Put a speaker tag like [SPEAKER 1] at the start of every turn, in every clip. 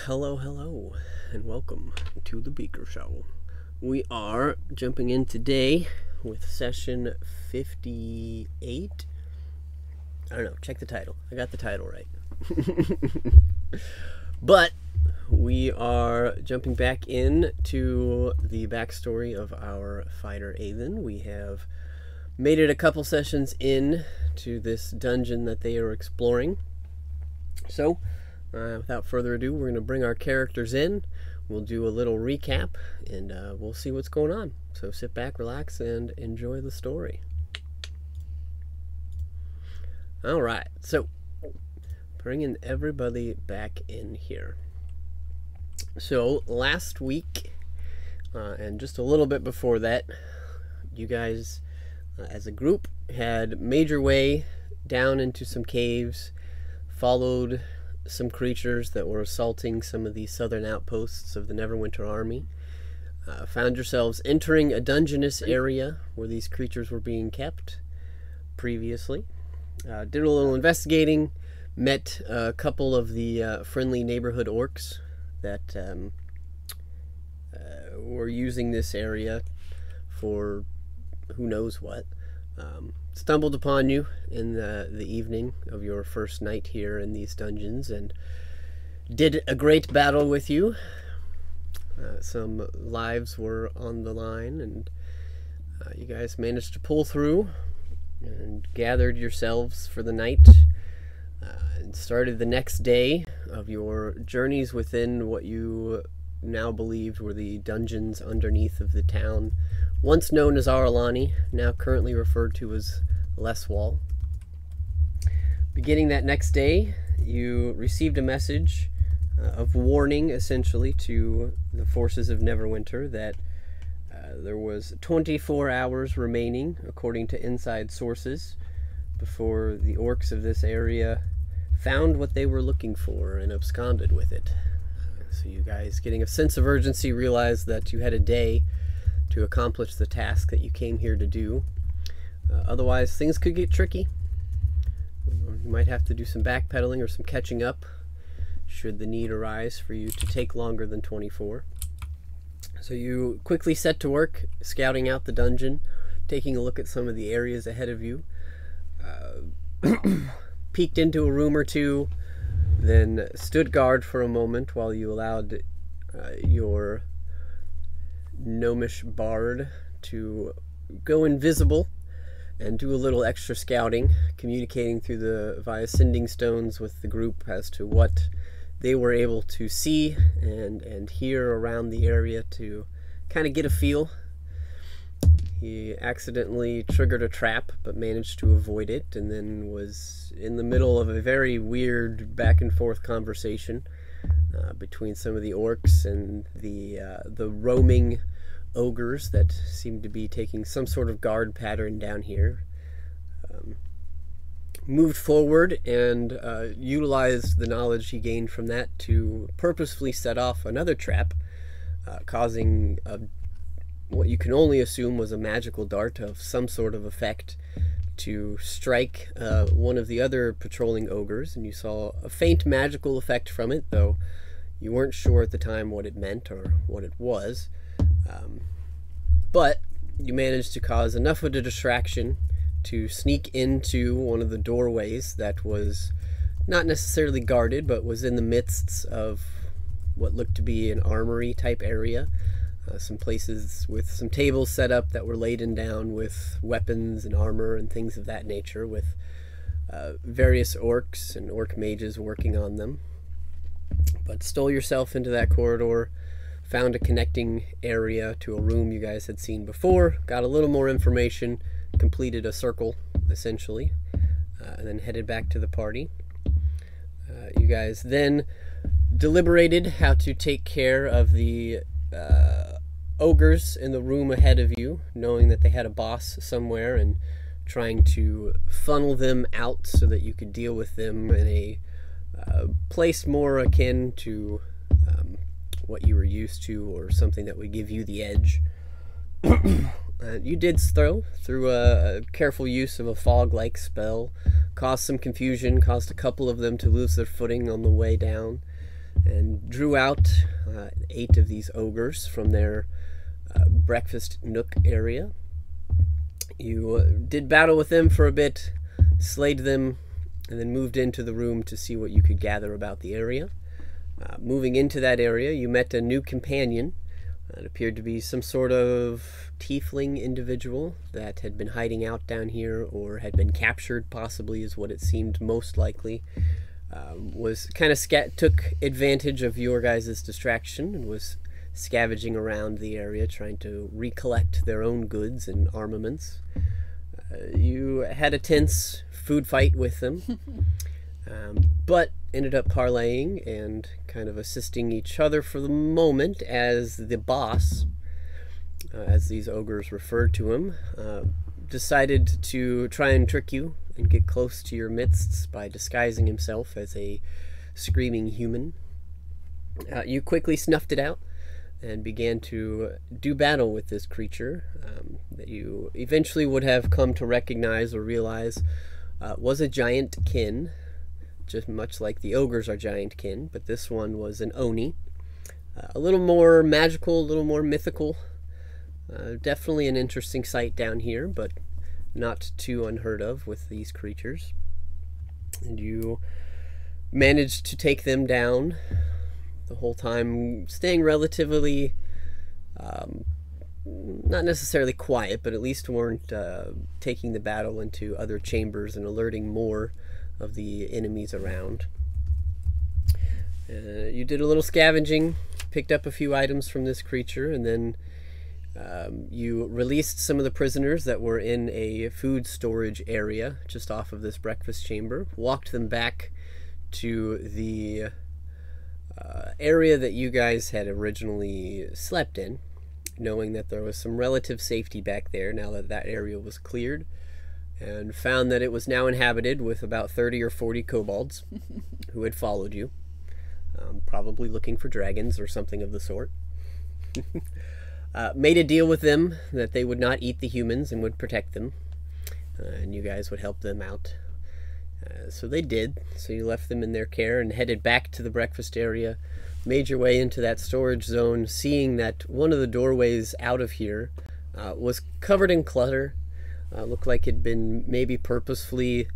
[SPEAKER 1] Hello, and welcome to the Beaker Show. We are jumping in today with session 58. I don't know, check the title. I got the title right. But we are jumping back in to the backstory of our fighter Aiden. We have made it a couple sessions in to this dungeon that they are exploring. So, without further ado, we're going to bring our characters in. We'll do a little recap, and we'll see what's going on. So sit back, relax, and enjoy the story. Alright, so bringing everybody back in here. So last week, and just a little bit before that, you guys, as a group, had made your way down into some caves, followed some creatures that were assaulting some of the southern outposts of the Neverwinter army. Found yourselves entering a dungeonous area where these creatures were being kept previously. Did a little investigating, met a couple of the friendly neighborhood orcs that were using this area for who knows what. Stumbled upon you in the evening of your first night here in these dungeons and did a great battle with you. Some lives were on the line, and you guys managed to pull through and gathered yourselves for the night and started the next day of your journeys within what you now believed were the dungeons underneath of the town, once known as Aralani, now currently referred to as Leswall. Beginning that next day, you received a message of warning, essentially, to the forces of Neverwinter that there was 24 hours remaining, according to inside sources, before the orcs of this area found what they were looking for and absconded with it. So you guys, getting a sense of urgency, realized that you had a day to accomplish the task that you came here to do. Otherwise, things could get tricky. You might have to do some backpedaling or some catching up should the need arise for you to take longer than 24. So you quickly set to work scouting out the dungeon, taking a look at some of the areas ahead of you. Peeked into a room or two, then stood guard for a moment while you allowed your gnomish bard to go invisible and do a little extra scouting, communicating through via sending stones with the group as to what they were able to see and hear around the area to kind of get a feel. He accidentally triggered a trap but managed to avoid it, and then was in the middle of a very weird back and forth conversation between some of the orcs and the roaming ogres that seemed to be taking some sort of guard pattern down here. Moved forward and utilized the knowledge he gained from that to purposefully set off another trap, causing what you can only assume was a magical dart of some sort of effect to strike one of the other patrolling ogres, and you saw a faint magical effect from it, though you weren't sure at the time what it meant or what it was. But you managed to cause enough of a distraction to sneak into one of the doorways that was not necessarily guarded, but was in the midst of what looked to be an armory type area. Some places with some tables set up that were laden down with weapons and armor and things of that nature, with various orcs and orc mages working on them. But stole yourself into that corridor, found a connecting area to a room you guys had seen before, got a little more information, completed a circle, essentially, and then headed back to the party. You guys then deliberated how to take care of the ogres in the room ahead of you, knowing that they had a boss somewhere, and trying to funnel them out so that you could deal with them in a place more akin to what you were used to, or something that would give you the edge. You did through a careful use of a fog-like spell, caused some confusion, caused a couple of them to lose their footing on the way down, and drew out 8 of these ogres from their breakfast nook area. You did battle with them for a bit, slayed them, and then moved into the room to see what you could gather about the area. Moving into that area, you met a new companion. It appeared to be some sort of tiefling individual that had been hiding out down here, or had been captured, possibly, is what it seemed most likely. Was kind of took advantage of your guys' distraction and was scavenging around the area, trying to recollect their own goods and armaments. You had a tense food fight with them, but ended up parlaying and kind of assisting each other for the moment, as the boss, as these ogres referred to him, decided to try and trick you and get close to your midst by disguising himself as a screaming human. You quickly snuffed it out and began to do battle with this creature that you eventually would have come to recognize or realize was a giant kin, just much like the ogres are giant kin, but this one was an oni. A little more magical, a little more mythical. Definitely an interesting sight down here, but not too unheard of with these creatures. And you managed to take them down, the whole time staying relatively, not necessarily quiet, but at least weren't taking the battle into other chambers and alerting more of the enemies around. You did a little scavenging, picked up a few items from this creature, and then you released some of the prisoners that were in a food storage area just off of this breakfast chamber, walked them back to the area that you guys had originally slept in, knowing that there was some relative safety back there now that that area was cleared, and found that it was now inhabited with about 30 or 40 kobolds who had followed you, probably looking for dragons or something of the sort. Made a deal with them that they would not eat the humans and would protect them, and you guys would help them out. So they did. So you left them in their care and headed back to the breakfast area, made your way into that storage zone, seeing that one of the doorways out of here was covered in clutter. Looked like it'd been maybe purposefully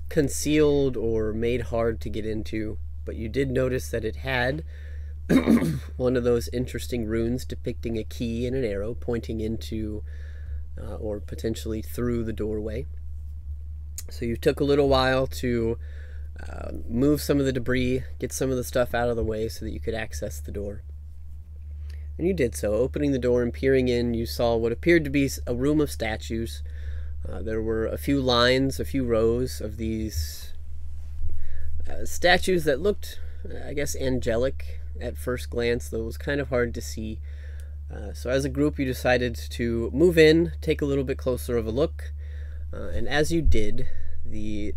[SPEAKER 1] concealed or made hard to get into, but you did notice that it had one of those interesting runes depicting a key and an arrow pointing into or potentially through the doorway. So you took a little while to move some of the debris, get some of the stuff out of the way so that you could access the door. And you did so. Opening the door and peering in, you saw what appeared to be a room of statues. There were a few lines, a few rows of these statues that looked, I guess, angelic at first glance, though it was kind of hard to see. So as a group, you decided to move in, take a little bit closer of a look, and as you did, the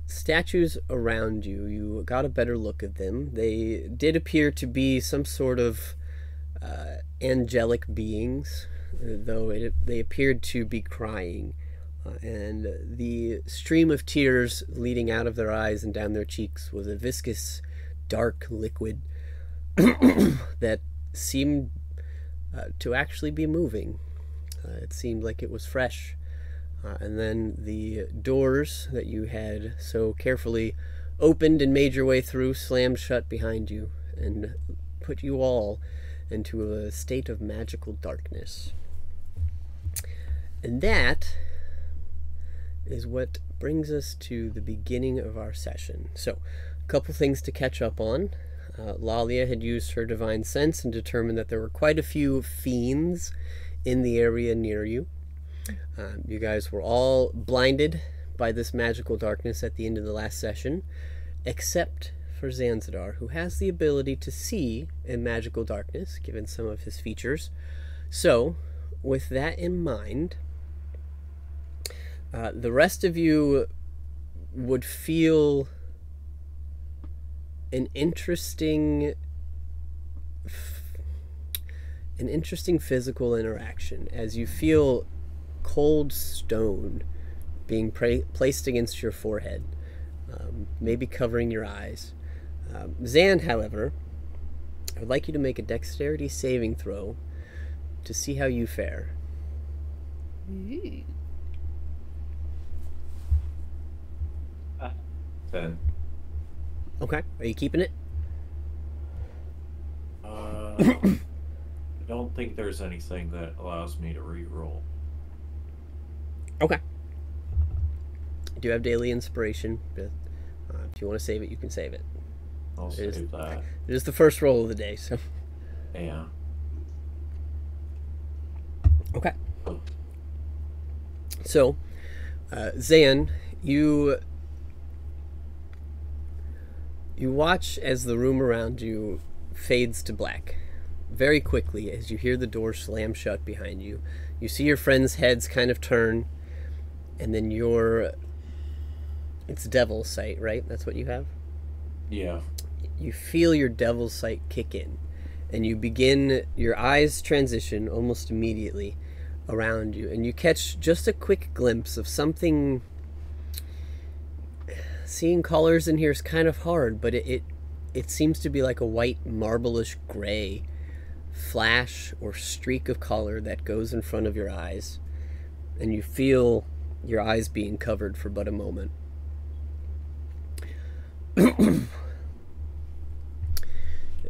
[SPEAKER 1] statues around you, you got a better look at them. They did appear to be some sort of angelic beings, though they appeared to be crying, and the stream of tears leading out of their eyes and down their cheeks was a viscous, dark liquid that seemed to actually be moving. It seemed like it was fresh. And then the doors that you had so carefully opened and made your way through slammed shut behind you and put you all into a state of magical darkness. And that is what brings us to the beginning of our session. So, a couple things to catch up on. Lalia had used her divine sense and determined that there were quite a few fiends in the area near you. You guys were all blinded by this magical darkness at the end of the last session, except for Zanzadar, who has the ability to see in magical darkness, given some of his features. So, with that in mind, the rest of you would feel an interesting an interesting physical interaction as you feel cold stone being placed against your forehead, maybe covering your eyes. Zan, however, I would like you to make a dexterity saving throw to see how you fare.
[SPEAKER 2] Ooh.
[SPEAKER 3] 10.
[SPEAKER 1] Okay, are you keeping it?
[SPEAKER 3] I don't think there's anything that allows me to re-roll.
[SPEAKER 1] Okay. I do have daily inspiration, but if you want to save it, you can save it.
[SPEAKER 3] I'll save that.
[SPEAKER 1] It is the first roll of the day, so.
[SPEAKER 3] Yeah.
[SPEAKER 1] Okay. So, Zan, you watch as the room around you fades to black. Very quickly, as you hear the door slam shut behind you, you see your friends' heads kind of turn, and then it's Devil's Sight, right? That's what you have?
[SPEAKER 3] Yeah.
[SPEAKER 1] You feel your Devil's Sight kick in, and your eyes transition almost immediately around you, and you catch just a quick glimpse of something. Seeing colors in here is kind of hard, but it seems to be like a white marble-ish gray flash or streak of color that goes in front of your eyes, and you feel your eyes being covered for but a moment.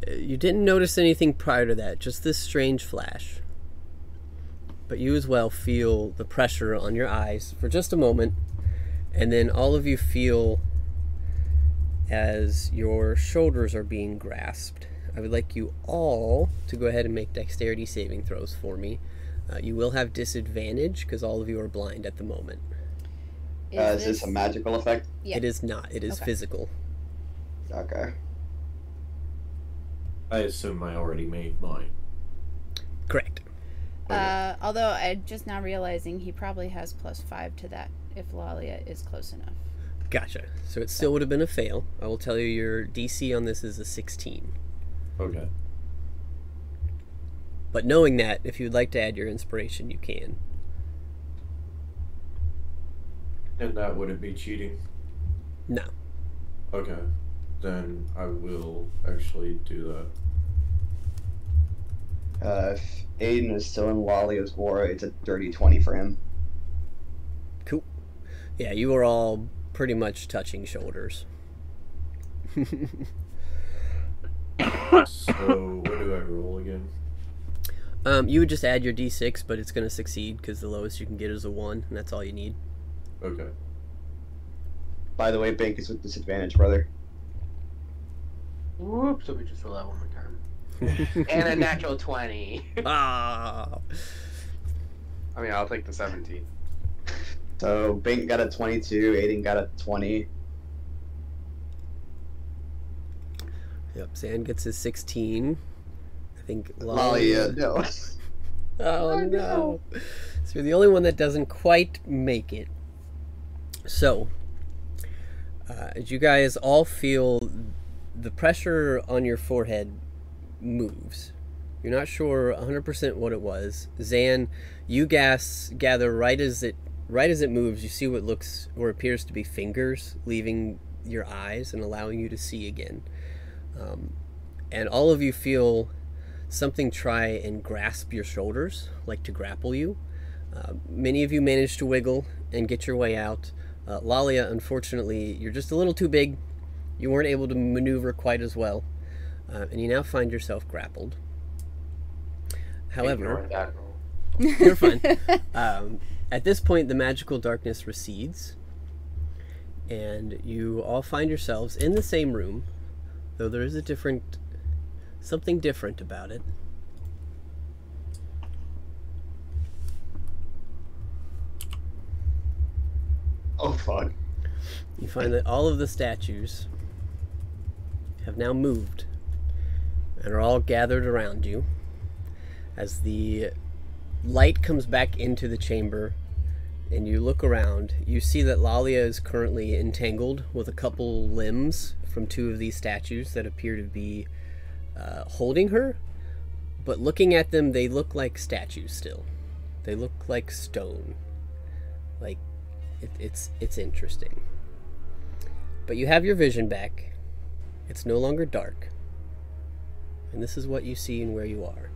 [SPEAKER 1] You didn't notice anything prior to that, just this strange flash. But you as well feel the pressure on your eyes for just a moment, and then all of you feel as your shoulders are being grasped. I would like you all to go ahead and make dexterity saving throws for me. You will have disadvantage because all of you are blind at the moment.
[SPEAKER 4] Is this a magical effect?
[SPEAKER 2] Yeah.
[SPEAKER 1] It is not. It is physical.
[SPEAKER 4] Okay.
[SPEAKER 3] I assume I already made mine.
[SPEAKER 1] Correct.
[SPEAKER 2] Although I'm just now realizing he probably has +5 to that if Lalia is close enough.
[SPEAKER 1] Gotcha. So it still would have been a fail. I will tell you your DC on this is a 16.
[SPEAKER 3] Okay.
[SPEAKER 1] But knowing that, if you would like to add your inspiration, you can.
[SPEAKER 3] And that wouldn't be cheating?
[SPEAKER 1] No.
[SPEAKER 3] Okay. Then I will actually do that.
[SPEAKER 4] If Aiden is still in Lalia's war, it's a dirty 20 for him.
[SPEAKER 1] Cool. Yeah, you are all pretty much touching shoulders.
[SPEAKER 3] So, what do I roll again?
[SPEAKER 1] You would just add your d6, but it's going to succeed because the lowest you can get is a 1, and that's all you need.
[SPEAKER 3] Okay.
[SPEAKER 4] By the way, Bank is with disadvantage, brother.
[SPEAKER 5] Whoops, let me just roll that one more time. And a natural 20.
[SPEAKER 1] Ah!
[SPEAKER 5] I mean, I'll take the 17.
[SPEAKER 4] So, Bank got a 22, Aiden got a 20.
[SPEAKER 1] Yep, Zan gets his 16. I think
[SPEAKER 4] Lalia, no.
[SPEAKER 1] Oh no. So you're the only one that doesn't quite make it. So, as you guys all feel the pressure on your forehead moves. You're not sure 100% what it was. Zan, you gather right as it moves, you see what looks or appears to be fingers leaving your eyes and allowing you to see again. And all of you feel something try and grasp your shoulders, like to grapple you. Many of you manage to wiggle and get your way out. Lalia, unfortunately, you're just a little too big. You weren't able to maneuver quite as well. And you now find yourself grappled. However, you're fine. At this point, the magical darkness recedes, and you all find yourselves in the same room, though there is something different about it.
[SPEAKER 4] Oh, fuck.
[SPEAKER 1] You find that all of the statues have now moved and are all gathered around you. As the light comes back into the chamber and you look around, you see that Lalia is currently entangled with a couple limbs from two of these statues that appear to be holding her, but looking at them, they look like statues still. They look like stone. Like, it's interesting. But you have your vision back. It's no longer dark. And this is what you see and where you are.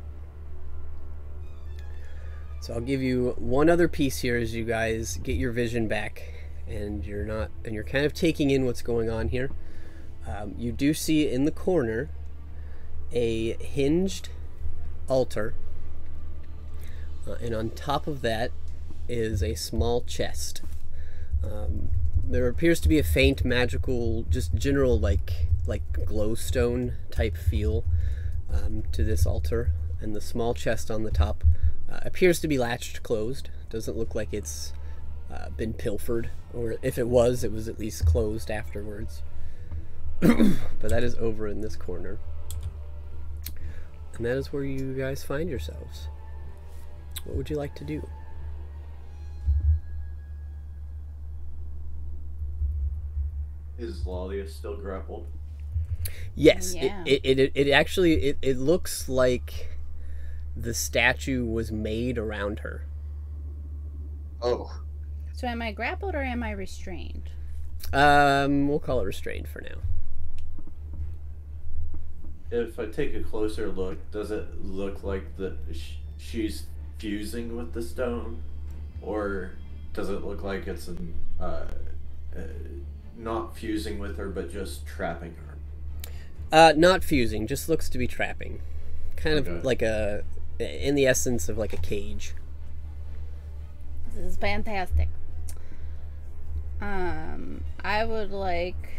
[SPEAKER 1] So I'll give you one other piece here as you guys get your vision back, and you're kind of taking in what's going on here. You do see in the corner a hinged altar, and on top of that is a small chest. There appears to be a faint magical, just general like glowstone type feel to this altar, and the small chest on the top appears to be latched closed. Doesn't look like it's been pilfered, or if it was at least closed afterwards. But that is over in this corner, and that is where you guys find yourselves. What would you like to do?
[SPEAKER 3] Is Lalia still grappled?
[SPEAKER 1] Yes,
[SPEAKER 2] Yeah.
[SPEAKER 1] it actually it looks like the statue was made around her.
[SPEAKER 4] Oh.
[SPEAKER 2] So am I grappled or am I restrained?
[SPEAKER 1] We'll call it restrained for now.
[SPEAKER 3] If I take a closer look, does it look like she's fusing with the stone, or does it look like it's not fusing with her but just trapping her?
[SPEAKER 1] Not fusing, just looks to be trapping. Kind
[SPEAKER 3] Okay.
[SPEAKER 1] of like in the essence of like a cage.
[SPEAKER 2] This is fantastic. I would like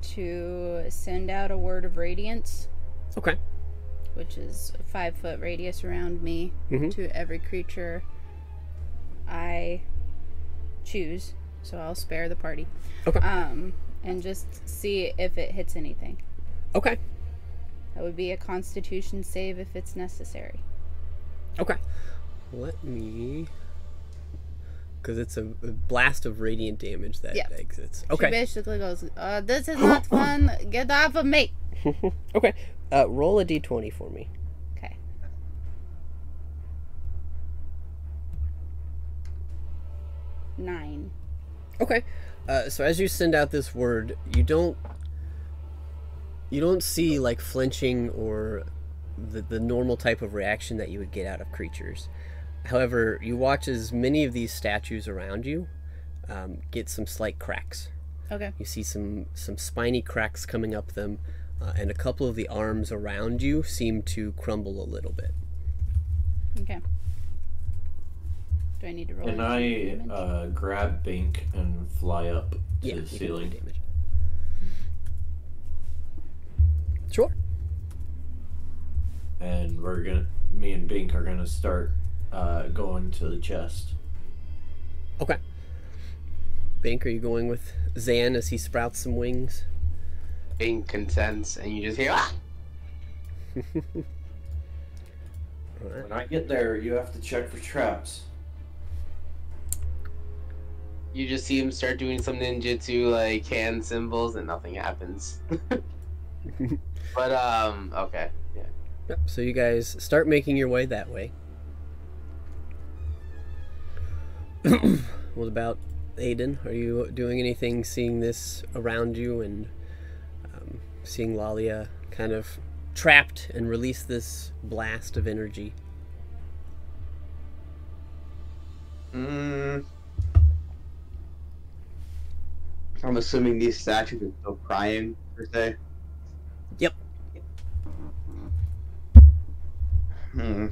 [SPEAKER 2] to send out a word of radiance,
[SPEAKER 1] Okay.
[SPEAKER 2] which is a 5-foot radius around me,
[SPEAKER 1] Mhm.
[SPEAKER 2] to every creature I choose. So I'll spare the party.
[SPEAKER 1] Okay.
[SPEAKER 2] And just see if it hits anything.
[SPEAKER 1] Okay.
[SPEAKER 2] That would be a Constitution save if it's necessary.
[SPEAKER 1] Okay. Let me... Because it's a blast of radiant damage that
[SPEAKER 2] Yeah.
[SPEAKER 1] exits.
[SPEAKER 2] She
[SPEAKER 1] Okay.
[SPEAKER 2] basically goes, "This is not fun. Get off of me."
[SPEAKER 1] Okay. Roll a d20 for me.
[SPEAKER 2] Okay. Nine.
[SPEAKER 1] Okay. So as you send out this word, you don't see like flinching or the normal type of reaction that you would get out of creatures. However, you watch as many of these statues around you get some slight cracks.
[SPEAKER 2] Okay.
[SPEAKER 1] You see some spiny cracks coming up them, and a couple of the arms around you seem to crumble a little bit.
[SPEAKER 2] Okay. Do I need to roll?
[SPEAKER 3] And
[SPEAKER 2] any
[SPEAKER 3] I
[SPEAKER 2] damage?
[SPEAKER 3] grab Bink and fly up to
[SPEAKER 1] Yeah,
[SPEAKER 3] the
[SPEAKER 1] you can do
[SPEAKER 3] ceiling.
[SPEAKER 1] damage. Sure.
[SPEAKER 3] And me and Bink are gonna start going to the chest.
[SPEAKER 1] Okay. Bank, are you going with Zan as he sprouts some wings?
[SPEAKER 5] Being consents, and you just hear, ah!
[SPEAKER 1] Alright.
[SPEAKER 3] When I get there, you have to check for traps.
[SPEAKER 5] You just see him start doing some ninjutsu, like hand symbols, and nothing happens. But, okay. Yeah.
[SPEAKER 1] Yep, so you guys start making your way that way. What about Aiden? Are you doing anything seeing this around you and seeing Lalia kind of trapped and release this blast of energy?
[SPEAKER 4] I'm assuming these statues are still crying, per se.
[SPEAKER 1] Yep.
[SPEAKER 4] Hmm.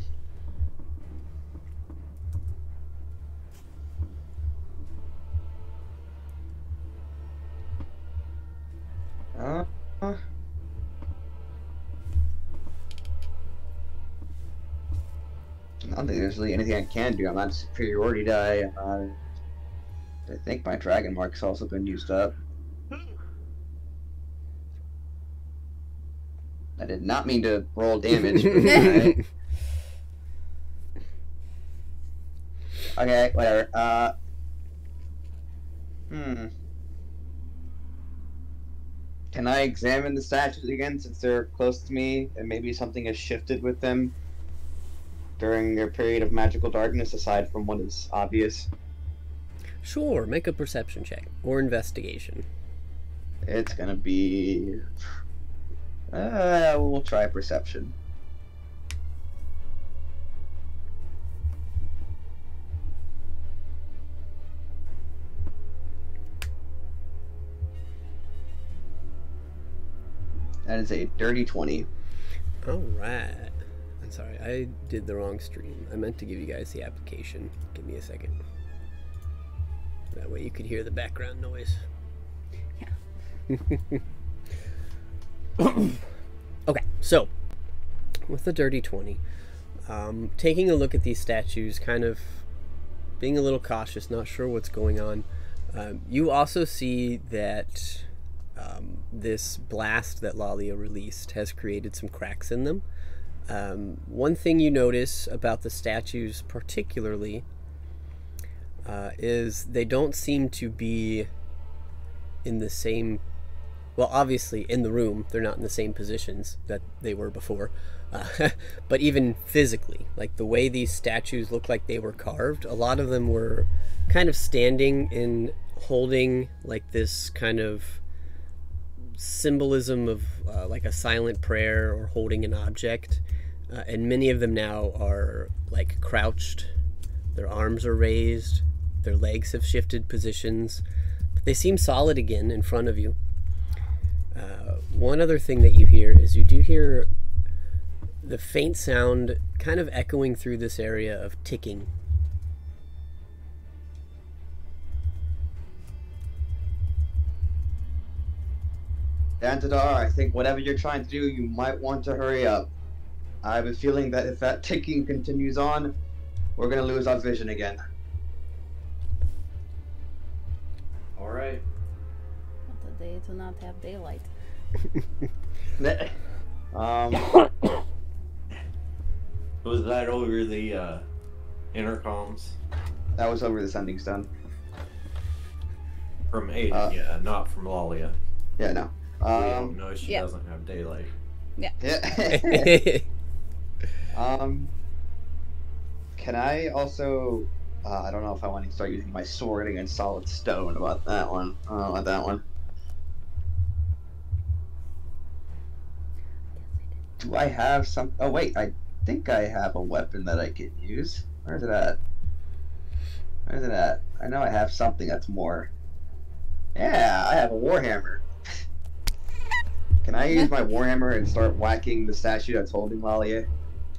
[SPEAKER 4] I don't think there's really anything I can do. I'm not a superiority die. I think my dragon mark's also been used up. I did not mean to roll damage. Alright. Okay, whatever. Can I examine the statues again since they're close to me and maybe something has shifted with them during their period of magical darkness aside from what is obvious?
[SPEAKER 1] Sure, make a perception check or investigation.
[SPEAKER 4] It's gonna be. We'll try perception. That is a dirty 20.
[SPEAKER 1] All right. I'm sorry, I did the wrong stream. I meant to give you guys the application. Give me a second. That way you could hear the background noise.
[SPEAKER 2] Yeah.
[SPEAKER 1] Okay, so with the dirty 20, taking a look at these statues, kind of being a little cautious, not sure what's going on, you also see that this blast that Lalia released has created some cracks in them. One thing you notice about the statues particularly is they don't seem to be in the same, well, obviously in the room they're not in the same positions that they were before, but even physically, like the way these statues look like they were carved, a lot of them were kind of standing and holding like this kind of symbolism of like a silent prayer or holding an object, and many of them now are like crouched, their arms are raised, their legs have shifted positions, but they seem solid again in front of you. One other thing that you hear is you do hear the faint sound kind of echoing through this area of ticking.
[SPEAKER 4] Dantadar, I think whatever you're trying to do, you might want to hurry up. I have a feeling that if that ticking continues on, we're going to lose our vision again.
[SPEAKER 3] Alright.
[SPEAKER 2] But they do not have daylight.
[SPEAKER 3] Was that over the intercoms?
[SPEAKER 4] That was over the sending stone.
[SPEAKER 3] From Aiden, yeah, not from Lalia.
[SPEAKER 4] Yeah, no.
[SPEAKER 3] We don't know she
[SPEAKER 2] yeah.
[SPEAKER 3] doesn't have daylight.
[SPEAKER 4] Yeah. Can I also? I don't know if I want to start using my sword against solid stone. About that one. I don't know about that one. Do I have some? Oh wait, I think I have a weapon that I can use. Where's it at? Where's it at? I know I have something that's more. Yeah, I have a warhammer. Can I use my warhammer and start whacking the statue that's holding Lalia?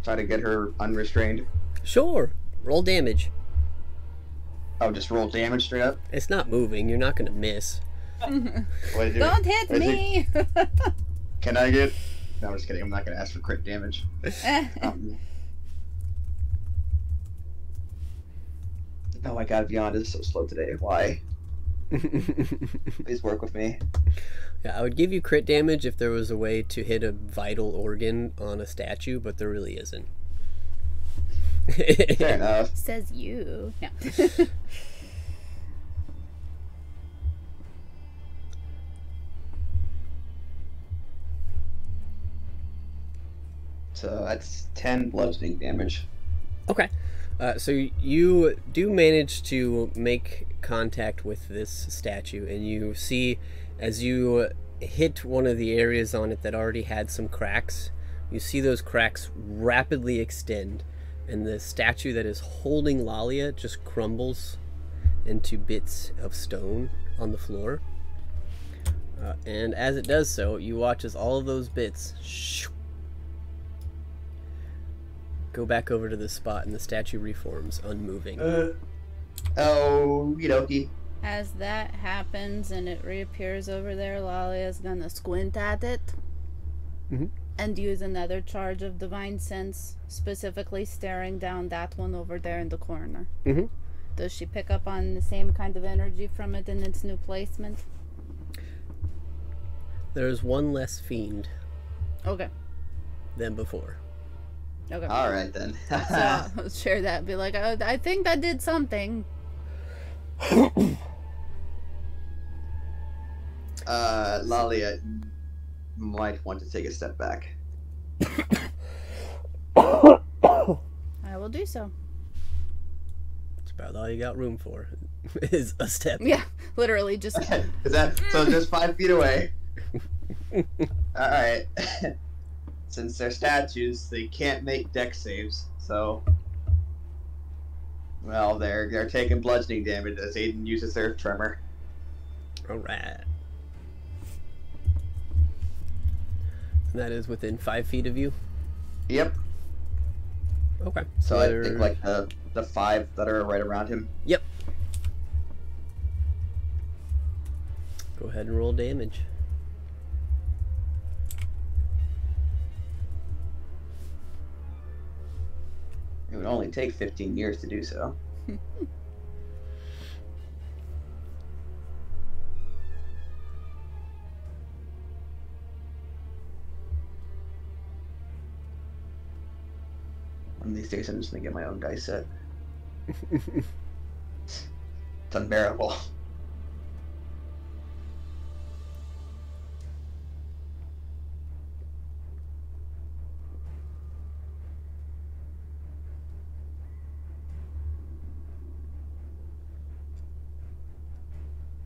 [SPEAKER 4] Try to get her unrestrained?
[SPEAKER 1] Sure, roll damage.
[SPEAKER 4] Oh, just roll damage straight up?
[SPEAKER 1] It's not moving, you're not gonna miss.
[SPEAKER 4] What is it?
[SPEAKER 2] Don't hit me!
[SPEAKER 4] Can I get... No, I'm just kidding. I'm not going to ask for crit damage. No, I gotta be honest. It's so slow today. Why? Please work with me.
[SPEAKER 1] Yeah, I would give you crit damage if there was a way to hit a vital organ on a statue, but there really isn't.
[SPEAKER 4] Fair enough.
[SPEAKER 2] Says you. No.
[SPEAKER 4] So that's 10 bludgeoning damage.
[SPEAKER 1] Okay. So you do manage to make contact with this statue, and you see as you hit one of the areas on it that already had some cracks, you see those cracks rapidly extend, and the statue that is holding Lalia just crumbles into bits of stone on the floor. And as it does so, you watch as all of those bits go back over to the spot, and the statue reforms, unmoving.
[SPEAKER 4] Oh, okie
[SPEAKER 2] As that happens and it reappears over there, Lalia's gonna squint at it and use another charge of Divine Sense, specifically staring down that one over there in the corner. Does she pick up on the same kind of energy from it in its new placement?
[SPEAKER 1] There's one less fiend
[SPEAKER 2] Okay.
[SPEAKER 1] than before.
[SPEAKER 2] Okay.
[SPEAKER 4] Alright then.
[SPEAKER 2] So I'll share that. Be like, oh, I think that did something.
[SPEAKER 4] Lalia, might want to take a step back.
[SPEAKER 2] I will do so.
[SPEAKER 1] That's about all you got room for, is a step.
[SPEAKER 2] Yeah, literally just.
[SPEAKER 4] Is that so? Just 5 feet away. All right. Since they're statues, they can't make dex saves. So, well, they're taking bludgeoning damage as Aiden uses their tremor.
[SPEAKER 1] All right. And that is within 5 feet of you.
[SPEAKER 4] Yep.
[SPEAKER 1] Okay.
[SPEAKER 4] So I think like the 5 that are right around him.
[SPEAKER 1] Yep. Go ahead and roll damage.
[SPEAKER 4] It would only take 15 years to do so. One of these days I'm just gonna get my own dice set. It's unbearable.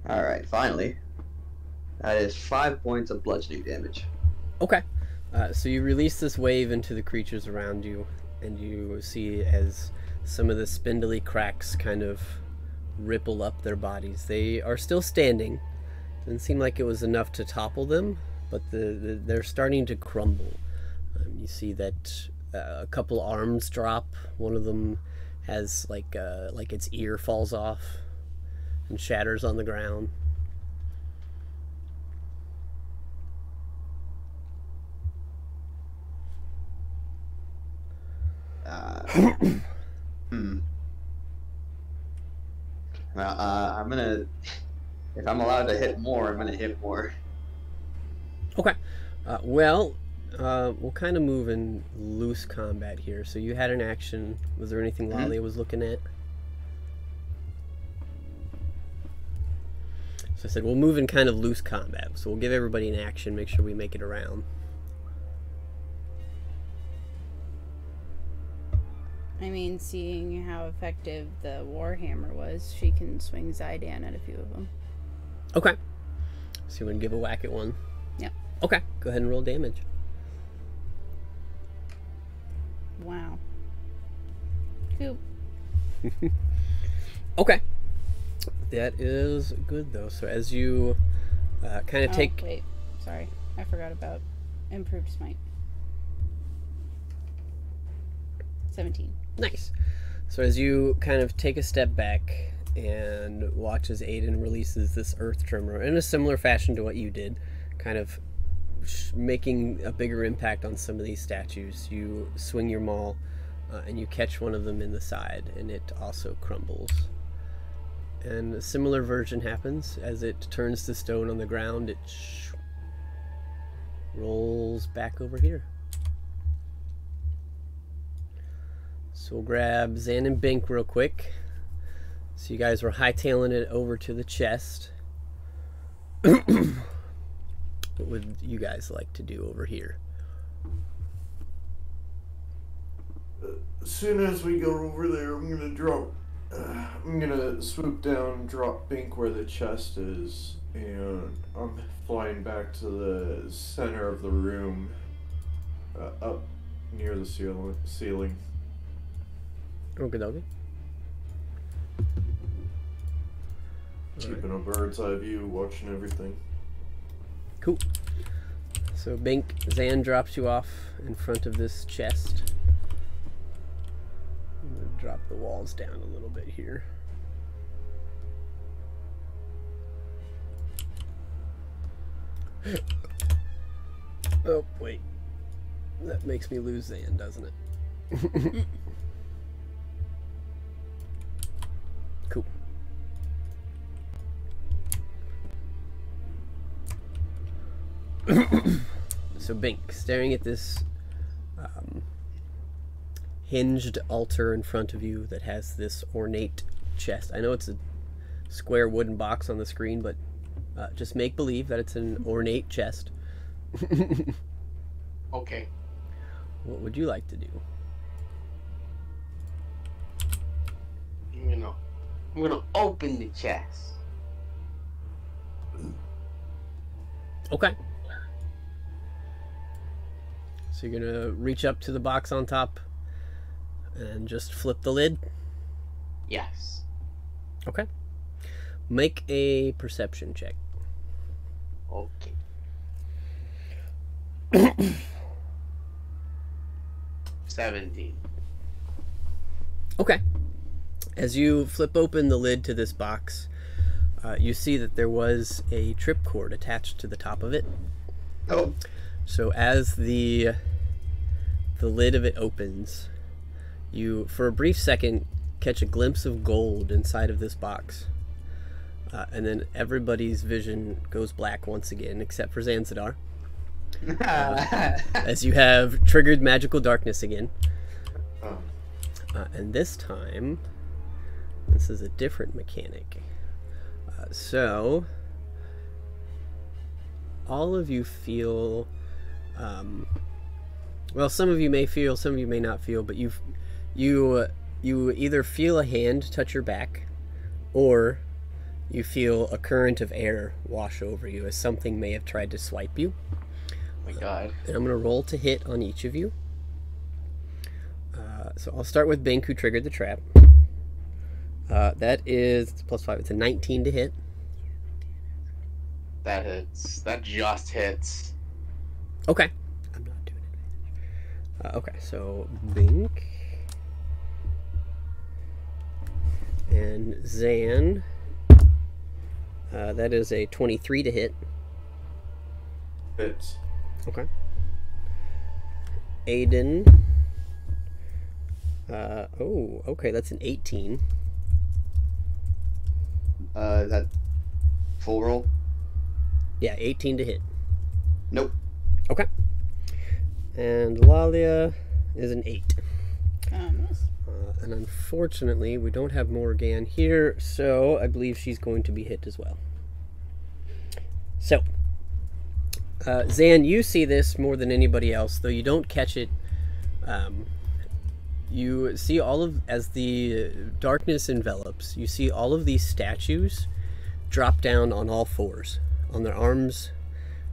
[SPEAKER 4] Alright, finally. That is 5 points of bludgeoning damage.
[SPEAKER 1] Okay. So you release this wave into the creatures around you, and you see as some of the spindly cracks kind of ripple up their bodies. They are still standing. Didn't seem like it was enough to topple them, but they're starting to crumble. You see that a couple arms drop. One of them has like its ear falls off and shatters on the ground.
[SPEAKER 4] Well, I'm gonna, if I'm allowed to hit more, I'm gonna hit more.
[SPEAKER 1] Okay. We'll kind of move in loose combat here. So you had an action. Was there anything Lalia was looking at? So I said we'll move in kind of loose combat. So we'll give everybody an action, make sure we make it around.
[SPEAKER 2] I mean, seeing how effective the Warhammer was, she can swing Zydan at a few of them.
[SPEAKER 1] Okay. So you want to give a whack at one?
[SPEAKER 2] Yep.
[SPEAKER 1] Okay. Go ahead and roll damage.
[SPEAKER 2] Wow. Cool.
[SPEAKER 1] Okay. That is good, though. So as you kind of take...
[SPEAKER 2] Wait. Sorry. I forgot about Improved Smite. 17.
[SPEAKER 1] Nice. So as you kind of take a step back and watch as Aiden releases this earth tremor in a similar fashion to what you did, kind of making a bigger impact on some of these statues, you swing your maul and you catch one of them in the side, and it also crumbles. And a similar version happens as it turns to stone on the ground. It rolls back over here. So we'll grab Zan and Bink real quick. So you guys were hightailing it over to the chest. What would you guys like to do over here?
[SPEAKER 3] As soon as we go over there, I'm gonna swoop down, drop Bink where the chest is, and I'm flying back to the center of the room, up near the ceiling.
[SPEAKER 1] Okay, okay.
[SPEAKER 3] Keeping a bird's eye view, watching everything.
[SPEAKER 1] Cool. So Bink, Zan drops you off in front of this chest. I'm gonna drop the walls down a little bit here. Oh, wait. That makes me lose Zan, doesn't it? Cool. So Bink, staring at this hinged altar in front of you that has this ornate chest. I know it's a square wooden box on the screen, but just make believe that it's an ornate chest.
[SPEAKER 5] Okay.
[SPEAKER 1] What would you like to do?
[SPEAKER 5] I'm gonna open the chest.
[SPEAKER 1] Okay. So you're gonna reach up to the box on top and just flip the lid?
[SPEAKER 5] Yes.
[SPEAKER 1] Okay. Make a perception check.
[SPEAKER 5] Okay. 17.
[SPEAKER 1] Okay. As you flip open the lid to this box, you see that there was a trip cord attached to the top of it.
[SPEAKER 4] Oh.
[SPEAKER 1] So as the lid of it opens, you, for a brief second, catch a glimpse of gold inside of this box. And then everybody's vision goes black once again, except for Zanzidar. As you have triggered magical darkness again.
[SPEAKER 3] Oh.
[SPEAKER 1] And this time, this is a different mechanic. So, all of you feel, well, some of you may feel, some of you may not feel, but you either feel a hand touch your back, or you feel a current of air wash over you as something may have tried to swipe you.
[SPEAKER 5] Oh my god.
[SPEAKER 1] And I'm going to roll to hit on each of you. So I'll start with Bink, who triggered the trap. That is +5. It's a 19 to hit.
[SPEAKER 5] That hits. That just hits.
[SPEAKER 1] Okay. I'm not doing it. Okay, so Bink. And Zan. That is a 23 to hit.
[SPEAKER 3] Hits.
[SPEAKER 1] Okay. Aiden. Oh, okay, that's an 18.
[SPEAKER 4] Is that full roll?
[SPEAKER 1] Yeah, 18 to hit.
[SPEAKER 4] Nope.
[SPEAKER 1] Okay. And Lalia is an 8.
[SPEAKER 2] Almost.
[SPEAKER 1] And unfortunately, we don't have Morgan here, so I believe she's going to be hit as well. So, Zan, you see this more than anybody else, though you don't catch it. You see all of, as the darkness envelops, you see all of these statues drop down on all fours, on their arms,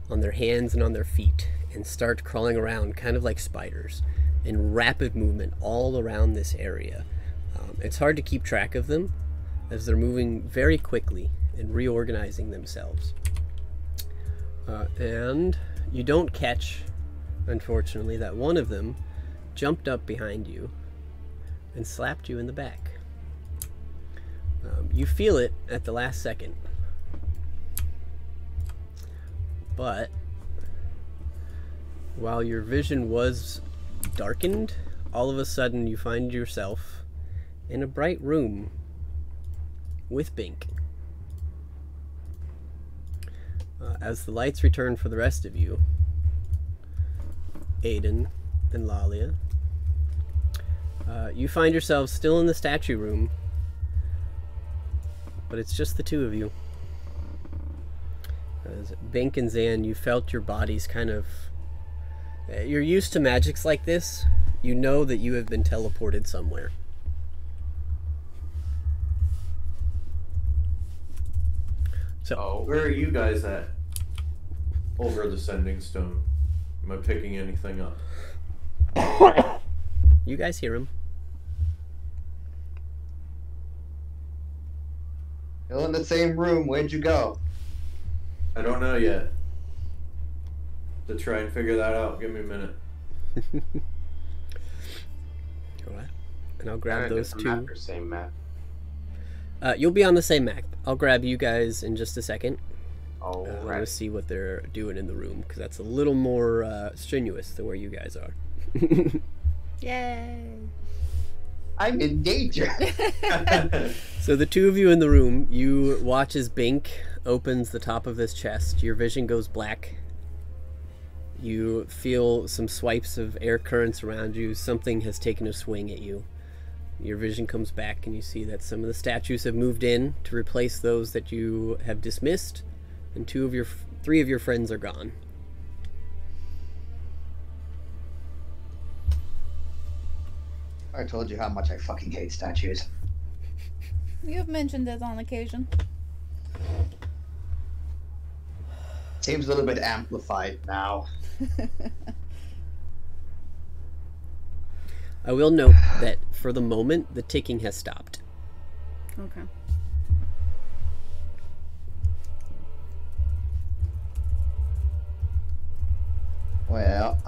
[SPEAKER 1] on their hands, and on their feet, and start crawling around, kind of like spiders, in rapid movement all around this area. It's hard to keep track of them, as they're moving very quickly and reorganizing themselves. And you don't catch, unfortunately, that one of them jumped up behind you and slapped you in the back. You feel it at the last second, but while your vision was darkened, all of a sudden you find yourself in a bright room with Bink. As the lights return for the rest of you, Aiden and Lalia, you find yourselves still in the statue room, but it's just the two of you. As Bink and Zan, you felt your bodies kind of... You're used to magics like this. You know that you have been teleported somewhere. So,
[SPEAKER 3] Where are you guys at? Over the Sending Stone. Am I picking anything up?
[SPEAKER 1] you guys hear him.
[SPEAKER 4] Still in the same room. Where'd you go?
[SPEAKER 3] I don't know yet. To try and figure that out, give me a minute.
[SPEAKER 1] Alright. And I'll grab those two.
[SPEAKER 5] Map or same map?
[SPEAKER 1] You'll be on the same map. I'll grab you guys in just a second.
[SPEAKER 5] Oh,
[SPEAKER 1] I want
[SPEAKER 5] right.
[SPEAKER 1] to see what they're doing in the room, because that's a little more strenuous than where you guys are.
[SPEAKER 2] Yay!
[SPEAKER 4] I'm in danger.
[SPEAKER 1] So the two of you in the room, you watch as Bink opens the top of this chest. Your vision goes black. You feel some swipes of air currents around you. Something has taken a swing at you. Your vision comes back and you see that some of the statues have moved in to replace those that you have dismissed, and three of your friends are gone.
[SPEAKER 4] I told you how much I fucking hate statues.
[SPEAKER 2] You've mentioned this on occasion.
[SPEAKER 4] Seems a little bit amplified now.
[SPEAKER 1] I will note that for the moment, the ticking has stopped.
[SPEAKER 2] Okay.
[SPEAKER 4] Well,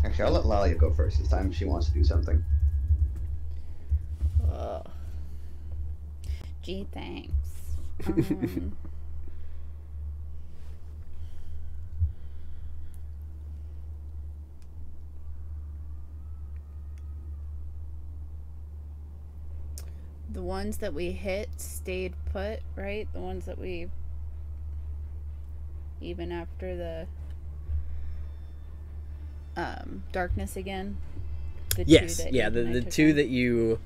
[SPEAKER 4] actually, I'll let Lalia go first this time if she wants to do something.
[SPEAKER 2] Gee, thanks. The ones that we hit stayed put, right? The ones that we... Even after the... darkness again? The
[SPEAKER 1] Yes,
[SPEAKER 2] two that
[SPEAKER 1] yeah,
[SPEAKER 2] Aiden and I
[SPEAKER 1] the
[SPEAKER 2] took
[SPEAKER 1] two
[SPEAKER 2] out?
[SPEAKER 1] that you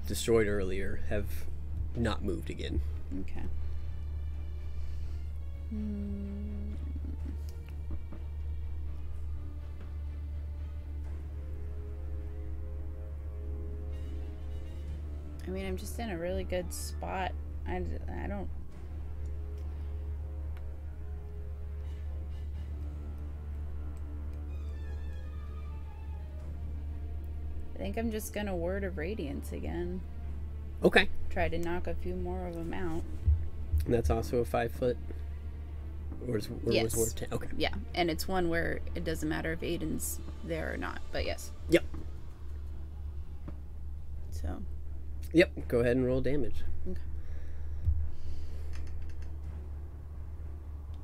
[SPEAKER 1] destroyed earlier have not moved again.
[SPEAKER 2] Okay. I mean, I'm just in a really good spot. I don't... I think I'm just gonna Word of Radiance again.
[SPEAKER 1] Okay.
[SPEAKER 2] Try to knock a few more of them out.
[SPEAKER 1] And that's also a 5 foot? Or
[SPEAKER 2] Yes.
[SPEAKER 1] was Word 10? Okay.
[SPEAKER 2] Yeah, and it's one where it doesn't matter if Aiden's there or not, but yes.
[SPEAKER 1] Yep.
[SPEAKER 2] So,
[SPEAKER 1] Yep, go ahead and roll damage.
[SPEAKER 2] okay.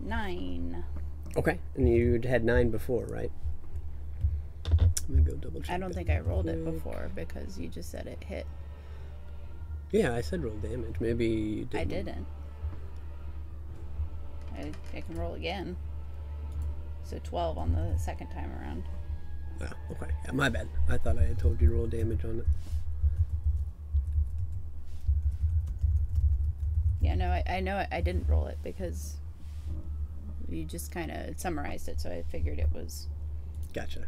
[SPEAKER 2] 9.
[SPEAKER 1] Okay, and you'd had 9 before, right? Let me go double check.
[SPEAKER 2] I don't
[SPEAKER 1] that.
[SPEAKER 2] think I rolled it before because you just said it hit.
[SPEAKER 1] Yeah, I said roll damage. Maybe you didn't.
[SPEAKER 2] I didn't. I can roll again. So 12 on the second time around.
[SPEAKER 1] Oh, okay. Yeah, my bad. I thought I had told you to roll damage on it.
[SPEAKER 2] Yeah, no, I know I didn't roll it because you just kind of summarized it, so I figured it was
[SPEAKER 1] Gotcha.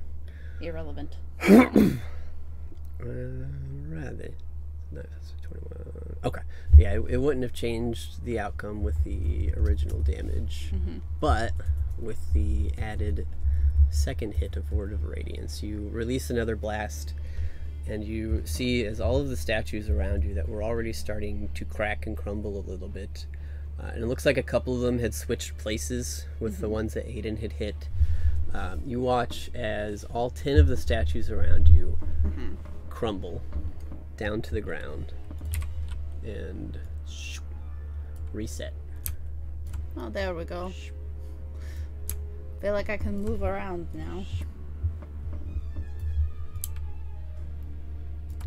[SPEAKER 2] irrelevant.
[SPEAKER 1] Right. No, that's 21. Okay. Yeah, it wouldn't have changed the outcome with the original damage, but with the added second hit of Word of Radiance, you release another blast, and you see as all of the statues around you that were already starting to crack and crumble a little bit, and it looks like a couple of them had switched places with the ones that Aiden had hit. You watch as all 10 of the statues around you crumble down to the ground and reset.
[SPEAKER 2] Oh, there we go. Feel like I can move around now.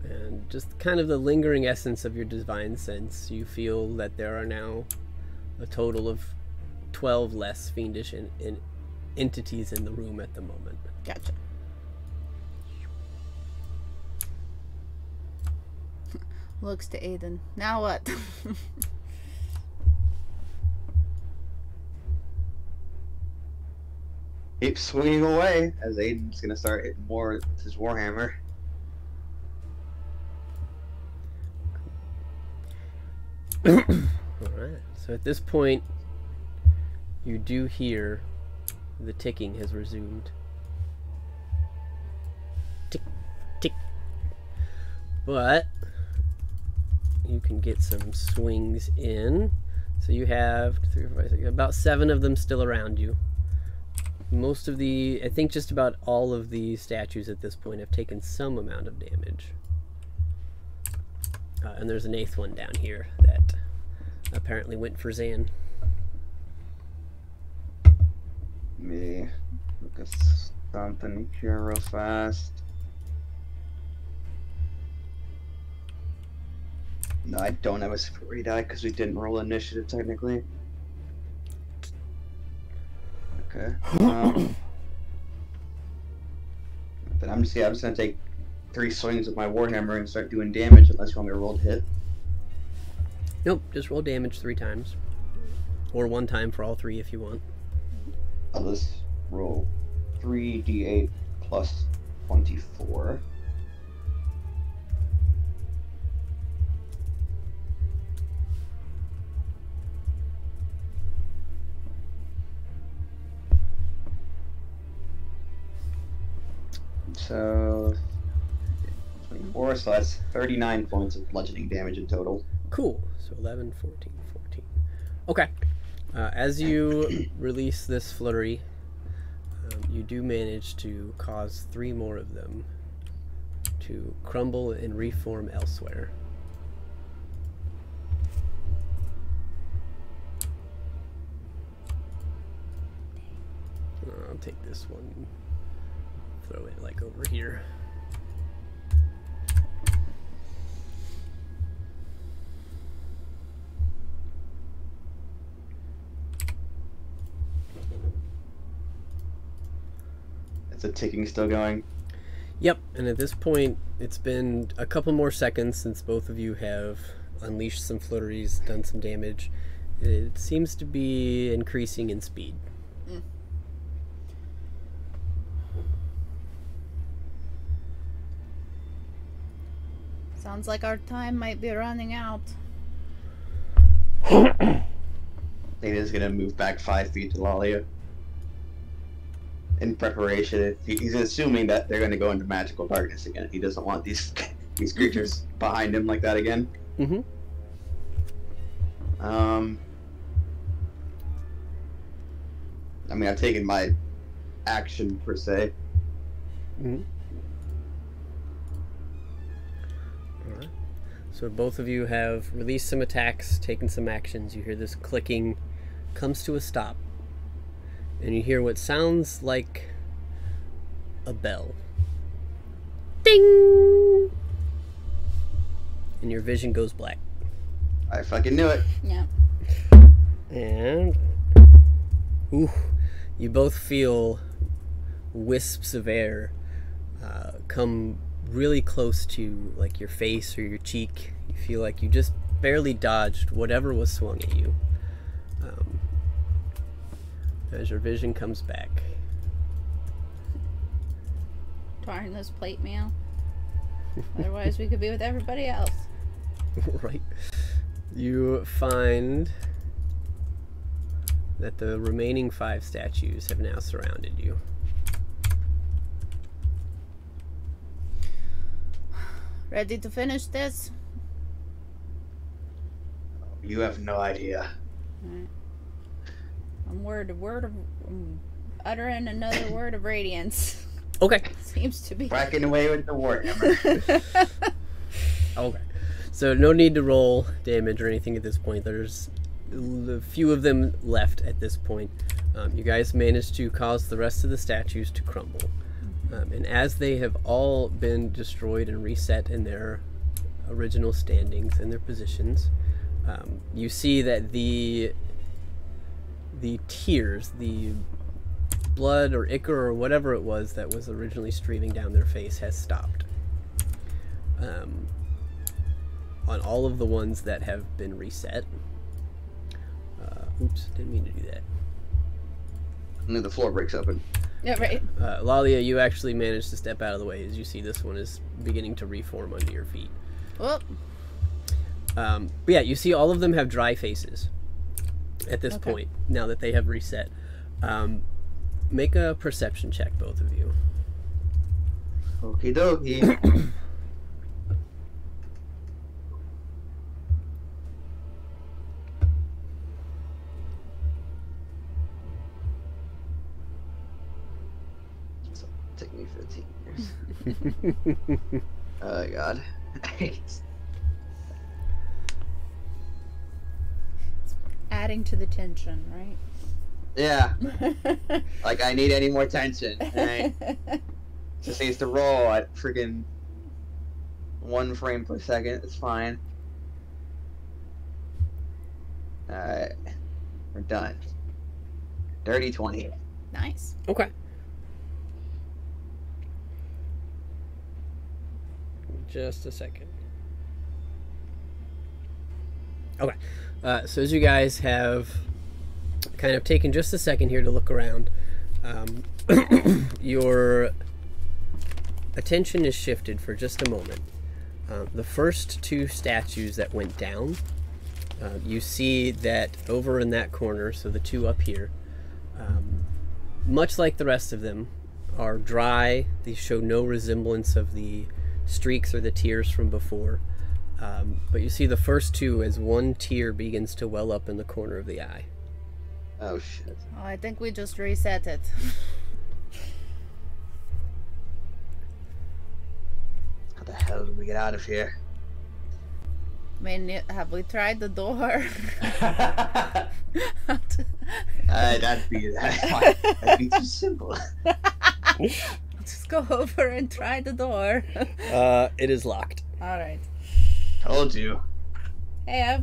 [SPEAKER 1] And just kind of the lingering essence of your divine sense, you feel that there are now a total of 12 less fiendish entities in the room at the moment.
[SPEAKER 2] Gotcha. Looks to Aiden. Now what?
[SPEAKER 4] Keep swinging away as Aiden's gonna start hitting more with his warhammer.
[SPEAKER 1] Alright, so at this point, you do hear the ticking has resumed. Tick, tick. But you can get some swings in. So you have 3, 4, 5, 6, about 7 of them still around you. Most of the, I think just about all of the statues at this point have taken some amount of damage. And there's an 8th one down here that apparently went for Zan.
[SPEAKER 4] Me look at something here real fast. No, I don't have a spree die because we didn't roll initiative technically. Okay. Then I'm just gonna take 3 swings with my warhammer and start doing damage unless you want me to roll to hit.
[SPEAKER 1] Nope, just roll damage 3 times. Or 1 time for all 3 if you want.
[SPEAKER 4] I'll just roll 3d8 plus 24. So 24, so that's 39 points of bludgeoning damage in total.
[SPEAKER 1] Cool. So 11, 14, 14. Okay. As you release this flurry, you do manage to cause 3 more of them to crumble and reform elsewhere. I'll take this one, throw it like over here.
[SPEAKER 4] Is the ticking still going?
[SPEAKER 1] Yep, and at this point, it's been a couple more seconds since both of you have unleashed some flurries, done some damage. It seems to be increasing in speed.
[SPEAKER 2] Sounds like our time might be running out.
[SPEAKER 4] Data's gonna move back 5 feet to Lalia. In preparation, he's assuming that they're gonna go into magical darkness again. He doesn't want these creatures behind him like that again.
[SPEAKER 1] Mm-hmm.
[SPEAKER 4] I mean, I've taken my action per se.
[SPEAKER 1] Mm-hmm. Alright. So both of you have released some attacks, taken some actions. You hear this clicking comes to a stop. And you hear what sounds like a bell. Ding! And your vision goes black.
[SPEAKER 4] I fucking knew it.
[SPEAKER 2] Yeah.
[SPEAKER 1] And ooh, you both feel wisps of air come really close to like your face or your cheek. You feel like you just barely dodged whatever was swung at you. As your vision comes back.
[SPEAKER 2] Darn this plate meal. Otherwise we could be with everybody else.
[SPEAKER 1] Right. You find that the remaining 5 statues have now surrounded you.
[SPEAKER 2] Ready to finish this?
[SPEAKER 4] You have no idea.
[SPEAKER 2] Alright. I'm uttering another word of radiance.
[SPEAKER 1] Okay.
[SPEAKER 2] Seems to be.
[SPEAKER 4] Whacking away with the warhammer.
[SPEAKER 1] Okay. So no need to roll damage or anything at this point. There's a few of them left at this point. You guys managed to cause the rest of the statues to crumble. And as they have all been destroyed and reset in their original standings and their positions, you see that the tears, the blood or ichor or whatever it was that was originally streaming down their face has stopped. On all of the ones that have been reset. Oops, didn't mean to do that.
[SPEAKER 4] And then the floor breaks open.
[SPEAKER 2] Yeah, right.
[SPEAKER 1] Lalia, you actually managed to step out of the way as you see this one is beginning to reform under your feet.
[SPEAKER 2] Whoop.
[SPEAKER 1] But yeah, you see all of them have dry faces at this point, now that they have reset. Make a perception check, both of you.
[SPEAKER 4] Okie dokie. Take me 15 years. Oh god.
[SPEAKER 2] Adding to the tension, right?
[SPEAKER 4] Yeah. Like I need any more tension. Right? Just needs to roll at friggin' 1 frame per second. It's fine. Alright. We're done. Dirty 20.
[SPEAKER 2] Nice.
[SPEAKER 1] Okay. Just a second. Okay. So as you guys have kind of taken just a second here to look around, your attention is shifted for just a moment. The first two statues that went down, you see that over in that corner, so the two up here, much like the rest of them, are dry. These show no resemblance of the streaks or the tears from before. But you see the first two as one tear begins to well up in the corner of the eye.
[SPEAKER 4] Oh shit.
[SPEAKER 2] Oh, I think we just reset it.
[SPEAKER 4] How the hell do we get out of here?
[SPEAKER 2] I mean, have we tried the door?
[SPEAKER 4] That'd be too simple.
[SPEAKER 2] Just go over and try the door.
[SPEAKER 1] It is locked.
[SPEAKER 2] Alright.
[SPEAKER 4] Told you.
[SPEAKER 2] Hey,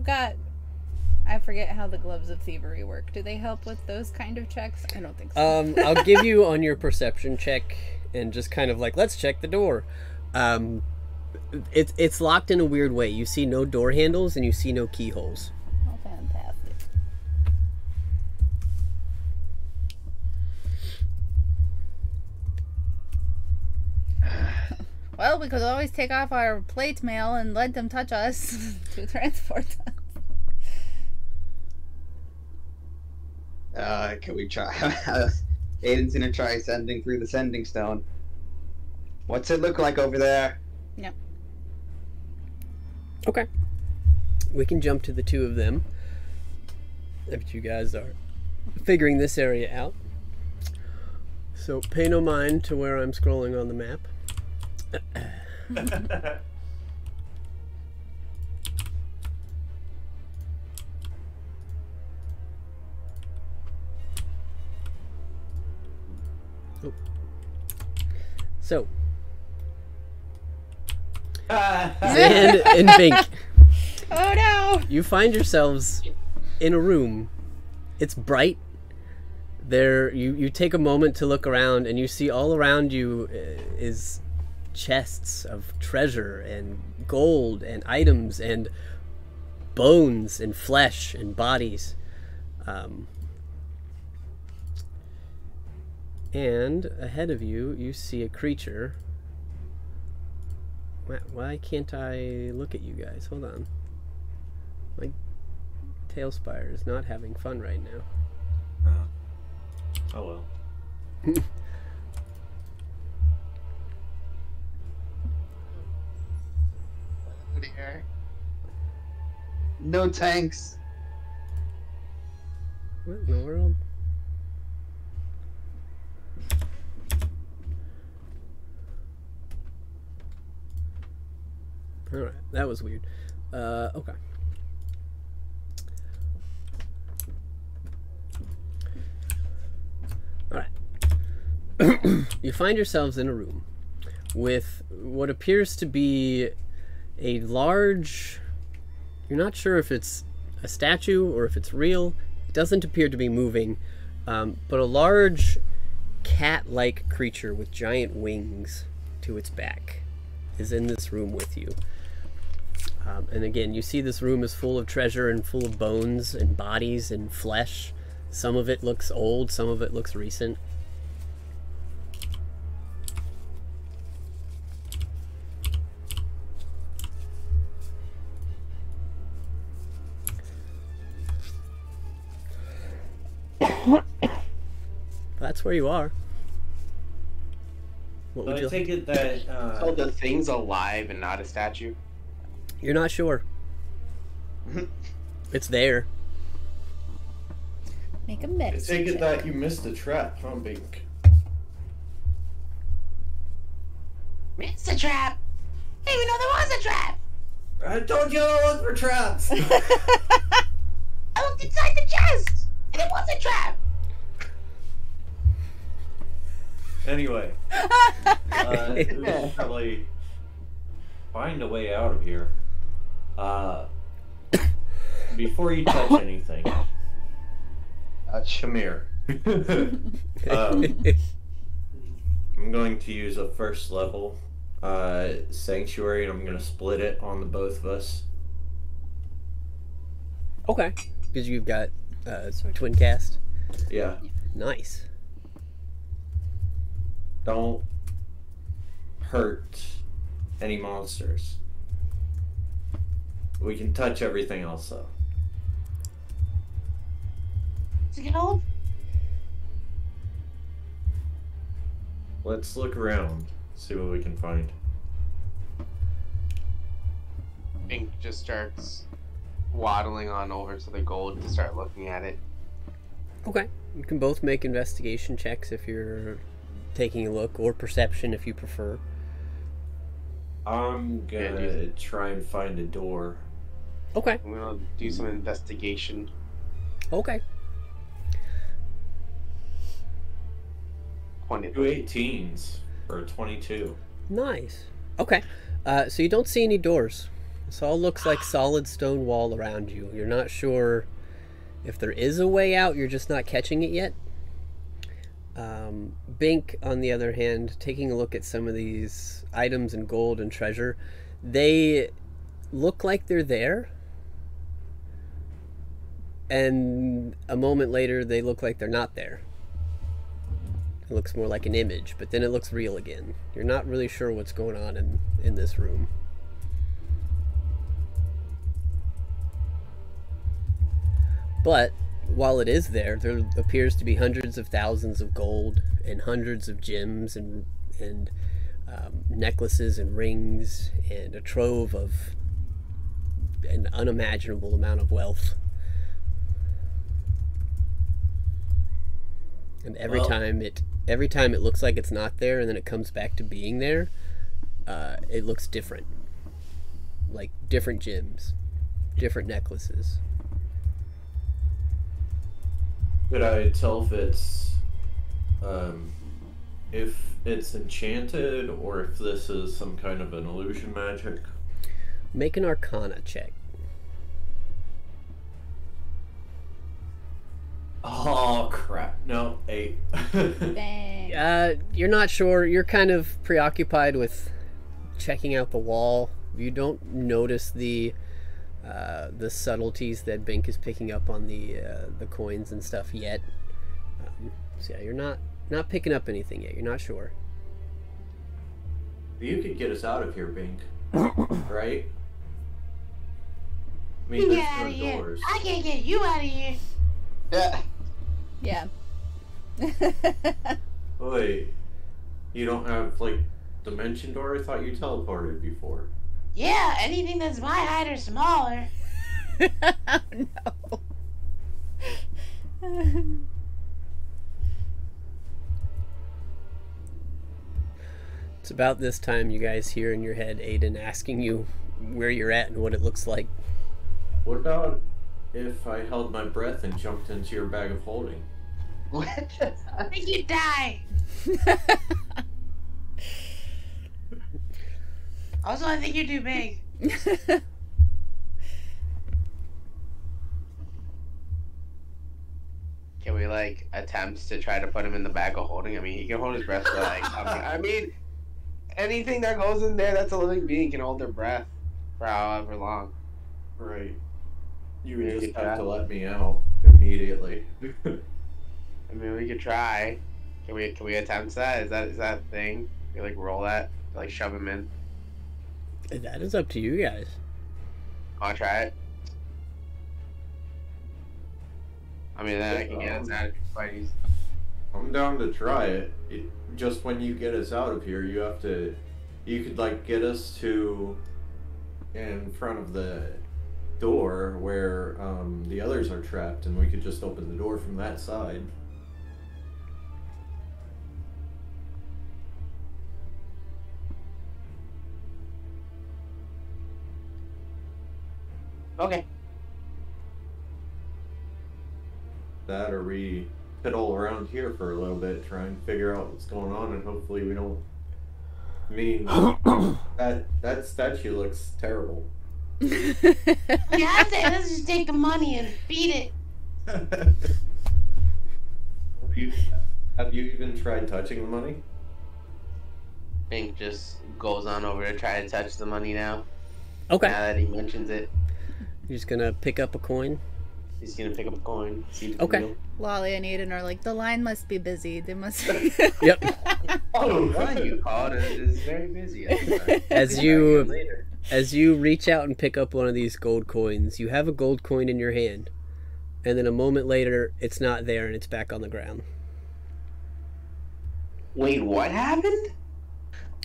[SPEAKER 2] I forget how the gloves of thievery work. Do they help with those kind of checks? I don't think so.
[SPEAKER 1] I'll give you on your perception check and just kind of like, let's check the door. It's locked in a weird way. You see no door handles and you see no keyholes.
[SPEAKER 2] Oh, fantastic. Well, we could always take off our plate mail and let them touch us to transport us.
[SPEAKER 4] Can we try? Aiden's gonna try sending through the sending stone. What's it look like over there?
[SPEAKER 2] Yep.
[SPEAKER 1] Okay. We can jump to the two of them if you guys are figuring this area out. So pay no mind to where I'm scrolling on the map. So, Zand and Bink,
[SPEAKER 2] Oh no!
[SPEAKER 1] you find yourselves in a room. It's bright. There, you take a moment to look around, and you see all around you is chests of treasure and gold and items and bones and flesh and bodies. And ahead of you, you see a creature. Why can't I look at you guys? Hold on. My Tailspire is not having fun right now.
[SPEAKER 3] Oh well.
[SPEAKER 4] No tanks.
[SPEAKER 1] What in the world? Alright, that was weird. Okay. Alright. You find yourselves in a room with what appears to be a large... You're not sure if it's a statue or if it's real. It doesn't appear to be moving, but a large cat-like creature with giant wings to its back is in this room with you. And again, you see this room is full of treasure and full of bones and bodies and flesh. Some of it looks old, some of it looks recent. That's where you are. What would
[SPEAKER 3] I
[SPEAKER 1] you
[SPEAKER 3] take it that
[SPEAKER 5] So the thing's alive and not a statue?
[SPEAKER 1] You're not sure. It's there.
[SPEAKER 2] Make a
[SPEAKER 3] I
[SPEAKER 2] mess.
[SPEAKER 3] take it that you missed the trap, huh, Bink?
[SPEAKER 5] It's a trap! Hey, we know there was a trap!
[SPEAKER 3] I told you to look for traps.
[SPEAKER 5] I looked inside the chest! And it was a trap!
[SPEAKER 3] Anyway, we should probably find a way out of here. Before you touch anything, come here. I'm going to use a first level sanctuary, and I'm going to split it on the both of us.
[SPEAKER 1] Okay. Because you've got twin cast.
[SPEAKER 3] Yeah.
[SPEAKER 1] Nice.
[SPEAKER 3] Don't hurt any monsters. We can touch everything else though.
[SPEAKER 6] Is it gold?
[SPEAKER 3] Let's look around, see what we can find.
[SPEAKER 5] Bink just starts waddling on over to the gold to start looking at it.
[SPEAKER 1] Okay. You can both make investigation checks if you're taking a look, or perception if you prefer.
[SPEAKER 3] I'm gonna try and find a door.
[SPEAKER 1] Okay.
[SPEAKER 5] I'm gonna do some investigation.
[SPEAKER 1] Okay.
[SPEAKER 5] 20.
[SPEAKER 3] 2 18s for a 22.
[SPEAKER 1] Nice. Okay. So you don't see any doors. This all looks like solid stone wall around you. You're not sure if there is a way out, you're just not catching it yet. Bink, on the other hand, taking a look at some of these items and gold and treasure, they look like they're there. And a moment later, they look like they're not there. It looks more like an image, but then it looks real again. You're not really sure what's going on in this room. But while it is there appears to be hundreds of thousands of gold and hundreds of gems and necklaces and rings and a trove of an unimaginable amount of wealth. And every time it looks like it's not there, and then it comes back to being there, it looks different. Like different gems, different necklaces.
[SPEAKER 3] Could I tell if it's enchanted or if this is some kind of an illusion magic?
[SPEAKER 1] Make an Arcana check.
[SPEAKER 3] Oh crap! No, 8.
[SPEAKER 2] Dang.
[SPEAKER 1] You're not sure. You're kind of preoccupied with checking out the wall. You don't notice the subtleties that Bink is picking up on the coins and stuff yet. So yeah, you're not picking up anything yet. You're not sure.
[SPEAKER 3] You could get us out of here, Bink. Right? I
[SPEAKER 6] You
[SPEAKER 3] mean,
[SPEAKER 6] get out of
[SPEAKER 3] there's no
[SPEAKER 6] here.
[SPEAKER 3] doors.
[SPEAKER 6] I can't get you out of here.
[SPEAKER 5] Yeah.
[SPEAKER 2] Yeah.
[SPEAKER 3] Wait, you don't have like dimension door? I thought you teleported before.
[SPEAKER 6] Yeah, anything that's my height or smaller.
[SPEAKER 2] Oh no.
[SPEAKER 1] It's about this time you guys hear in your head Aiden asking you where you're at and what it looks like.
[SPEAKER 3] What about if I held my breath and jumped into your bag of holding?
[SPEAKER 5] What?
[SPEAKER 6] I think you die. Also, I think you're too big.
[SPEAKER 5] Can we like attempt to try to put him in the bag of holding? I mean, he can hold his breath for like. I mean, anything that goes in there that's a living being can hold their breath for however long.
[SPEAKER 3] Right. You would
[SPEAKER 5] Maybe
[SPEAKER 3] just have
[SPEAKER 5] try.
[SPEAKER 3] to let me out immediately.
[SPEAKER 5] I mean, we could try. Can we attempt that? Is that a thing? Can we like roll that? Like shove him in?
[SPEAKER 1] That is up to you guys.
[SPEAKER 5] I'll try it. I mean, then I can get us out of Spidey's.
[SPEAKER 3] I'm down to try it. Just when you get us out of here, you could like get us to in front of the door where the others are trapped, and we could just open the door from that side.
[SPEAKER 5] Okay.
[SPEAKER 3] That, or we piddle around here for a little bit, try and figure out what's going on, and hopefully we don't. I mean, that statue looks terrible.
[SPEAKER 6] Yeah, I say let's just take the money and beat it.
[SPEAKER 3] Have you even tried touching the money?
[SPEAKER 5] Bink just goes on over to try to touch the money now.
[SPEAKER 1] Okay.
[SPEAKER 5] Now that he mentions it.
[SPEAKER 1] You're just gonna pick up a coin.
[SPEAKER 5] He's gonna pick up a coin. See if it's
[SPEAKER 1] Okay.
[SPEAKER 5] real.
[SPEAKER 2] Lolly and Eden are like, the line must be busy. They must.
[SPEAKER 1] Yep.
[SPEAKER 5] Oh, the line you called is very busy.
[SPEAKER 1] As you reach out and pick up one of these gold coins, you have a gold coin in your hand, and then a moment later, it's not there and it's back on the ground.
[SPEAKER 5] Wait, what happened?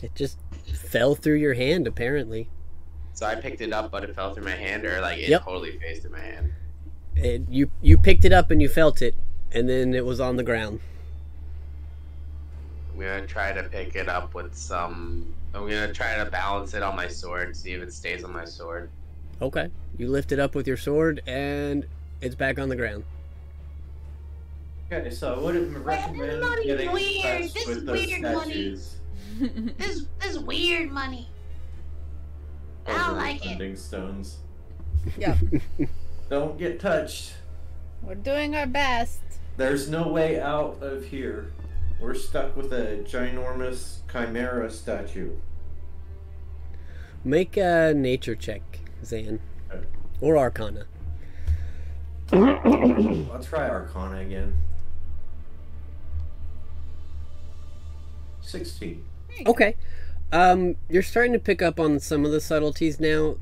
[SPEAKER 1] It just fell through your hand, apparently.
[SPEAKER 5] So I picked it up, but it fell through my hand, or like it
[SPEAKER 1] Yep.
[SPEAKER 5] totally phased through my hand.
[SPEAKER 1] You picked it up and you felt it, and then it was on the ground.
[SPEAKER 5] I'm gonna try to pick it up with some. I'm gonna try to balance it on my sword, see if it stays on my sword.
[SPEAKER 1] Okay. You lift it up with your sword, and it's back on the ground.
[SPEAKER 3] Okay, so I wouldn't recommend
[SPEAKER 6] money's
[SPEAKER 3] getting
[SPEAKER 6] weird.
[SPEAKER 3] touched
[SPEAKER 6] This
[SPEAKER 3] with
[SPEAKER 6] is
[SPEAKER 3] the
[SPEAKER 6] weird money.
[SPEAKER 3] statues.
[SPEAKER 6] This weird money. I don't
[SPEAKER 3] Over
[SPEAKER 6] like it.
[SPEAKER 3] funding stones.
[SPEAKER 2] Yep.
[SPEAKER 3] Don't get touched.
[SPEAKER 2] We're doing our best.
[SPEAKER 3] There's no way out of here. We're stuck with a ginormous chimera statue.
[SPEAKER 1] Make a nature check, Zan.
[SPEAKER 3] Okay.
[SPEAKER 1] Or Arcana.
[SPEAKER 3] Let's try Arcana again. 16.
[SPEAKER 1] Okay. You're starting to pick up on some of the subtleties now,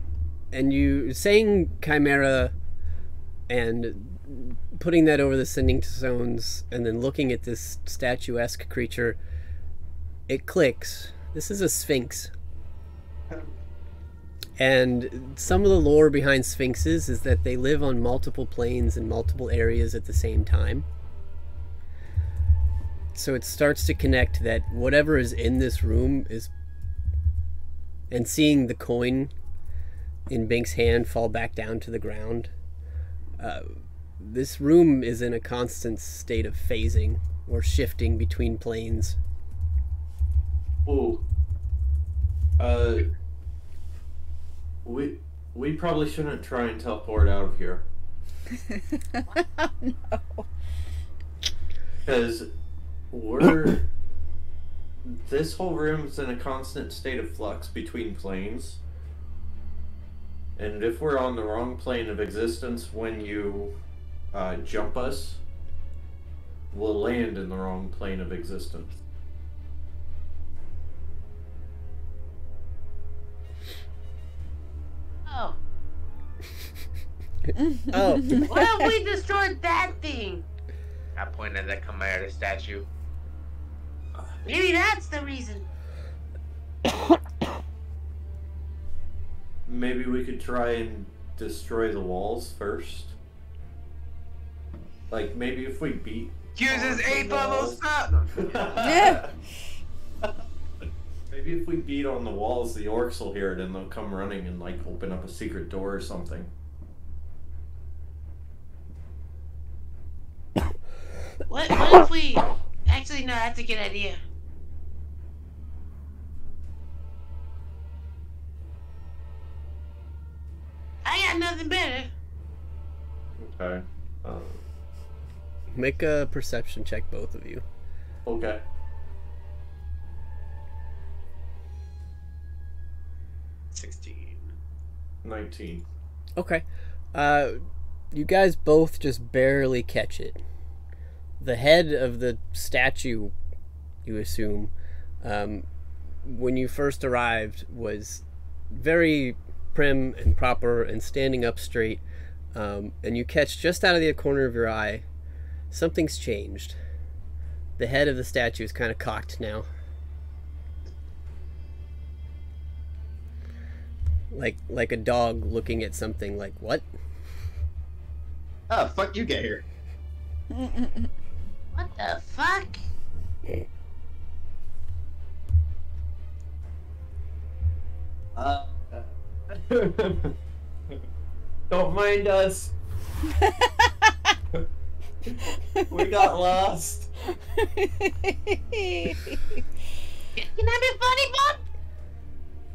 [SPEAKER 1] and you saying chimera and putting that over the sending stones and then looking at this statuesque creature, it clicks. This is a sphinx. And some of the lore behind sphinxes is that they live on multiple planes in multiple areas at the same time. So it starts to connect that whatever is in this room is... And seeing the coin in Bink's hand fall back down to the ground, this room is in a constant state of phasing or shifting between planes.
[SPEAKER 3] Ooh. We probably shouldn't try and teleport out of here.
[SPEAKER 2] No.
[SPEAKER 3] Because this whole room's in a constant state of flux between planes. And if we're on the wrong plane of existence when you jump us, we'll land in the wrong plane of existence.
[SPEAKER 6] Oh.
[SPEAKER 1] Oh,
[SPEAKER 6] What if we destroyed that thing?
[SPEAKER 5] I pointed at that chimera statue.
[SPEAKER 6] Maybe that's the reason.
[SPEAKER 3] Maybe we could try and destroy the walls first. Like, maybe if we beat...
[SPEAKER 5] Uses
[SPEAKER 3] the
[SPEAKER 5] 8 level
[SPEAKER 3] walls-
[SPEAKER 5] stuff.
[SPEAKER 2] Yeah.
[SPEAKER 3] Maybe if we beat on the walls, the orcs will hear it and they'll come running and, like, open up a secret door or something.
[SPEAKER 6] What if we... Actually, no, that's a good idea. I got nothing better.
[SPEAKER 3] Okay.
[SPEAKER 1] make a perception check, both of you.
[SPEAKER 3] Okay.
[SPEAKER 5] $16.
[SPEAKER 3] 19.
[SPEAKER 1] Okay. You guys both just barely catch it. The head of the statue, you assume, when you first arrived, was very prim and proper and standing up straight. And you catch just out of the corner of your eye, something's changed. The head of the statue is kind of cocked now. Like a dog looking at something like, what?
[SPEAKER 4] Oh, fuck you get here.
[SPEAKER 6] What the fuck?
[SPEAKER 3] Don't mind us. We got lost.
[SPEAKER 6] Can I be funny, Bob?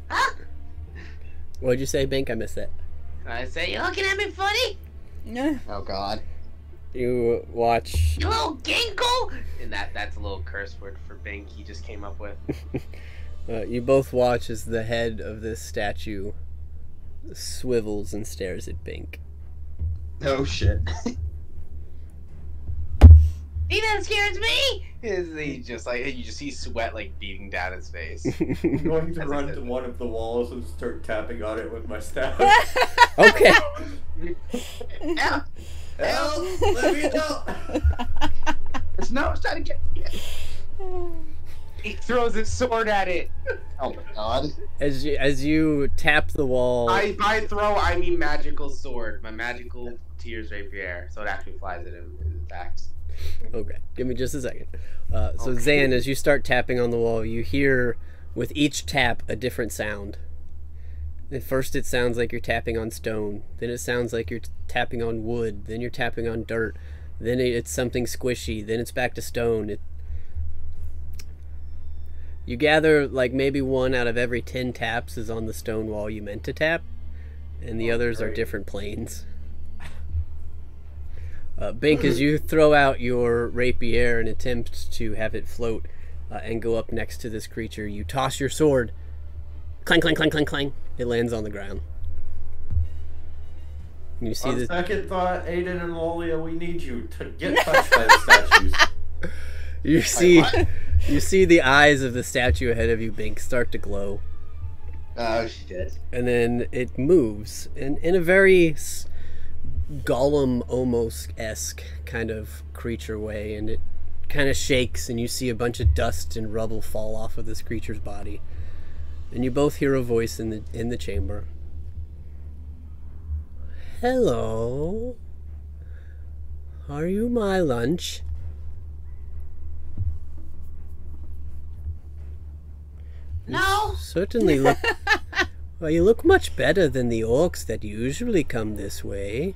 [SPEAKER 6] Huh?
[SPEAKER 1] What'd you say, Bink? I missed that.
[SPEAKER 5] Can I say
[SPEAKER 6] You looking at me funny?
[SPEAKER 4] Oh god.
[SPEAKER 1] You watch...
[SPEAKER 6] You little ginkgo?
[SPEAKER 5] And that's a little curse word for Bink he just came up with.
[SPEAKER 1] You both watch as the head of this statue swivels and stares at Bink.
[SPEAKER 4] Oh shit.
[SPEAKER 6] See, that scares me.
[SPEAKER 5] He just like you just see sweat like beating down his face.
[SPEAKER 3] I'm going to run to one of the walls and start tapping on it with my staff.
[SPEAKER 1] Okay.
[SPEAKER 4] Yeah.
[SPEAKER 3] Help! Let me help!
[SPEAKER 4] It's trying to get.
[SPEAKER 5] He throws his sword at it.
[SPEAKER 4] Oh my god.
[SPEAKER 1] As you tap the wall,
[SPEAKER 5] By throw, I mean magical sword. My magical tears rapier, so it actually flies at him and attacks.
[SPEAKER 1] okay, give me just a second. So Zan, as you start tapping on the wall, you hear with each tap a different sound. At first it sounds like you're tapping on stone, then it sounds like you're tapping on wood, then you're tapping on dirt, then it's something squishy, then it's back to stone. You gather like maybe 1 out of every 10 taps is on the stone wall you meant to tap, and the others are
[SPEAKER 3] great.
[SPEAKER 1] different planes. Bink, as you throw out your rapier and attempt to have it float and go up next to this creature, you toss your sword. Clang, clang, clang, clang, clang. It lands on the ground. And you see
[SPEAKER 3] On
[SPEAKER 1] the
[SPEAKER 3] second thought, Aiden and Lolia, we need you to get touched by the statues.
[SPEAKER 1] you see the eyes of the statue ahead of you, Bink, start to glow,
[SPEAKER 4] Oh shit.
[SPEAKER 1] and then it moves in a very Gollum almost esque kind of creature way, and it kind of shakes, and you see a bunch of dust and rubble fall off of this creature's body, and you both hear a voice in the chamber. Hello. Are you my lunch?
[SPEAKER 6] No.
[SPEAKER 1] Certainly look. Well, you look much better than the orcs that usually come this way.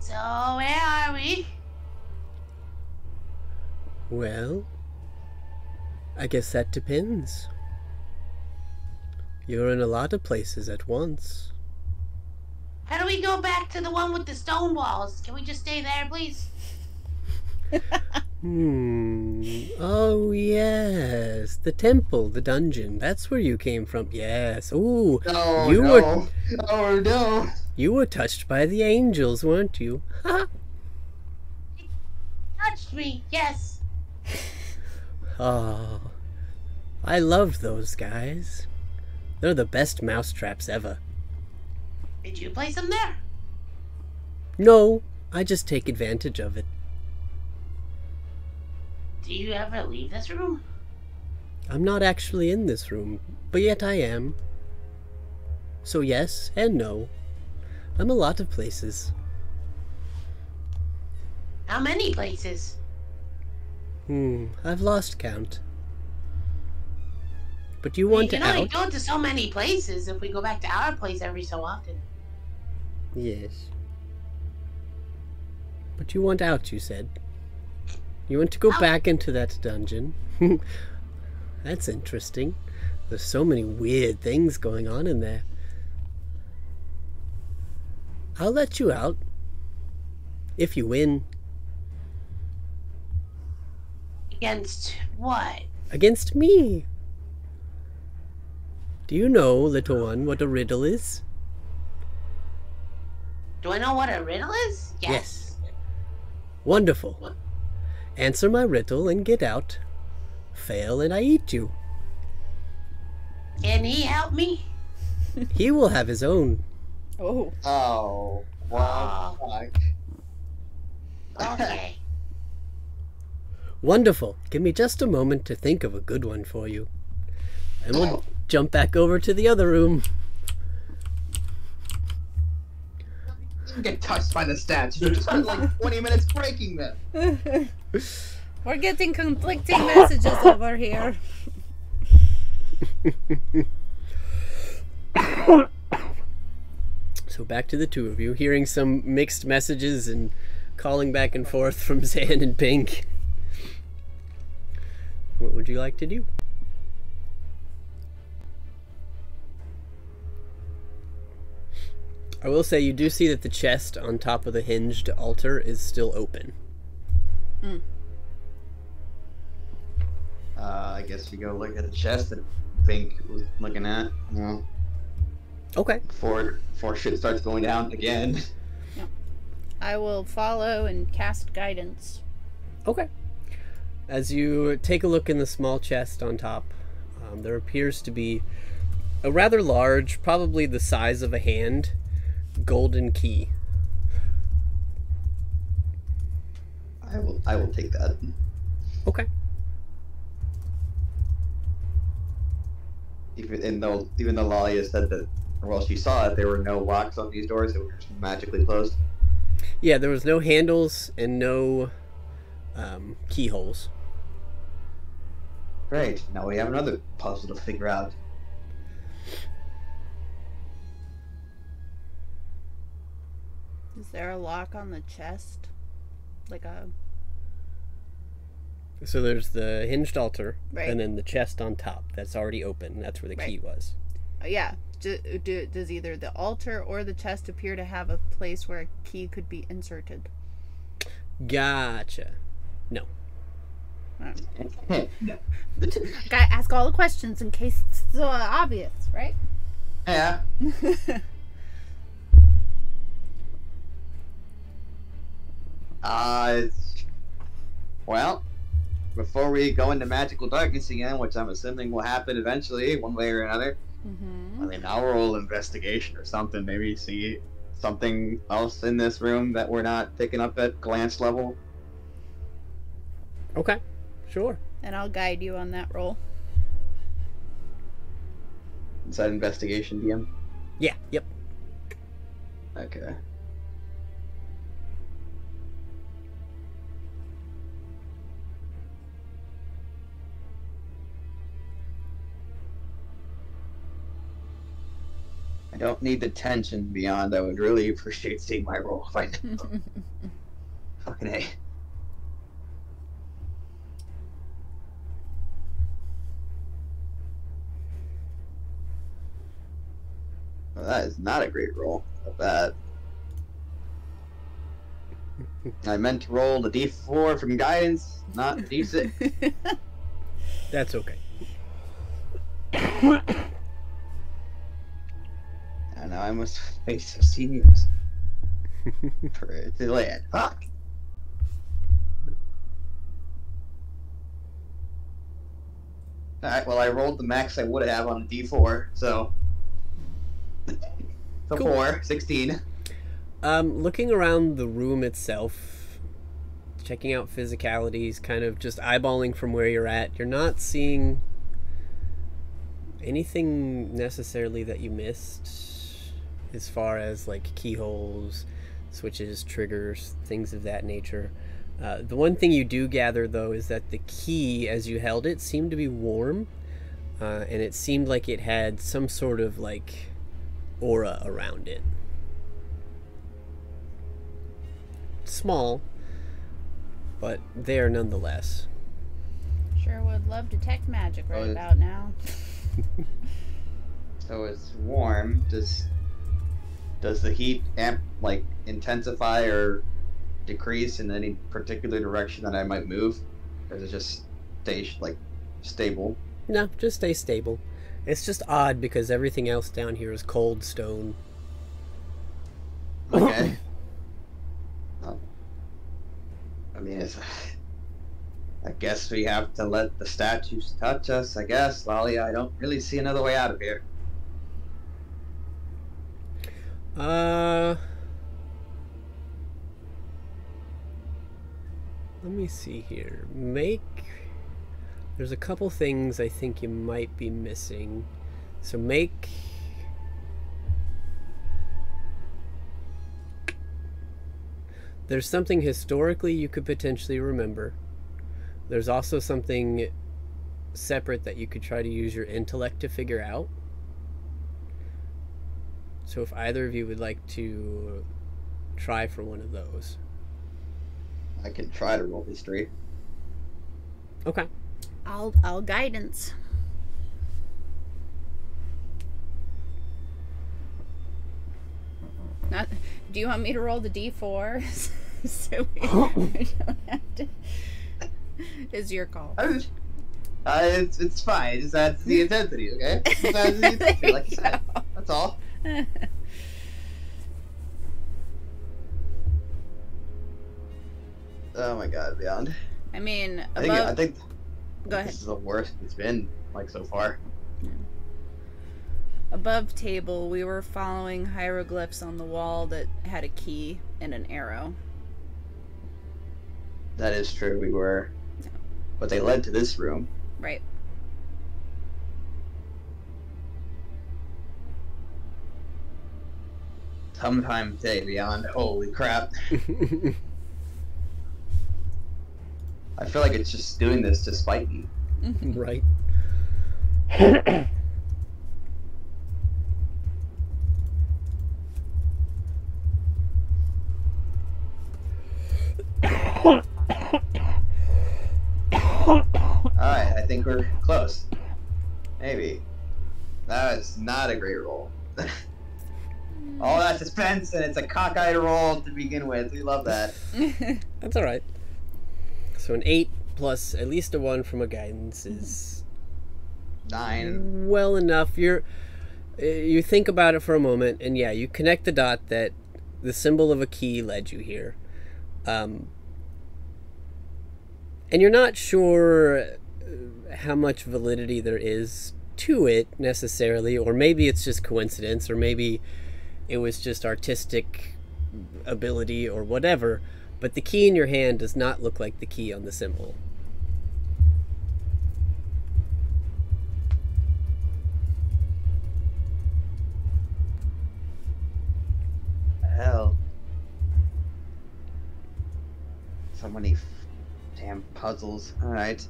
[SPEAKER 6] So where are we?
[SPEAKER 1] Well, I guess that depends. You're in a lot of places at once.
[SPEAKER 6] How do we go back to the one with the stone walls? Can we just stay there, please?
[SPEAKER 1] Oh, yes. The temple, the dungeon. That's where you came from. Yes. Ooh.
[SPEAKER 4] Oh
[SPEAKER 1] You
[SPEAKER 4] no.
[SPEAKER 1] were-
[SPEAKER 4] Oh no.
[SPEAKER 1] You were touched by the angels, weren't you? Ha!
[SPEAKER 6] Touched me, yes.
[SPEAKER 1] Oh. I love those guys. They're the best mousetraps ever.
[SPEAKER 6] Did you place them there?
[SPEAKER 1] No, I just take advantage of it.
[SPEAKER 6] Do you ever leave this room?
[SPEAKER 1] I'm not actually in this room, but yet I am. So yes and no. I'm a lot of places.
[SPEAKER 6] How many places?
[SPEAKER 1] I've lost count. But you want
[SPEAKER 6] We can only
[SPEAKER 1] out?
[SPEAKER 6] go to so many places if we go back to our place every so often.
[SPEAKER 1] Yes. But you want out, you said. You want to go back into that dungeon. That's interesting. There's so many weird things going on in there. I'll let you out. If you win.
[SPEAKER 6] Against what?
[SPEAKER 1] Against me. Do you know, little one, what a riddle is?
[SPEAKER 6] Do I know what a riddle is?
[SPEAKER 1] Yes. Wonderful. Answer my riddle and get out. Fail and I eat you.
[SPEAKER 6] Can he help me?
[SPEAKER 1] He will have his own.
[SPEAKER 2] Oh.
[SPEAKER 4] Oh. Wow. Fuck.
[SPEAKER 6] Okay.
[SPEAKER 1] Wonderful. Give me just a moment to think of a good one for you. And we'll jump back over to the other room.
[SPEAKER 4] You get touched by the stats. You just spent like 20 minutes breaking them.
[SPEAKER 2] We're getting conflicting messages over here.
[SPEAKER 1] So back to the two of you, hearing some mixed messages and calling back and forth from Zan and Pink. What would you like to do? I will say you do see that the chest on top of the hinged altar is still open.
[SPEAKER 4] I guess we go look at the chest that Pink was looking at. No.
[SPEAKER 1] Okay.
[SPEAKER 4] Before shit starts going down again.
[SPEAKER 2] I will follow and cast guidance.
[SPEAKER 1] Okay. As you take a look in the small chest on top, there appears to be a rather large, probably the size of a hand, golden key.
[SPEAKER 4] I will take that.
[SPEAKER 1] Okay.
[SPEAKER 4] Even though Lalia said that, well, she saw it, there were no locks on these doors; they were just magically closed.
[SPEAKER 1] Yeah, there was no handles and no keyholes.
[SPEAKER 4] Great. Now we have another puzzle to figure out.
[SPEAKER 2] Is there a lock on the chest? Like a...
[SPEAKER 1] So there's the hinged altar,
[SPEAKER 2] Right.
[SPEAKER 1] and then the chest on top that's already open. That's where the key was.
[SPEAKER 2] Yeah. Does either the altar or the chest appear to have a place where a key could be inserted?
[SPEAKER 1] Gotcha. No.
[SPEAKER 2] Gotta ask all the questions in case it's so obvious, right?
[SPEAKER 4] Yeah. Well, before we go into magical darkness again, which I'm assuming will happen eventually, one way or another, I mean, I'll roll investigation or something. Maybe see something else in this room that we're not picking up at glance level.
[SPEAKER 1] Okay. Sure.
[SPEAKER 2] And I'll guide you on that roll.
[SPEAKER 4] Is that investigation, DM?
[SPEAKER 1] Yeah. Yep.
[SPEAKER 4] Okay. I don't need the tension beyond. I would really appreciate seeing my roll right now. Fucking A. Well, that is not a great roll. Not bad. I meant to roll the D4 from guidance, not the D6.
[SPEAKER 1] That's okay.
[SPEAKER 4] And now I must face the seniors. Pretty late. Fuck. Alright, well, I rolled the max I would have on a D4, so. So
[SPEAKER 1] Cool.
[SPEAKER 4] 4, 16.
[SPEAKER 1] Looking around the room itself, checking out physicalities, kind of just eyeballing from where you're at, you're not seeing anything necessarily that you missed as far as like keyholes, switches, triggers, things of that nature. The one thing you do gather though is that the key, as you held it, seemed to be warm, and it seemed like it had some sort of like aura around it. Small, but there nonetheless.
[SPEAKER 2] Sure would love detect magic right
[SPEAKER 4] Oh,
[SPEAKER 2] about now.
[SPEAKER 4] So it's warm. Does the heat intensify or decrease in any particular direction that I might move? Or does it just stay stable?
[SPEAKER 1] No, just stay stable. It's just odd because everything else down here is cold stone.
[SPEAKER 4] Okay. I mean, I guess we have to let the statues touch us, I guess. Lolly, I don't really see another way out of here.
[SPEAKER 1] Let me see here. There's a couple things I think you might be missing. So there's something historically you could potentially remember. There's also something separate that you could try to use your intellect to figure out. So if either of you would like to try for one of those.
[SPEAKER 4] I can try to roll history.
[SPEAKER 1] Okay.
[SPEAKER 2] I'll guidance. Do you want me to roll the D4? So we don't have to. It's your call.
[SPEAKER 4] It's fine. It just adds to the intensity, okay? It just adds to the intensity, like you said. That's all. Oh my god, Beyond.
[SPEAKER 2] I mean,
[SPEAKER 4] I think
[SPEAKER 2] Go ahead.
[SPEAKER 4] this is the worst it's been, like, so far.
[SPEAKER 2] Above table, we were following hieroglyphs on the wall that had a key and an arrow.
[SPEAKER 4] That is true, we were. But they led to this room.
[SPEAKER 2] Right.
[SPEAKER 4] Sometime today, Beyond. Holy crap. I feel like it's just doing this to spite me.
[SPEAKER 1] Right.
[SPEAKER 4] Alright, I think we're close. Maybe. That was not a great roll. All that suspense, and it's a cockeyed roll to begin with. We love that.
[SPEAKER 1] That's all right. So an 8 plus at least a 1 from a guidance is
[SPEAKER 4] 9.
[SPEAKER 1] well enough. You think about it for a moment, and yeah, you connect the dot that the symbol of a key led you here. And you're not sure how much validity there is to it necessarily, or maybe it's just coincidence, or maybe it was just artistic ability or whatever, but the key in your hand does not look like the key on the symbol.
[SPEAKER 4] Hell. So many damn puzzles. Alright.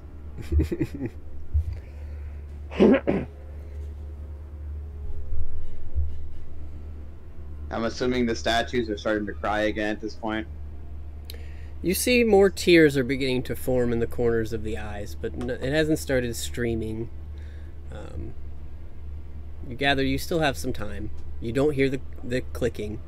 [SPEAKER 4] I'm assuming the statues are starting to cry again at this point.
[SPEAKER 1] You see more tears are beginning to form in the corners of the eyes, but it hasn't started streaming. You gather you still have some time. You don't hear the clicking.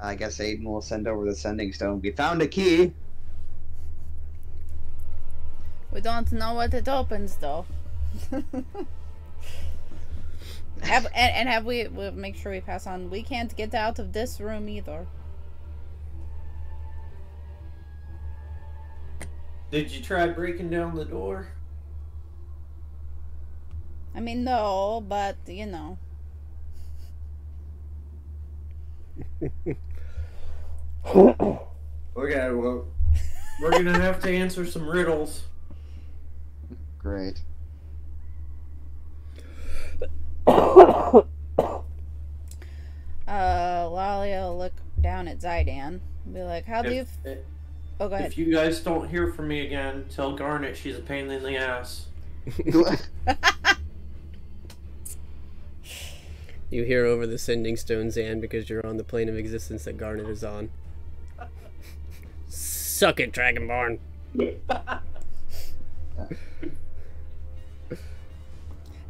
[SPEAKER 4] I guess Aiden will send over the sending stone. We found a key.
[SPEAKER 2] We don't know what it opens, though. We'll make sure we pass on. We can't get out of this room either.
[SPEAKER 3] Did you try breaking down the door?
[SPEAKER 2] I mean, no, but, you know.
[SPEAKER 3] Okay, well, we're gonna have to answer some riddles.
[SPEAKER 4] Great.
[SPEAKER 2] Lalia will look down at Zydan and be like, how do you... Oh, go ahead.
[SPEAKER 3] If you guys don't hear from me again, tell Garnet she's a pain in the ass.
[SPEAKER 1] You hear over the sending stone, Zan, because you're on the plane of existence that Garnet is on. Suck it, Dragonborn.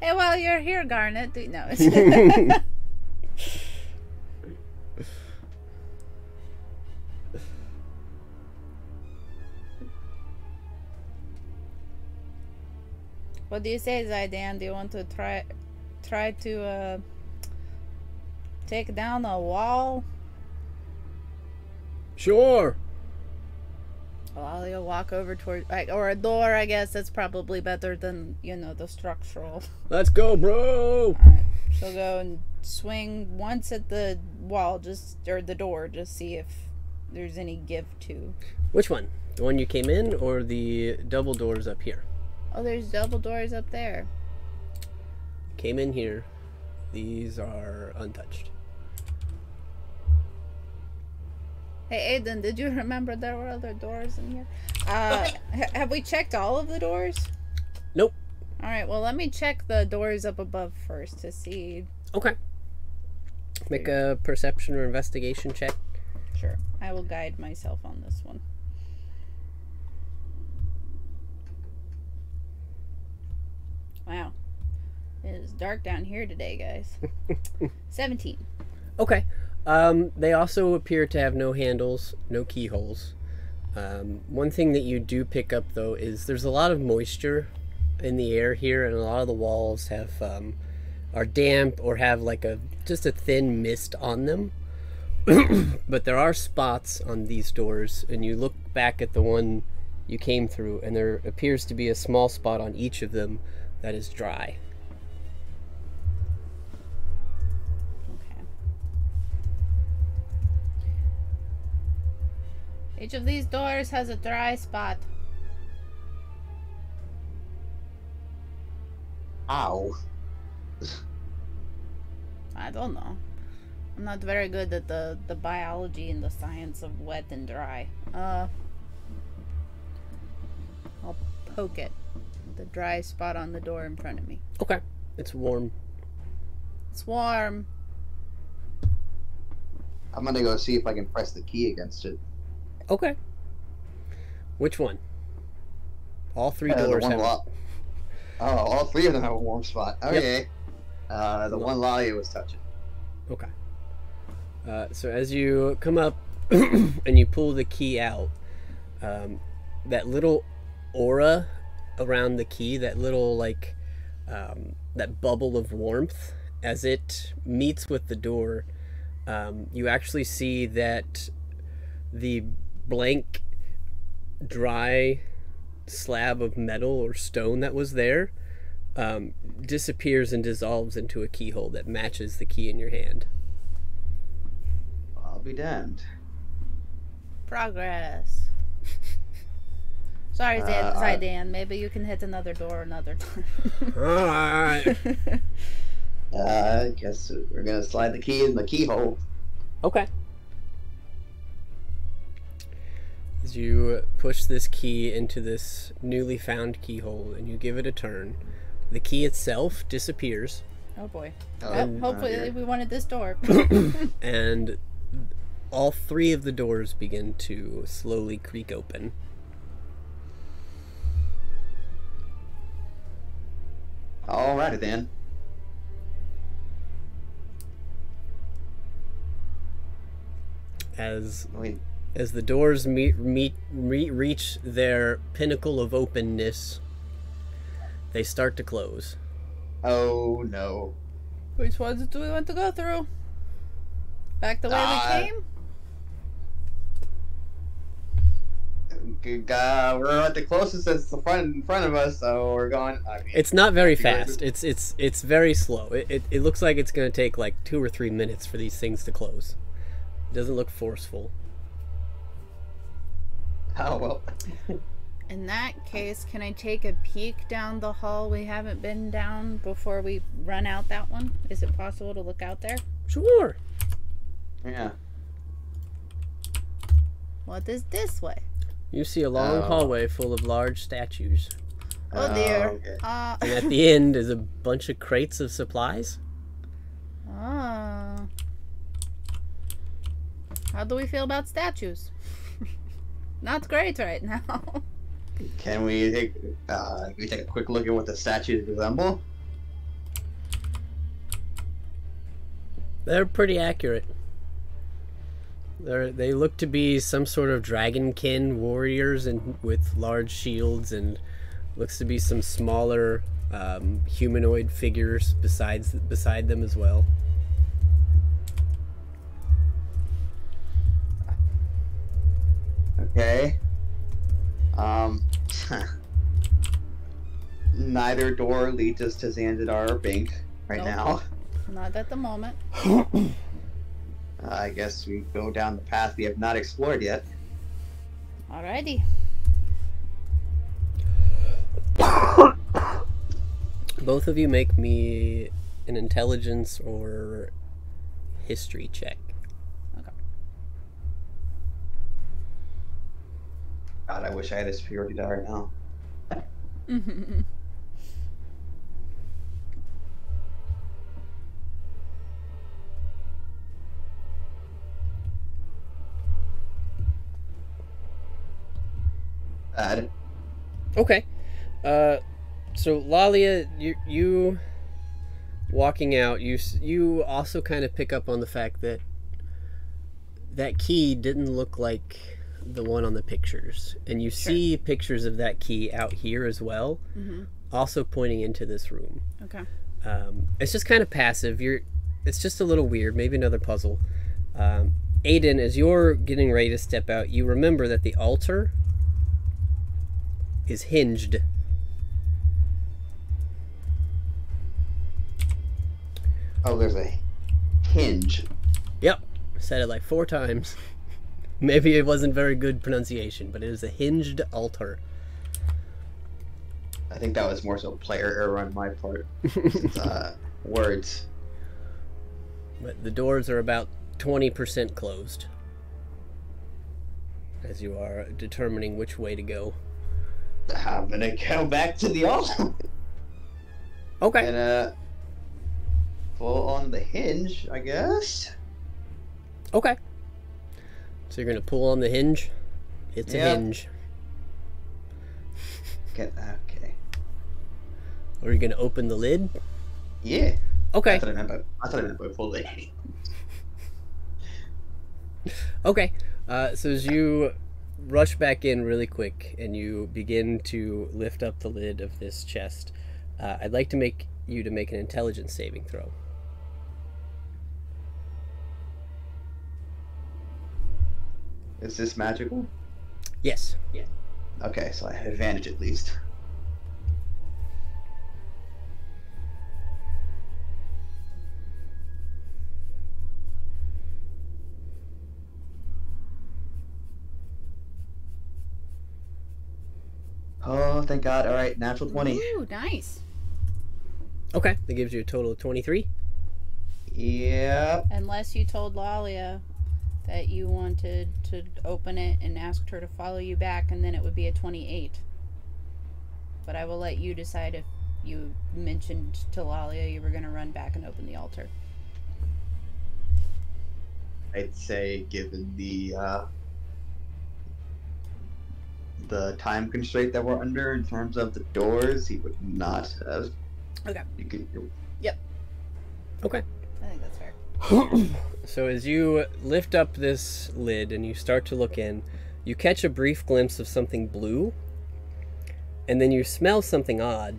[SPEAKER 2] Hey, while you're here, Garnet, no. What do you say, Zydan? Do you want to try to take down a wall?
[SPEAKER 1] Sure.
[SPEAKER 2] Well, you'll walk over toward, or a door, I guess. That's probably better than, you know, the structural.
[SPEAKER 1] Let's go, bro.
[SPEAKER 2] Alright, she'll go and swing once at the wall, or the door, just see if there's any give to.
[SPEAKER 1] Which one? The one you came in, or the double doors up here?
[SPEAKER 2] Oh, there's double doors up there.
[SPEAKER 1] Came in here. These are untouched.
[SPEAKER 2] Hey, Aiden, did you remember there were other doors in here? Have we checked all of the doors?
[SPEAKER 1] Nope.
[SPEAKER 2] Alright, well, let me check the doors up above first to see.
[SPEAKER 1] Okay. Make a perception or investigation check.
[SPEAKER 2] Sure. I will guide myself on this one. Wow. It is dark down here today, guys. 17.
[SPEAKER 1] Okay. They also appear to have no handles, no keyholes. One thing that you do pick up, though, is there's a lot of moisture in the air here, and a lot of the walls have are damp or have like just a thin mist on them. But there are spots on these doors, and you look back at the one you came through, and there appears to be a small spot on each of them that is dry.
[SPEAKER 2] Okay. Each of these doors has a dry spot.
[SPEAKER 4] Ow.
[SPEAKER 2] I don't know. I'm not very good at the biology and the science of wet and dry. I'll poke it. The dry spot on the door in front of me.
[SPEAKER 1] Okay. It's warm.
[SPEAKER 2] It's warm.
[SPEAKER 4] I'm gonna go see if I can press the key against it.
[SPEAKER 1] Okay. Which one? All three
[SPEAKER 4] The
[SPEAKER 1] doors
[SPEAKER 4] one
[SPEAKER 1] have...
[SPEAKER 4] Oh, all three of them have a warm spot. Okay. The one Lalia was touching.
[SPEAKER 1] Okay. So as you come up and you pull the key out, that little aura around the key, that little like that bubble of warmth, as it meets with the door, you actually see that the blank, dry slab of metal or stone that was there disappears and dissolves into a keyhole that matches the key in your hand.
[SPEAKER 4] I'll be damned.
[SPEAKER 2] Progress. Sorry, Dan. Maybe you can hit another door another time.
[SPEAKER 1] Alright.
[SPEAKER 4] I guess we're gonna slide the key in the keyhole.
[SPEAKER 1] Okay. As you push this key into this newly found keyhole and you give it a turn, the key itself disappears.
[SPEAKER 2] Oh boy.
[SPEAKER 4] Oh,
[SPEAKER 2] Hopefully we wanted this door.
[SPEAKER 1] And all three of the doors begin to slowly creak open.
[SPEAKER 4] Alrighty then.
[SPEAKER 1] As
[SPEAKER 4] Wait.
[SPEAKER 1] as the doors reach their pinnacle of openness, they start to close.
[SPEAKER 4] Oh no.
[SPEAKER 2] Which ones do we want to go through? Back the way we came?
[SPEAKER 4] We're at the closest that's the front in front of us, so we're going. I mean,
[SPEAKER 1] It's not very fast. It's very slow. It looks like it's going to take like 2 or 3 minutes for these things to close. It doesn't look forceful.
[SPEAKER 4] Oh well.
[SPEAKER 2] In that case, can I take a peek down the hall we haven't been down before we run out that one? Is it possible to look out there?
[SPEAKER 1] Sure.
[SPEAKER 4] Yeah.
[SPEAKER 2] What is this way?
[SPEAKER 1] You see a long hallway full of large statues.
[SPEAKER 2] Oh dear.
[SPEAKER 4] Okay.
[SPEAKER 1] And at the end is a bunch of crates of supplies.
[SPEAKER 2] How do we feel about statues? Not great right now.
[SPEAKER 4] Can we take a quick look at what the statues resemble?
[SPEAKER 1] They're pretty accurate. They look to be some sort of dragonkin warriors and with large shields, and looks to be some smaller humanoid figures beside them as well.
[SPEAKER 4] Okay. Neither door leads us to Zanzidar or Bink right
[SPEAKER 2] Nope.
[SPEAKER 4] now.
[SPEAKER 2] Not at the moment.
[SPEAKER 4] I guess we go down the path we have not explored yet.
[SPEAKER 2] Alrighty.
[SPEAKER 1] Both of you make me an intelligence or history check.
[SPEAKER 4] God, I wish I had a superiority die right now. Bad.
[SPEAKER 1] Okay. So Lalia, you walking out, you also kind of pick up on the fact that that key didn't look like the one on the pictures, and you see pictures of that key out here as well, also pointing into this room.
[SPEAKER 2] Okay.
[SPEAKER 1] It's just kind of passive. It's just a little weird. Maybe another puzzle. Aiden, as you're getting ready to step out, you remember that the altar is hinged.
[SPEAKER 4] Oh, there's a hinge.
[SPEAKER 1] Yep. Said it like 4 times. Maybe it wasn't very good pronunciation, but it is a hinged altar.
[SPEAKER 4] I think that was more so player error on my part. Since, words.
[SPEAKER 1] But the doors are about 20% closed, as you are determining which way to go.
[SPEAKER 4] I'm gonna go back to the altar.
[SPEAKER 1] Okay.
[SPEAKER 4] And pull on the hinge, I guess.
[SPEAKER 1] Okay. So you're gonna pull on the hinge. It's a hinge.
[SPEAKER 4] Okay.
[SPEAKER 1] Or you're gonna open the lid.
[SPEAKER 4] Yeah.
[SPEAKER 1] Okay.
[SPEAKER 4] I thought I meant by pull it.
[SPEAKER 1] Okay. So as you rush back in really quick and you begin to lift up the lid of this chest, I'd like to make you to make an intelligence saving throw.
[SPEAKER 4] Is this magical?
[SPEAKER 1] Yes.
[SPEAKER 4] Yeah. Okay, so I have advantage at least. Oh, thank God. All right, natural 20.
[SPEAKER 2] Ooh, nice.
[SPEAKER 1] Okay. That gives you a total of 23.
[SPEAKER 4] Yep.
[SPEAKER 2] Unless you told Lalia that you wanted to open it and asked her to follow you back, and then it would be a 28. But I will let you decide if you mentioned to Lalia you were going to run back and open the altar.
[SPEAKER 4] I'd say, given the time constraint that we're under in terms of the doors, he would not have.
[SPEAKER 2] Okay.
[SPEAKER 4] You could.
[SPEAKER 2] Yep.
[SPEAKER 1] Okay.
[SPEAKER 2] I think that's fair.
[SPEAKER 1] So as you lift up this lid and you start to look in, you catch a brief glimpse of something blue, and then you smell something odd,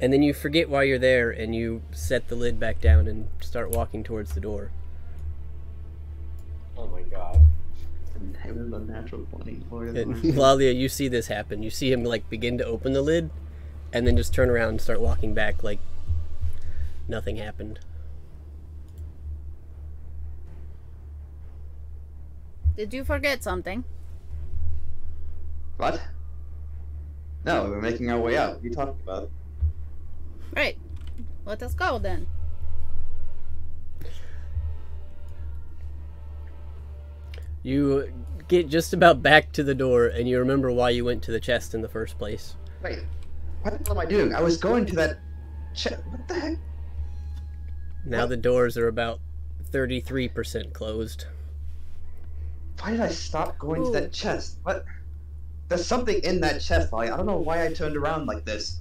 [SPEAKER 1] and then you forget why you're there and you set the lid back down and start walking towards the door.
[SPEAKER 5] Oh my god.
[SPEAKER 4] And having the natural 20. Lord of
[SPEAKER 1] And
[SPEAKER 4] mercy.
[SPEAKER 1] Lalia, you see this happen. You see him like begin to open the lid and then just turn around and start walking back like nothing happened.
[SPEAKER 2] Did you forget something?
[SPEAKER 4] What? No, we're making our way out. What are you talking about?
[SPEAKER 2] Right. Let us go then.
[SPEAKER 1] You get just about back to the door and you remember why you went to the chest in the first place.
[SPEAKER 4] Wait, what the hell am I doing? I was going to that. What the heck?
[SPEAKER 1] Now the doors are about 33% closed.
[SPEAKER 4] Why did I stop going to that chest? What? There's something in that chest, Molly. I don't know why I turned around like this.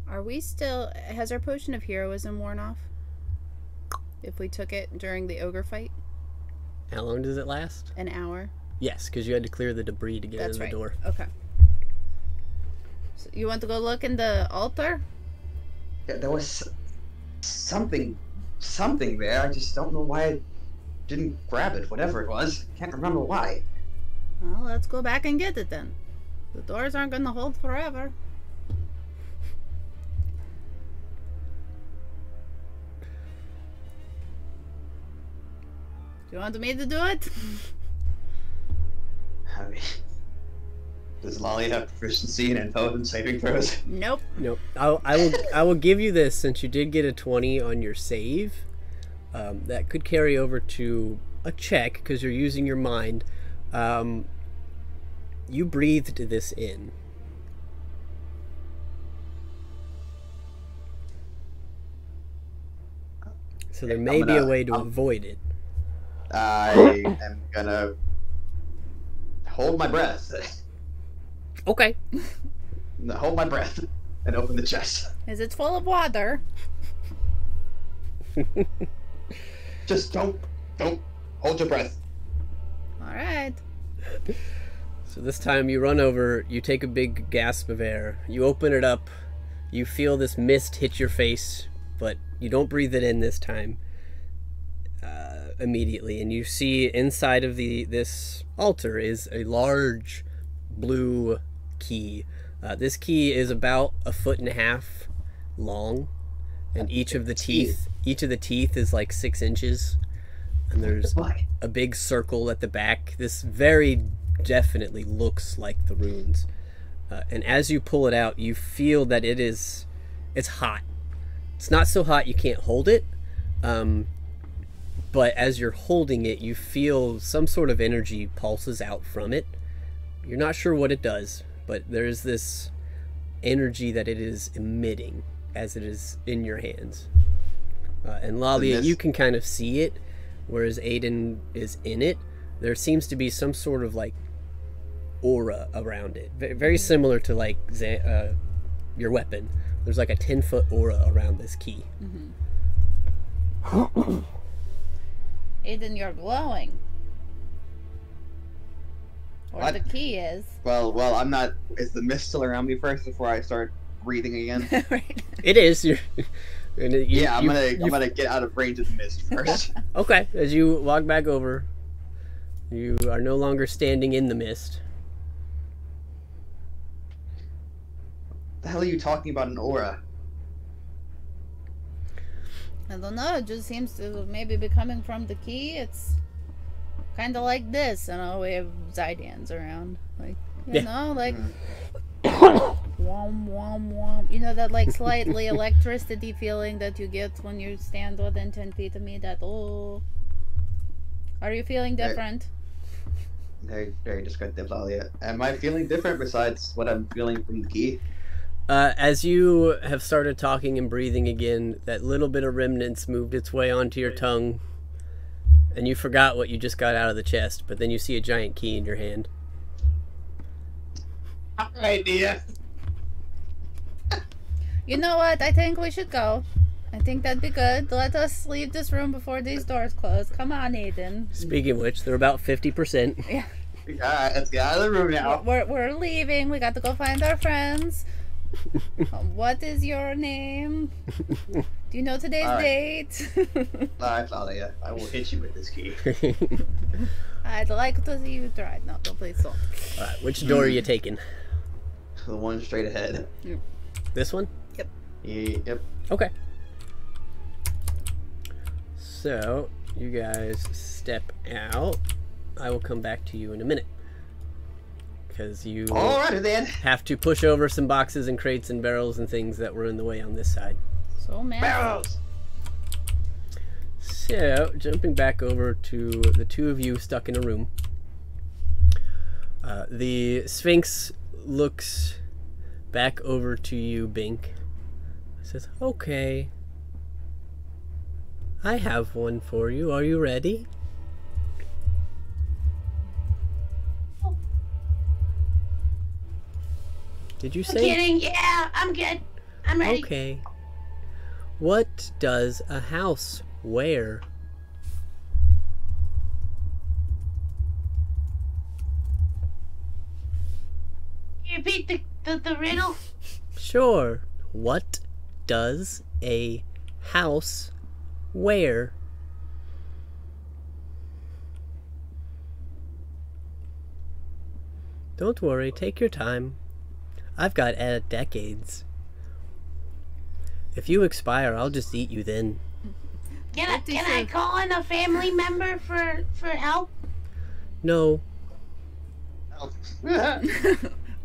[SPEAKER 2] Are we still... Has our potion of heroism worn off? If we took it during the ogre fight?
[SPEAKER 1] How long does it last?
[SPEAKER 2] An hour?
[SPEAKER 1] Yes, because you had to clear the debris to get
[SPEAKER 2] That's
[SPEAKER 1] in the
[SPEAKER 2] right.
[SPEAKER 1] door.
[SPEAKER 2] Okay. So you want to go look in the altar?
[SPEAKER 4] Yeah, there was something there. I just don't know why I didn't grab it. Whatever it was, I can't remember why.
[SPEAKER 2] Well, let's go back and get it then. The doors aren't going to hold forever. Do you want me to do it?
[SPEAKER 4] I mean, does Lolly have proficiency in intelligence saving throws?
[SPEAKER 2] Nope.
[SPEAKER 1] Nope. I will give you this since you did get a 20 on your save. That could carry over to a check because you're using your mind. You breathed this in. So there may be a way to avoid it.
[SPEAKER 4] I am gonna hold my breath.
[SPEAKER 1] Okay.
[SPEAKER 4] Hold my breath and open the chest.
[SPEAKER 2] Is it full of water?
[SPEAKER 4] Just don't hold your breath.
[SPEAKER 2] All right.
[SPEAKER 1] So this time you run over, you take a big gasp of air, you open it up, you feel this mist hit your face, but you don't breathe it in this time immediately, and you see inside of this altar is a large blue key. This key is about 1.5 feet long, and each of the teeth is like 6 inches, and there's a big circle at the back. This very definitely looks like the runes, and as you pull it out, you feel that it's hot. It's not so hot you can't hold it, but as you're holding it, you feel some sort of energy pulses out from it. You're not sure what it does, but there's this energy that it is emitting as it is in your hands. And Lalia, you can kind of see it, whereas Aiden is in it. There seems to be some sort of like aura around it, very similar to like your weapon. There's like a 10-foot aura around this key.
[SPEAKER 2] Mm-hmm. Aiden, you're glowing. Or
[SPEAKER 4] What?
[SPEAKER 2] the key is.
[SPEAKER 4] Well, I'm not. Is the mist still around me first before I start breathing again?
[SPEAKER 2] Right.
[SPEAKER 1] It is. I'm
[SPEAKER 4] gonna get out of range of the mist first.
[SPEAKER 1] Okay, as you walk back over, you are no longer standing in the mist.
[SPEAKER 4] The hell are you talking about, an aura?
[SPEAKER 2] I don't know, it just seems to maybe be coming from the key. It's kind of like this, we have Zydians around. Like, you know, like... Wom, wom, wom. You know, that like slightly electricity feeling that you get when you stand within 10 feet of me, that, oh... Are you feeling different?
[SPEAKER 4] Very, very descriptive, Lalia. Am I feeling different besides what I'm feeling from the key?
[SPEAKER 1] As you have started talking and breathing again, that little bit of remnants moved its way onto your tongue, and you forgot what you just got out of the chest, but then you see a giant key in your hand.
[SPEAKER 4] Idea.
[SPEAKER 2] You know what? I think we should go. I think that'd be good. Let us leave this room before these doors close. Come on, Aiden.
[SPEAKER 1] Speaking of which, they're about 50%.
[SPEAKER 2] Yeah.
[SPEAKER 4] Alright, let's get out of the room now.
[SPEAKER 2] We're leaving. We got to go find our friends. What is your name? Do you know today's date?
[SPEAKER 4] Alright, Lalia, I will hit you with this key.
[SPEAKER 2] I'd like to see you try. No, please don't.
[SPEAKER 1] Alright, which door are you taking?
[SPEAKER 4] The one straight ahead.
[SPEAKER 1] This one?
[SPEAKER 2] Yep.
[SPEAKER 4] Yep.
[SPEAKER 1] Okay. So, you guys step out. I will come back to you in a minute. Because you
[SPEAKER 4] Alrighty then.
[SPEAKER 1] have to push over some boxes and crates and barrels and things that were in the way on this side.
[SPEAKER 2] So mad.
[SPEAKER 4] Barrels!
[SPEAKER 1] So, jumping back over to the two of you stuck in a room. The Sphinx looks back over to you, Bink. Says, okay. I have one for you. Are you ready? Did you say?
[SPEAKER 6] I'm kidding. Yeah, I'm good. I'm ready.
[SPEAKER 1] Okay. What does a house wear?
[SPEAKER 6] Can you repeat the riddle?
[SPEAKER 1] Sure. What does a house wear? Don't worry, take your time. I've got decades. If you expire, I'll just eat you then.
[SPEAKER 6] Can I call in a family member for help?
[SPEAKER 1] No.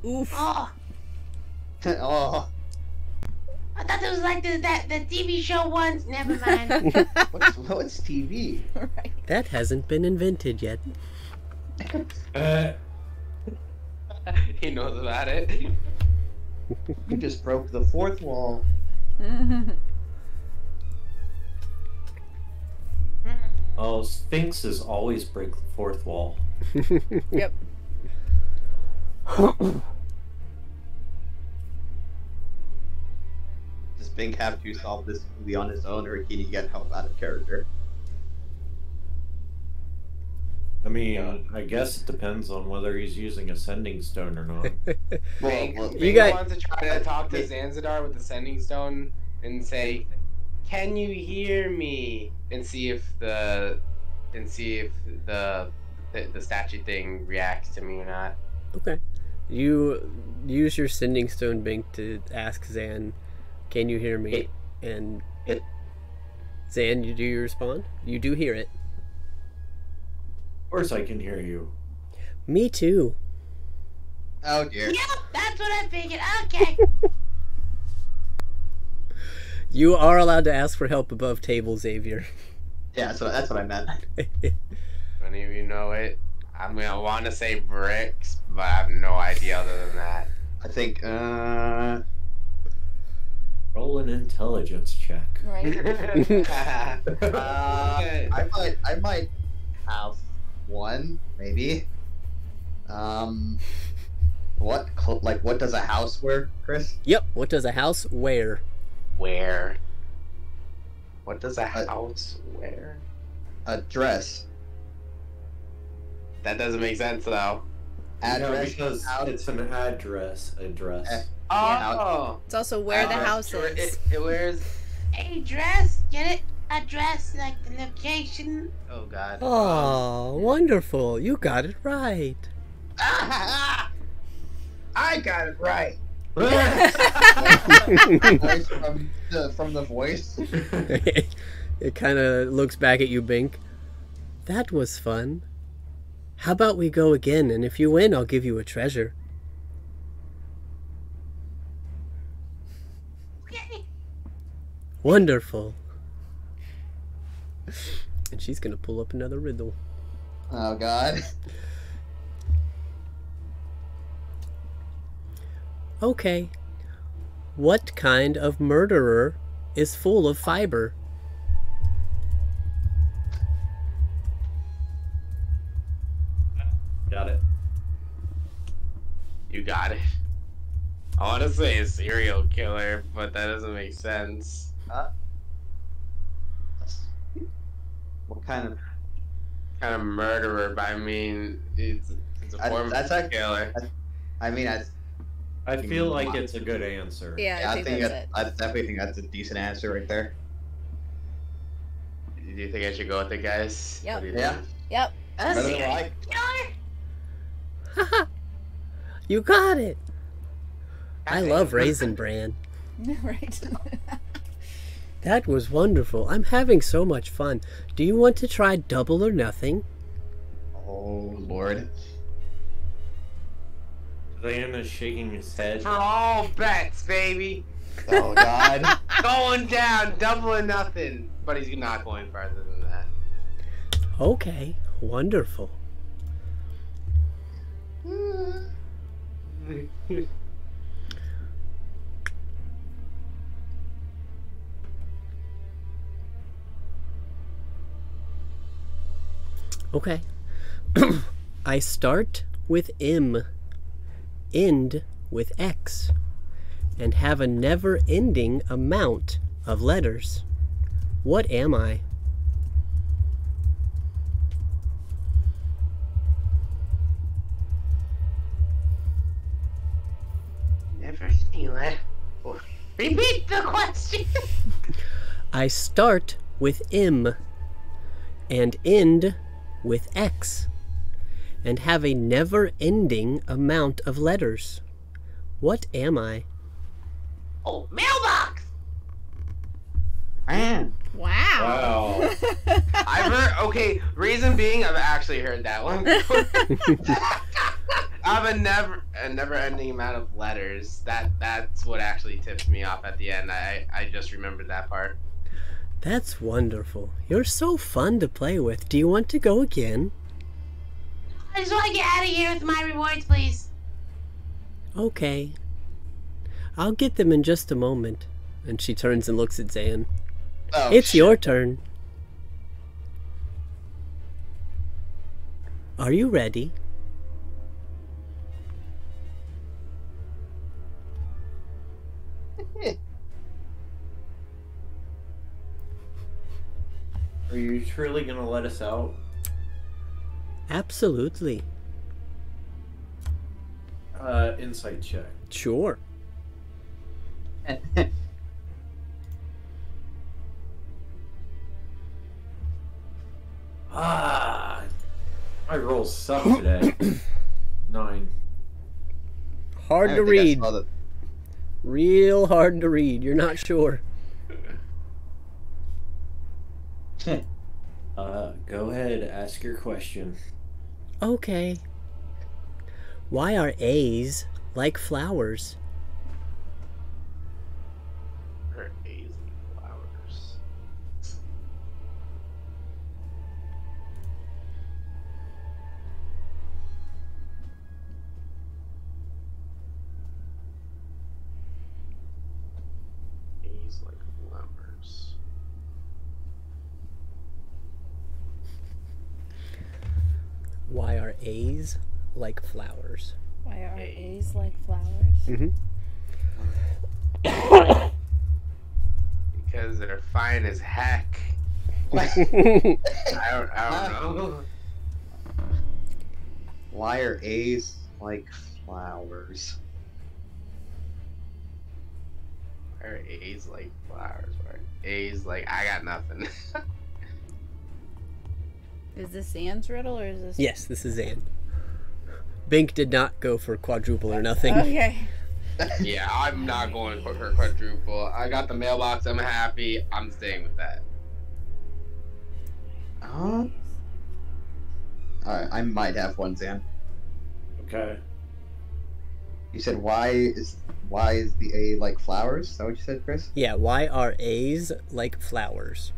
[SPEAKER 2] Oof.
[SPEAKER 6] Oh,
[SPEAKER 4] Oh,
[SPEAKER 6] I thought it was like the TV show once. Never mind.
[SPEAKER 4] what's TV?
[SPEAKER 2] Right.
[SPEAKER 1] That hasn't been invented yet.
[SPEAKER 5] He knows about it.
[SPEAKER 4] You just broke the fourth wall.
[SPEAKER 3] Oh, Sphinxes always break the fourth wall.
[SPEAKER 2] Yep.
[SPEAKER 4] Just Bink have to solve this movie on his own, or can he get help out of character?
[SPEAKER 3] I mean, I guess it depends on whether he's using a sending stone or not.
[SPEAKER 5] Bink
[SPEAKER 1] You got-
[SPEAKER 5] wants to try to talk to Zanzidar with the sending stone and say, "Can you hear me?" and see if the statue thing reacts to me or not.
[SPEAKER 1] Okay. You use your sending stone, Bink, to ask Zan, "Can you hear me?" And Zan, do you respond? You do hear it.
[SPEAKER 3] Of course I can hear you.
[SPEAKER 1] Me too.
[SPEAKER 4] Oh dear.
[SPEAKER 6] Yep, that's what I figured. Okay.
[SPEAKER 1] You are allowed to ask for help above table, Xavier.
[SPEAKER 4] Yeah, that's what I meant.
[SPEAKER 5] Any of you know it? I'm gonna want to say bricks, but I have no idea other than that.
[SPEAKER 4] I think.
[SPEAKER 3] Roll an intelligence check.
[SPEAKER 2] Right.
[SPEAKER 4] I might have one, maybe. What does a house wear, Chris?
[SPEAKER 1] Yep. What does a house wear?
[SPEAKER 5] Where? What does a house wear?
[SPEAKER 4] A dress.
[SPEAKER 5] That doesn't make sense though.
[SPEAKER 3] No,
[SPEAKER 4] Address.
[SPEAKER 3] because it's an address. Address.
[SPEAKER 5] Oh,
[SPEAKER 2] It's also where the house is.
[SPEAKER 5] It wears.
[SPEAKER 6] A dress, get it? A dress, like the location.
[SPEAKER 5] Oh God.
[SPEAKER 1] Oh, wonderful. You got it right.
[SPEAKER 5] I got it right.
[SPEAKER 4] Voice from the voice.
[SPEAKER 1] It kind of looks back at you, Bink. That was fun. How about we go again, and if you win, I'll give you a treasure.
[SPEAKER 6] Okay.
[SPEAKER 1] Wonderful. And she's gonna pull up another riddle.
[SPEAKER 4] Oh God.
[SPEAKER 1] Okay. What kind of murderer is full of fiber?
[SPEAKER 3] Got it.
[SPEAKER 5] You got it. I want to say a serial killer, but that doesn't make sense.
[SPEAKER 4] What kind of?
[SPEAKER 5] Kind of murderer, but I mean, it's a form
[SPEAKER 4] That's
[SPEAKER 5] of
[SPEAKER 4] actually-
[SPEAKER 5] killer.
[SPEAKER 4] I mean,
[SPEAKER 3] I feel like it's a good answer.
[SPEAKER 2] Yeah, I think that's it.
[SPEAKER 4] I definitely think that's a decent answer right there.
[SPEAKER 5] Do you think I should go with it, guys?
[SPEAKER 2] Yep.
[SPEAKER 5] What do you
[SPEAKER 4] Yeah.
[SPEAKER 5] think?
[SPEAKER 2] Yep.
[SPEAKER 4] Better than I.
[SPEAKER 6] Killer.
[SPEAKER 1] You got it. I love Raisin Bran.
[SPEAKER 2] Right.
[SPEAKER 1] That was wonderful. I'm having so much fun. Do you want to try double or nothing?
[SPEAKER 4] Oh Lord.
[SPEAKER 3] Zan is shaking his head.
[SPEAKER 5] For all bets, baby.
[SPEAKER 4] Oh God.
[SPEAKER 5] Going down, double or nothing. But he's not going farther than that.
[SPEAKER 1] Okay, wonderful. Okay. I start with M, end with X, and have a never-ending amount of letters. What am I?
[SPEAKER 5] Never seen that.
[SPEAKER 6] Repeat the question.
[SPEAKER 1] I start with M and end with X and have a never-ending amount of letters. What am I?
[SPEAKER 6] Oh, mailbox.
[SPEAKER 4] Man.
[SPEAKER 2] Wow.
[SPEAKER 3] Wow.
[SPEAKER 5] I've heard. Okay, reason being, I've actually heard that one. I have a never-ending amount of letters. That's what actually tipped me off at the end. I just remembered that part.
[SPEAKER 1] That's wonderful. You're so fun to play with. Do you want to go again?
[SPEAKER 6] I just want to get out of here with my rewards, please.
[SPEAKER 1] Okay. I'll get them in just a moment. And she turns and looks at Zan.
[SPEAKER 4] Oh,
[SPEAKER 1] It's
[SPEAKER 4] shit.
[SPEAKER 1] your turn. Are you ready?
[SPEAKER 3] truly gonna let us out?
[SPEAKER 1] Absolutely.
[SPEAKER 3] Insight check.
[SPEAKER 1] Sure.
[SPEAKER 3] My rolls suck today. 9.
[SPEAKER 1] Hard
[SPEAKER 4] I
[SPEAKER 1] to
[SPEAKER 4] don't think I
[SPEAKER 1] read.
[SPEAKER 4] saw that.
[SPEAKER 1] Real hard to read. You're not sure.
[SPEAKER 3] Go ahead, ask your question.
[SPEAKER 1] Okay. Why are A's like flowers?
[SPEAKER 5] Her A's and flowers. A's like flowers.
[SPEAKER 1] Why are A's like flowers?
[SPEAKER 2] Why are A's like flowers?
[SPEAKER 1] Mm-hmm.
[SPEAKER 5] Because they're fine as heck. I don't know.
[SPEAKER 4] Why are A's like flowers?
[SPEAKER 5] Why are A's like flowers? Why are A's like, I got nothing.
[SPEAKER 2] Is this Zan's riddle or is this?
[SPEAKER 1] Yes, this is Zan. Bink did not go for quadruple or nothing.
[SPEAKER 2] Okay.
[SPEAKER 5] Yeah, I'm not going for her quadruple. I got the mailbox. I'm happy. I'm staying with that.
[SPEAKER 4] Alright, I might have one, Zan.
[SPEAKER 3] Okay.
[SPEAKER 4] You said why is the A like flowers? Is that what you said, Chris?
[SPEAKER 1] Yeah, why are A's like flowers?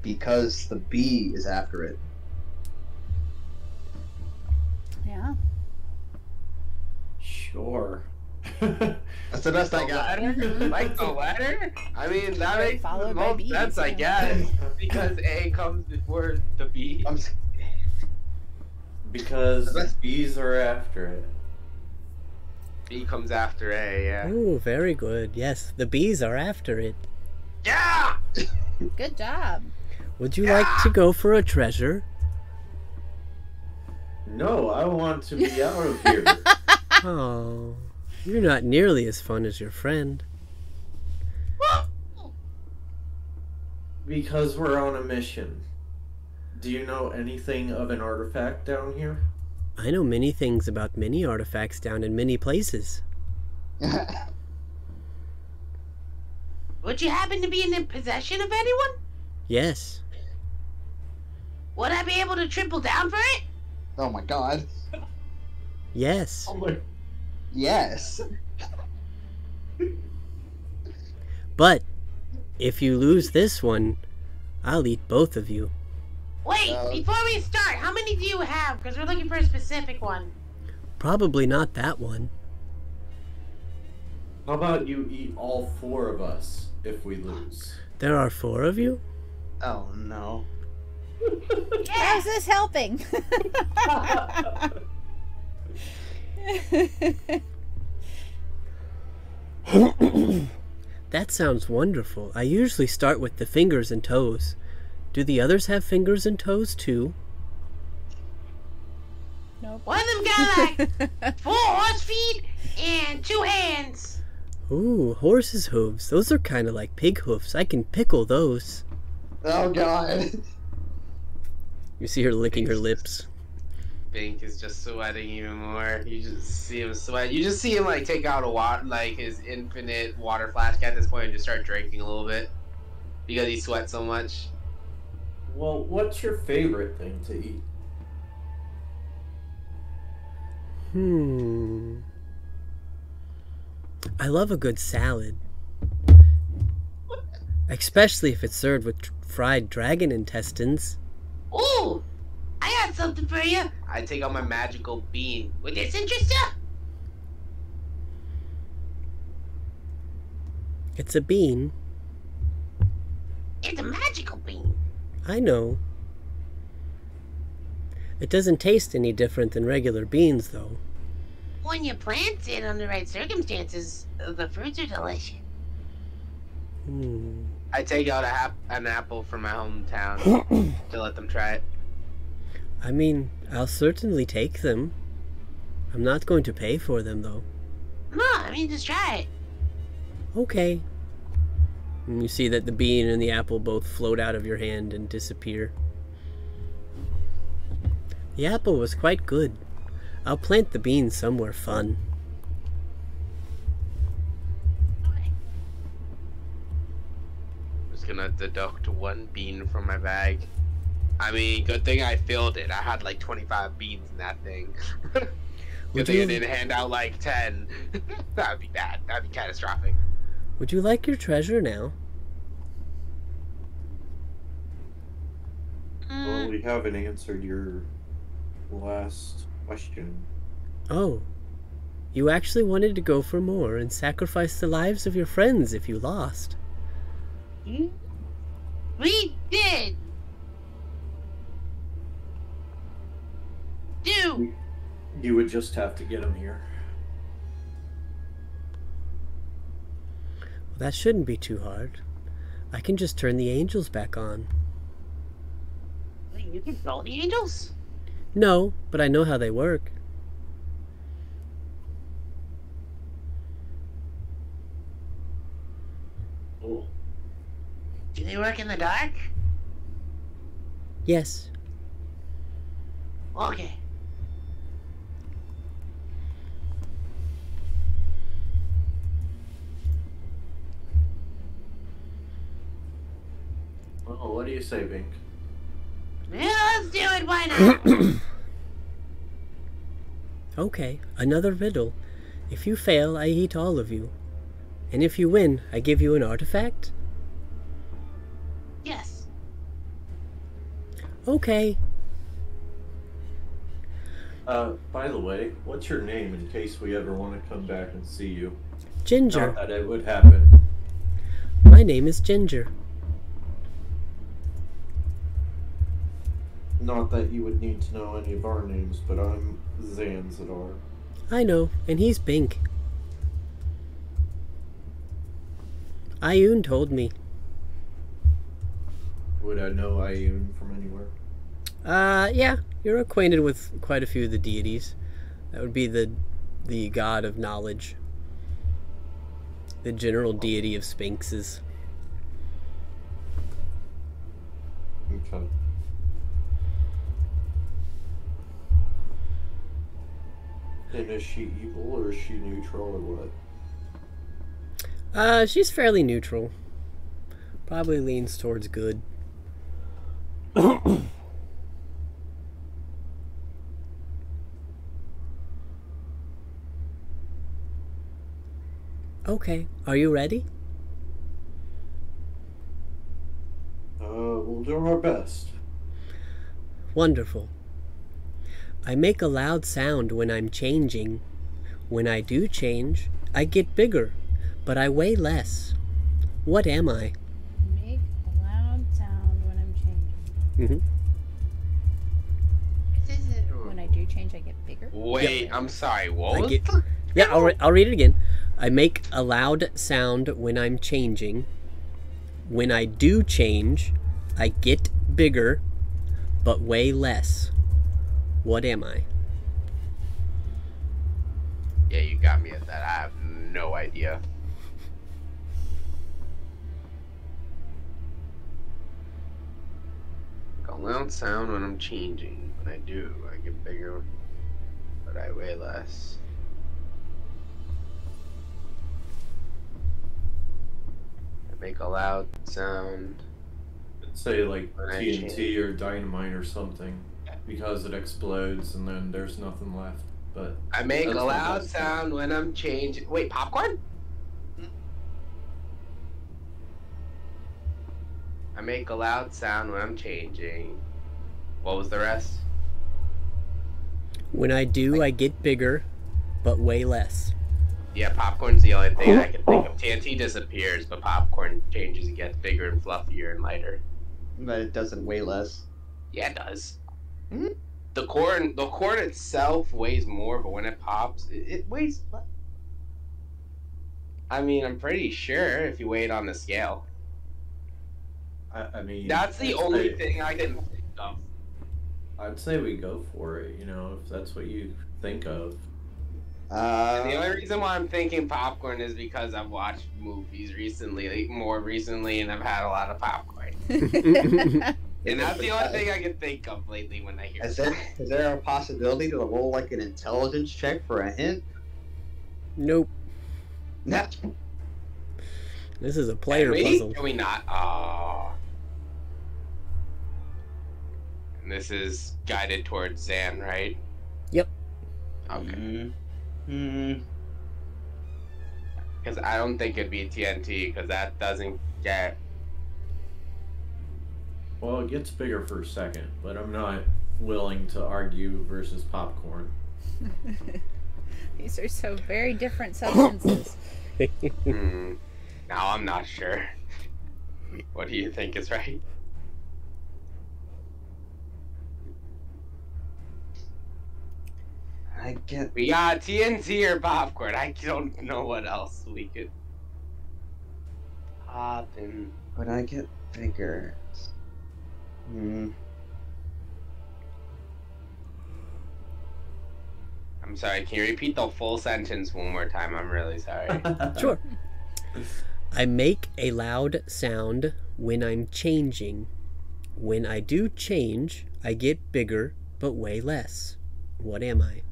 [SPEAKER 4] Because the B is after it.
[SPEAKER 2] Yeah.
[SPEAKER 3] Sure.
[SPEAKER 4] That's the best I got.
[SPEAKER 5] Like the letter? I mean, that makes the
[SPEAKER 2] Followed by
[SPEAKER 5] most
[SPEAKER 2] B's,
[SPEAKER 5] sense, I
[SPEAKER 2] yeah.
[SPEAKER 5] guess. Because A comes before the B.
[SPEAKER 3] Because the bees are after it.
[SPEAKER 5] B comes after A, yeah.
[SPEAKER 1] Oh, very good. Yes, the B's are after it.
[SPEAKER 5] Yeah!
[SPEAKER 2] Good job.
[SPEAKER 1] Would you like to go for a treasure?
[SPEAKER 3] No, I want to be out of here.
[SPEAKER 1] Oh, you're not nearly as fun as your friend.
[SPEAKER 3] Because we're on a mission. Do you know anything of an artifact down here?
[SPEAKER 1] I know many things about many artifacts down in many places.
[SPEAKER 6] Would you happen to be in possession of anyone?
[SPEAKER 1] Yes.
[SPEAKER 6] Would I be able to triple down for it?
[SPEAKER 4] Oh my god.
[SPEAKER 1] Yes.
[SPEAKER 3] Oh my...
[SPEAKER 4] Yes.
[SPEAKER 1] But if you lose this one, I'll eat both of you.
[SPEAKER 6] Wait, before we start, how many do you have? Because we're looking for a specific one.
[SPEAKER 1] Probably not that one.
[SPEAKER 3] How about you eat all 4 of us if we lose?
[SPEAKER 1] There are 4 of you?
[SPEAKER 4] Oh no.
[SPEAKER 2] How's this helping?
[SPEAKER 1] That sounds wonderful. I usually start with the fingers and toes. Do the others have fingers and toes too?
[SPEAKER 2] Nope.
[SPEAKER 6] One of them got like 4 horse feet and 2 hands.
[SPEAKER 1] Ooh, horse's hooves. Those are kind of like pig hoofs. I can pickle those.
[SPEAKER 4] Oh god.
[SPEAKER 1] You see her licking her lips.
[SPEAKER 5] Bink is just sweating even more. You just see him sweat. You just see him like take out a like his infinite water flask at this point and just start drinking a little bit because he sweats so much.
[SPEAKER 3] Well, what's your favorite thing to eat?
[SPEAKER 1] I love a good salad. Especially if it's served with fried dragon intestines.
[SPEAKER 6] Ooh, I got something for you.
[SPEAKER 5] I take out my magical bean.
[SPEAKER 6] Would this interest you?
[SPEAKER 1] It's a bean.
[SPEAKER 6] It's a magical bean.
[SPEAKER 1] I know. It doesn't taste any different than regular beans, though.
[SPEAKER 6] When you plant it under the right circumstances, the fruits are delicious.
[SPEAKER 5] I take out an apple from my hometown to let them try it.
[SPEAKER 1] I mean, I'll certainly take them. I'm not going to pay for them, though.
[SPEAKER 6] No, I mean, just try it.
[SPEAKER 1] Okay. And you see that the bean and the apple both float out of your hand and disappear. The apple was quite good. I'll plant the bean somewhere fun.
[SPEAKER 6] Okay.
[SPEAKER 5] I'm just gonna deduct one bean from my bag. I mean, good thing I filled it. I had like 25 beans in that thing. Good thing I didn't hand out like 10. That would be bad. That would be catastrophic.
[SPEAKER 1] Would you like your treasure now?
[SPEAKER 3] Well, we haven't answered your last question.
[SPEAKER 1] Oh. You actually wanted to go for more and sacrifice the lives of your friends if you lost.
[SPEAKER 6] We did. Do.
[SPEAKER 3] You would just have to get him here.
[SPEAKER 1] Well, that shouldn't be too hard. I can just turn the angels back on.
[SPEAKER 6] Wait, you can control the angels?
[SPEAKER 1] No, but I know how they work.
[SPEAKER 3] Oh.
[SPEAKER 6] Do they work in the dark?
[SPEAKER 1] Yes.
[SPEAKER 6] Okay.
[SPEAKER 3] Well, what do you say, Bink?
[SPEAKER 6] Yeah, let's do it. Why not?
[SPEAKER 1] Okay, another riddle. If you fail, I eat all of you. And if you win, I give you an artifact?
[SPEAKER 6] Yes.
[SPEAKER 1] Okay.
[SPEAKER 3] By the way, what's your name in case we ever want to come back and see you?
[SPEAKER 1] Ginger.
[SPEAKER 3] Not that it would happen.
[SPEAKER 1] My name is Ginger.
[SPEAKER 3] Not that you would need to know any of our names, but I'm Zanzadar.
[SPEAKER 1] I know, and he's Bink. Ayun told me.
[SPEAKER 3] Would I know Ayun from anywhere?
[SPEAKER 1] Yeah, you're acquainted with quite a few of the deities. That would be the god of knowledge. The general deity of sphinxes.
[SPEAKER 3] Okay. And is she evil or is she neutral or what?
[SPEAKER 1] She's fairly neutral. Probably leans towards good. Okay, are you ready?
[SPEAKER 3] We'll do our best.
[SPEAKER 1] Wonderful. I make a loud sound when I'm changing. When I do change, I get bigger, but I weigh less. What am I?
[SPEAKER 2] Make a loud sound when I'm changing. When I do change, I get bigger.
[SPEAKER 5] Wait, I'm sorry. What was
[SPEAKER 1] Yeah, I'll read it again. I make a loud sound when I'm changing. When I do change, I get bigger, but weigh less. What am I?
[SPEAKER 5] Yeah, you got me at that. I have no idea. Make a loud sound when I'm changing. When I do, I get bigger, but I weigh less. I make a loud sound.
[SPEAKER 3] Say like
[SPEAKER 5] When I
[SPEAKER 3] TNT or dynamite or something, because it explodes and then there's nothing left. But
[SPEAKER 5] I make
[SPEAKER 3] that's
[SPEAKER 5] a
[SPEAKER 3] the
[SPEAKER 5] loud
[SPEAKER 3] best.
[SPEAKER 5] sound when I'm changing. Wait, popcorn? I make a loud sound when I'm changing. What was the rest?
[SPEAKER 1] When I do, I get bigger, but weigh less.
[SPEAKER 5] Yeah, popcorn's the only thing I can think of. TNT disappears, but popcorn changes and gets bigger and fluffier and lighter.
[SPEAKER 4] But it doesn't weigh less.
[SPEAKER 5] Yeah, it does. The corn itself weighs more, but when it pops, it weighs less. I mean, I'm pretty sure if you weigh it on the scale.
[SPEAKER 3] I mean,
[SPEAKER 5] That's the only thing I can think of.
[SPEAKER 3] I'd say we go for it, if that's what you think of.
[SPEAKER 5] And the only reason why I'm thinking popcorn is because I've watched movies recently, more recently, and I've had a lot of popcorn. And that's the only thing I can think of lately when I hear
[SPEAKER 4] Is there a possibility to roll like an intelligence check for a hint?
[SPEAKER 1] Nope.
[SPEAKER 4] No.
[SPEAKER 1] This is a player puzzle.
[SPEAKER 5] Can we not? Oh. And this is guided towards Zan, right?
[SPEAKER 1] Yep.
[SPEAKER 5] Okay. Because I don't think it'd be TNT, because that doesn't get...
[SPEAKER 3] Well, it gets bigger for a second, but I'm not willing to argue versus popcorn.
[SPEAKER 2] These are so very different substances.
[SPEAKER 5] Now I'm not sure. What do you think is right? We got TNT or popcorn. I don't know what else we could pop in.
[SPEAKER 4] Would I get bigger?
[SPEAKER 5] I'm sorry, can you repeat the full sentence one more time? I'm really sorry.
[SPEAKER 1] Sure. I make a loud sound when I'm changing. When I do change, I get bigger, but way less. What am I?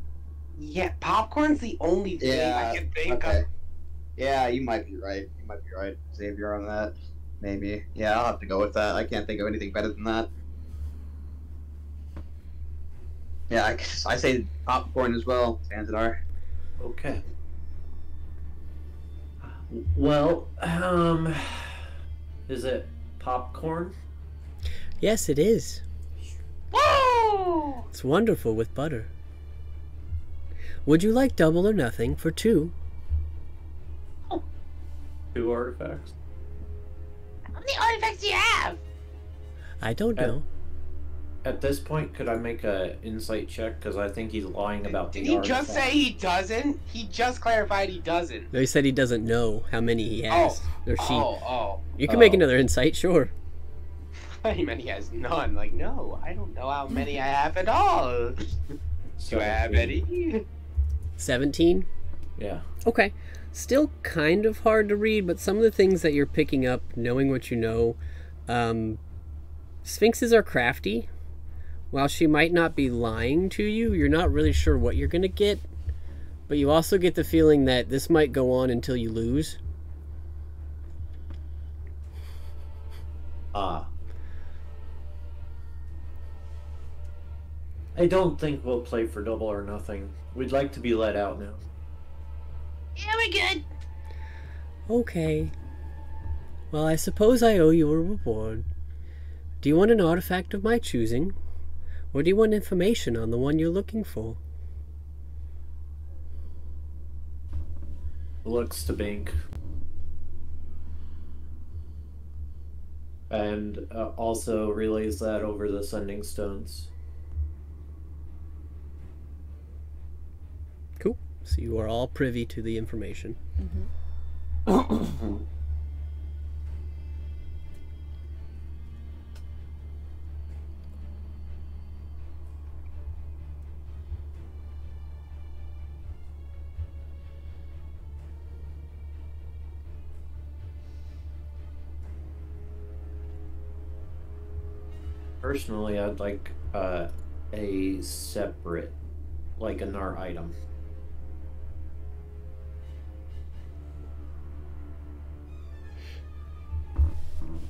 [SPEAKER 5] Yeah, popcorn's the only thing I can think of.
[SPEAKER 4] Yeah, you might be right. Xavier, on that. Maybe. Yeah, I'll have to go with that. I can't think of anything better than that. Yeah, I say popcorn as well, Zanzidar.
[SPEAKER 3] Okay. Well, is it popcorn?
[SPEAKER 1] Yes, it is.
[SPEAKER 5] Woo!
[SPEAKER 1] It's wonderful with butter. Would you like double or nothing for 2?
[SPEAKER 3] 2 artifacts.
[SPEAKER 6] How many artifacts do you have?
[SPEAKER 1] I don't know.
[SPEAKER 3] At this point, could I make a insight check? Because I think he's lying about
[SPEAKER 5] Did
[SPEAKER 3] the
[SPEAKER 5] he
[SPEAKER 3] artifact.
[SPEAKER 5] just say he doesn't? He just clarified he doesn't.
[SPEAKER 1] No, he said he doesn't know how many he has. Or she.
[SPEAKER 5] Oh.
[SPEAKER 1] You can make another insight, sure.
[SPEAKER 5] How many he has? None. Like, no, I don't know how many I have at all. Do I have any?
[SPEAKER 1] 17?
[SPEAKER 3] Yeah.
[SPEAKER 1] Okay. Still kind of hard to read, but some of the things that you're picking up, knowing what you know, Sphinxes are crafty. While she might not be lying to you, you're not really sure what you're going to get, but you also get the feeling that this might go on until you lose.
[SPEAKER 3] I don't think we'll play for double or nothing. We'd like to be let out now.
[SPEAKER 6] Yeah, we're good.
[SPEAKER 1] Okay. Well, I suppose I owe you a reward. Do you want an artifact of my choosing? Or do you want information on the one you're looking for?
[SPEAKER 3] Looks to Bink. And also relays that over the sending stones.
[SPEAKER 1] Cool. So you are all privy to the information.
[SPEAKER 3] Personally, I'd like a separate, like a NAR item.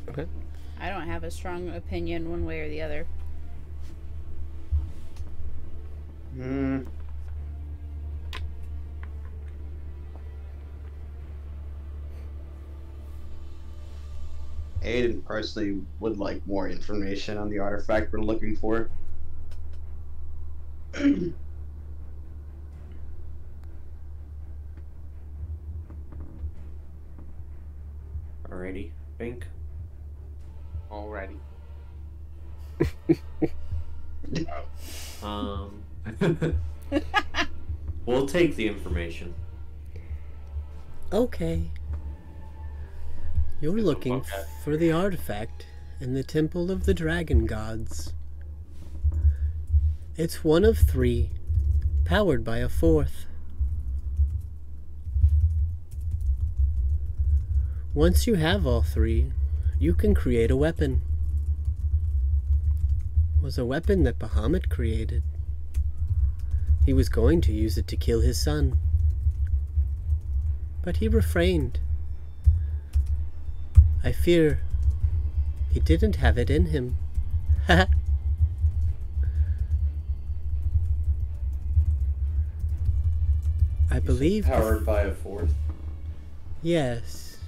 [SPEAKER 1] Okay.
[SPEAKER 2] I don't have a strong opinion one way or the other.
[SPEAKER 4] Aiden personally would like more information on the artifact we're looking for.
[SPEAKER 3] Alrighty, Bink.
[SPEAKER 5] Already.
[SPEAKER 3] We'll take the information.
[SPEAKER 1] Okay. You're looking
[SPEAKER 5] Okay.
[SPEAKER 1] for the artifact in the Temple of the Dragon Gods. It's one of 3, powered by a 4th. Once you have all 3, you can create a weapon. It was a weapon that Bahamut created. He was going to use it to kill his son, but he refrained. I fear he didn't have it in him. I believe...
[SPEAKER 3] Powered by a 4th.
[SPEAKER 1] Yes.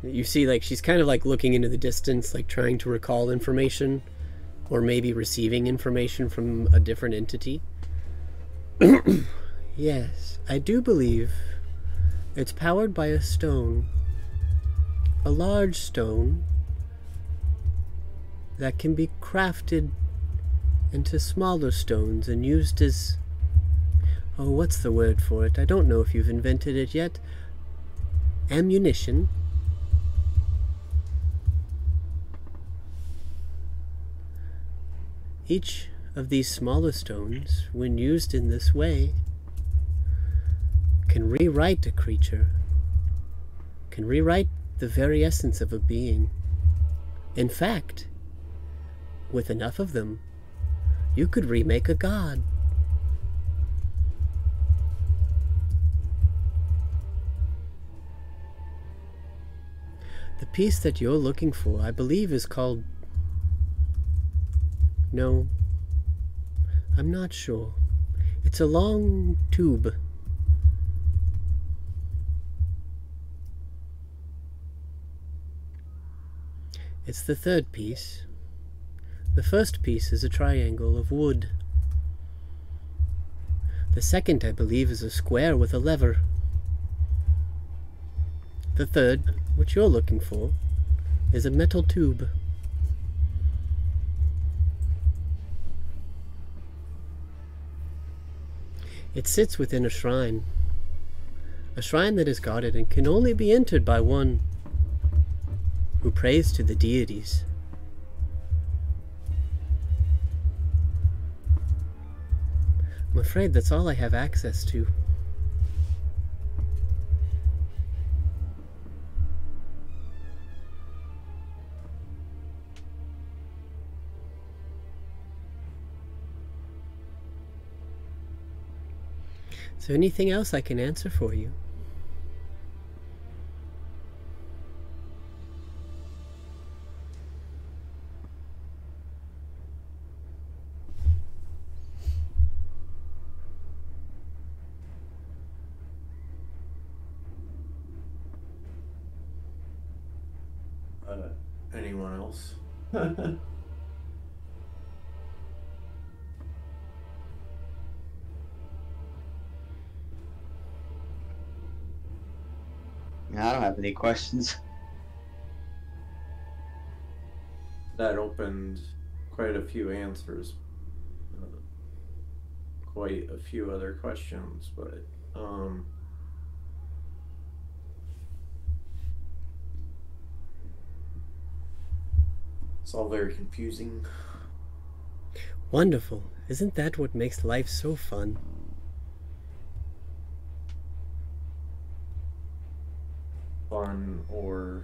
[SPEAKER 1] You see, like, she's kind of like looking into the distance, like trying to recall information, or maybe receiving information from a different entity. Yes, I do believe it's powered by a stone. A large stone that can be crafted into smaller stones and used as... Oh, what's the word for it? I don't know if you've invented it yet. Ammunition. Each of these smaller stones, when used in this way, can rewrite a creature, can rewrite the very essence of a being. In fact, with enough of them, you could remake a god. The piece that you're looking for, I believe, is called... No, I'm not sure. It's a long tube. It's the 3rd piece. The first piece is a triangle of wood. The second, I believe, is a square with a lever. The third, which you're looking for, is a metal tube. It sits within a shrine that is guarded and can only be entered by one who prays to the deities. I'm afraid that's all I have access to. Is there anything else I can answer for you?
[SPEAKER 3] Anyone else?
[SPEAKER 4] I don't have any questions.
[SPEAKER 3] That opened quite a few answers. Quite a few other questions, but it's all very confusing.
[SPEAKER 1] Wonderful. Isn't that what makes life so fun?
[SPEAKER 3] Fun or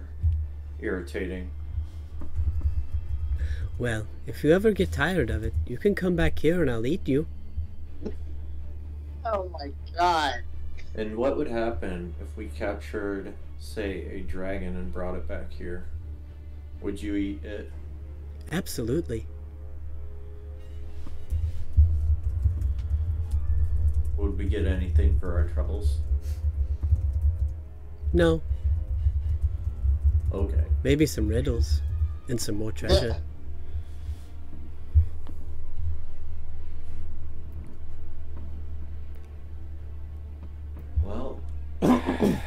[SPEAKER 3] irritating?
[SPEAKER 1] Well, if you ever get tired of it, you can come back here and I'll eat you.
[SPEAKER 4] Oh my god.
[SPEAKER 3] And what would happen if we captured, say, a dragon and brought it back here? Would you eat it?
[SPEAKER 1] Absolutely.
[SPEAKER 3] Would we get anything for our troubles?
[SPEAKER 1] No.
[SPEAKER 3] Okay.
[SPEAKER 1] Maybe some riddles and some more treasure.
[SPEAKER 3] Well, I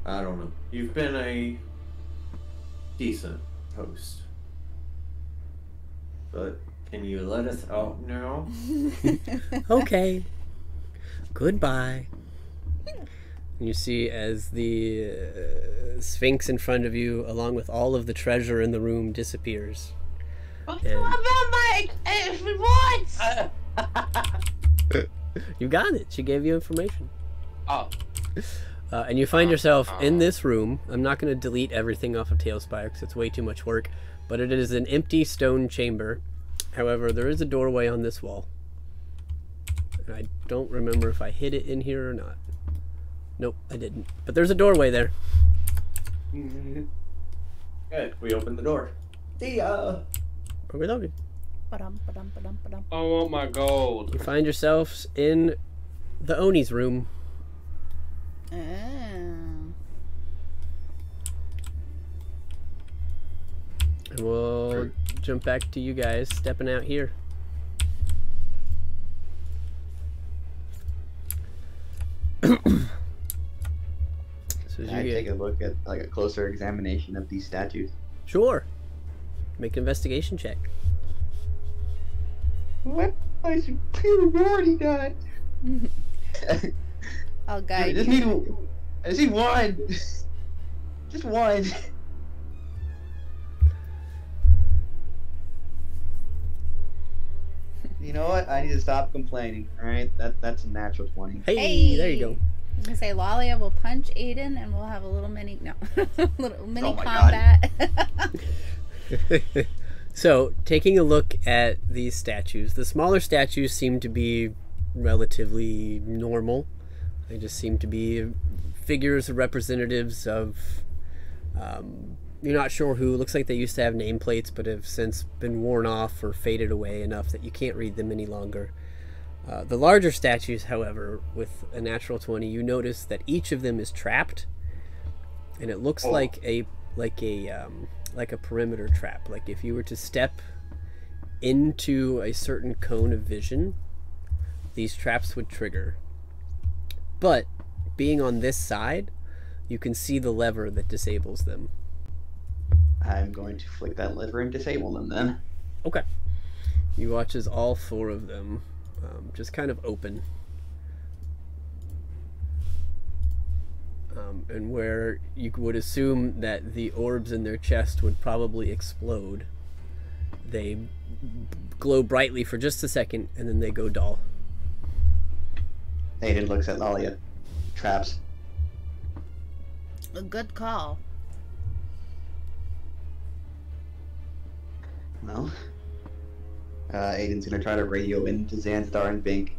[SPEAKER 3] don't know. You've been a decent host. But can you let us out now?
[SPEAKER 1] Okay. Goodbye. You see, as the sphinx in front of you, along with all of the treasure in the room, disappears.
[SPEAKER 6] What about my rewards?
[SPEAKER 1] You got it. She gave you information.
[SPEAKER 5] Oh.
[SPEAKER 1] And you find yourself in this room. I'm not going to delete everything off of Tailspire because it's way too much work, but it is an empty stone chamber. However, there is a doorway on this wall. And I don't remember if I hid it in here or not. Nope, I didn't. But there's a doorway there.
[SPEAKER 3] Good. We open the door. See ya.
[SPEAKER 1] Okay, okay.
[SPEAKER 5] I want my gold.
[SPEAKER 1] You find yourselves in the Oni's room.
[SPEAKER 2] Oh.
[SPEAKER 1] And we'll jump back to you guys stepping out here. So
[SPEAKER 4] Can I take a look at like a closer examination of these statues?
[SPEAKER 1] Sure. Make an investigation check.
[SPEAKER 4] What? We've already done.
[SPEAKER 2] I'll
[SPEAKER 4] I
[SPEAKER 2] guide
[SPEAKER 4] just
[SPEAKER 2] you.
[SPEAKER 4] need one. Just one. You know what? I need to stop complaining. All right, that's a natural 20.
[SPEAKER 1] Hey, there you go.
[SPEAKER 2] I was gonna say Lalia will punch Aiden and we'll have a little mini little mini
[SPEAKER 4] Oh my
[SPEAKER 2] combat.
[SPEAKER 1] So, taking a look at these statues, the smaller statues seem to be relatively normal. They just seem to be figures or representatives of, you're not sure who. Looks like they used to have nameplates but have since been worn off or faded away enough that you can't read them any longer. The larger statues, however, with a natural 20, you notice that each of them is trapped, and it looks like a perimeter trap. Like if you were to step into a certain cone of vision, these traps would trigger. But being on this side, you can see the lever that disables them.
[SPEAKER 4] I'm going to flick that lever and disable them then.
[SPEAKER 1] Okay. You watch as all four of them just kind of open. And where you would assume that the orbs in their chest would probably explode, they glow brightly for just a second and then they go dull.
[SPEAKER 4] Aiden looks at Lalia. Traps.
[SPEAKER 2] A good call.
[SPEAKER 4] Well, Aiden's gonna try to radio into Xanstar and Bink.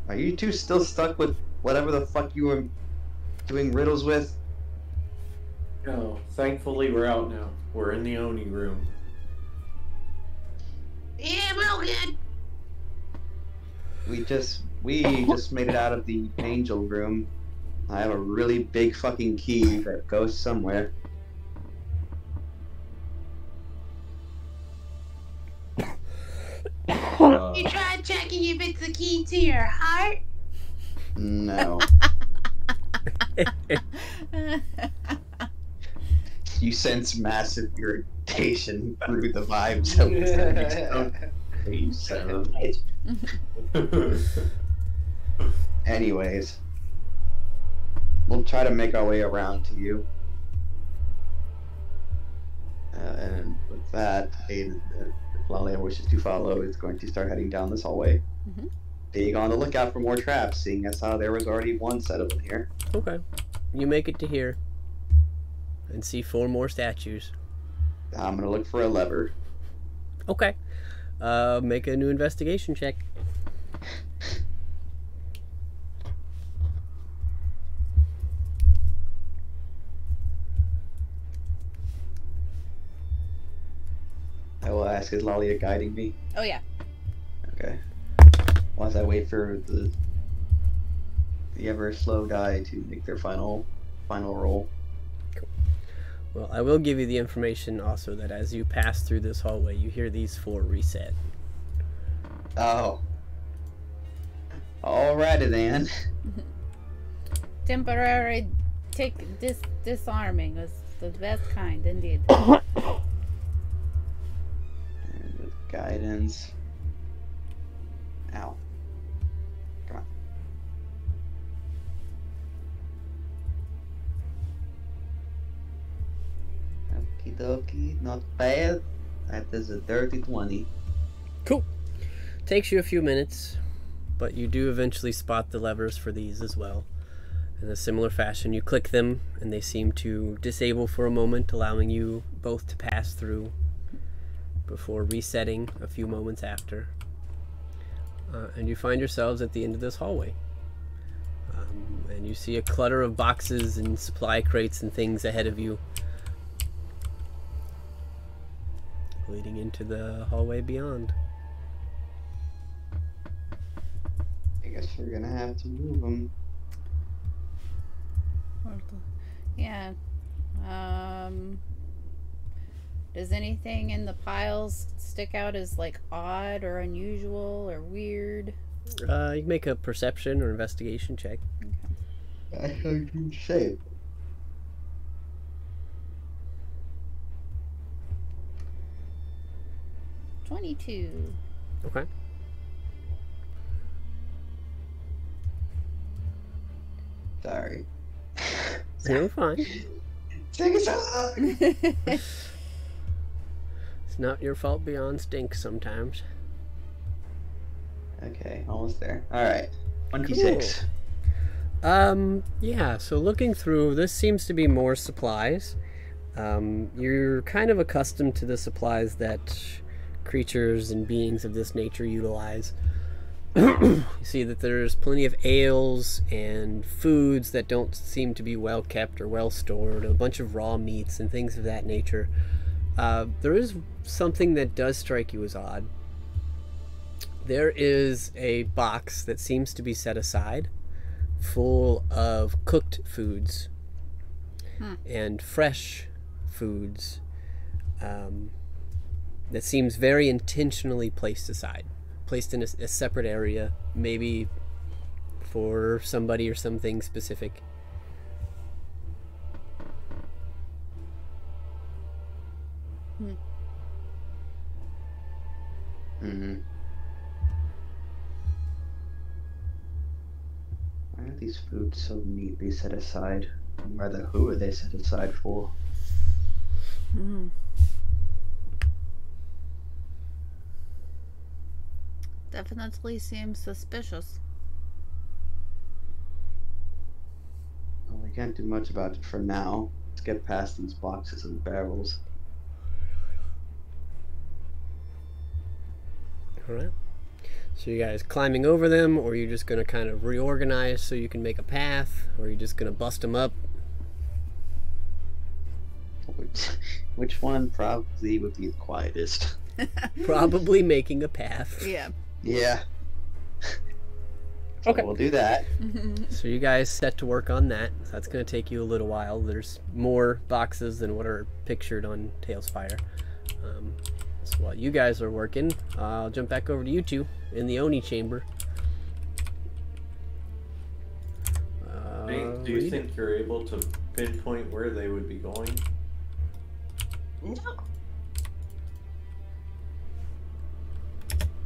[SPEAKER 4] Are you two still stuck with whatever the fuck you were doing riddles with?
[SPEAKER 3] No, thankfully we're out now. We're in the Oni room.
[SPEAKER 6] Yeah, real good.
[SPEAKER 4] We just made it out of the angel room. I have a really big fucking key that goes somewhere.
[SPEAKER 6] You tried checking if it's the key to your heart?
[SPEAKER 4] No. You sense massive irritation through the vibes of this. You son of a bitch. Anyways, we'll try to make our way around to you. And with that, Aiden, if Lalia wishes to follow, is going to start heading down this hallway.
[SPEAKER 2] Mhm.
[SPEAKER 4] Being on the lookout for more traps, seeing as how there was already one set of them here.
[SPEAKER 1] Okay. You make it to here and see 4 more statues.
[SPEAKER 4] I'm gonna look for a lever.
[SPEAKER 1] Okay. Make a new investigation check.
[SPEAKER 4] I will ask, is Lalia guiding me?
[SPEAKER 2] Oh yeah.
[SPEAKER 4] Okay. Once I wait for the ever slow die to make their final roll.
[SPEAKER 1] Well, I will give you the information also that as you pass through this hallway, you hear these 4 reset.
[SPEAKER 4] Oh. Alrighty then.
[SPEAKER 2] Temporary disarming is the best kind indeed.
[SPEAKER 4] And with guidance. Ow. Come on. Okie dokie, not bad. That is a dirty 20.
[SPEAKER 1] Cool. Takes you a few minutes, but you do eventually spot the levers for these as well. In a similar fashion, you click them and they seem to disable for a moment, allowing you both to pass through before resetting a few moments after. And you find yourselves at the end of this hallway. And you see a clutter of boxes and supply crates and things ahead of you, leading into the hallway beyond.
[SPEAKER 4] I guess we're gonna have to move them.
[SPEAKER 2] Yeah. Does anything in the piles stick out as like odd or unusual or weird?
[SPEAKER 1] You can make a perception or investigation check.
[SPEAKER 4] I heard you say it.
[SPEAKER 2] 22.
[SPEAKER 1] Okay.
[SPEAKER 4] Sorry.
[SPEAKER 1] You're fine.
[SPEAKER 4] Take us out.
[SPEAKER 1] It's not your fault beyond stink sometimes.
[SPEAKER 4] Okay, almost there. Alright. 26.
[SPEAKER 1] Yeah, so looking through, this seems to be more supplies. You're kind of accustomed to the supplies that creatures and beings of this nature utilize. You see that there's plenty of ales and foods that don't seem to be well kept or well stored, a bunch of raw meats and things of that nature. There is something that does strike you as odd. There is a box that seems to be set aside full of cooked foods and fresh foods that seems very intentionally placed aside, placed in a separate area, maybe for somebody or something specific.
[SPEAKER 4] Mm-hmm. Why are these foods so neatly set aside? And rather, who are they set aside for?
[SPEAKER 2] Definitely seems suspicious.
[SPEAKER 4] Well, we can't do much about it for now. Let's get past these boxes and barrels.
[SPEAKER 1] Alright. So you guys climbing over them, or are you just going to kind of reorganize so you can make a path, or are you just going to bust them up?
[SPEAKER 4] Which one probably would be the quietest?
[SPEAKER 1] Probably making a path.
[SPEAKER 2] Yeah.
[SPEAKER 4] Yeah. So
[SPEAKER 1] Okay.
[SPEAKER 4] we'll do that.
[SPEAKER 1] So you guys set to work on that. That's going to take you a little while. There's more boxes than what are pictured on Tales Fire. So while you guys are working, I'll jump back over to you two in the Oni chamber.
[SPEAKER 3] Do you think you're able to pinpoint where they would be going?
[SPEAKER 6] No.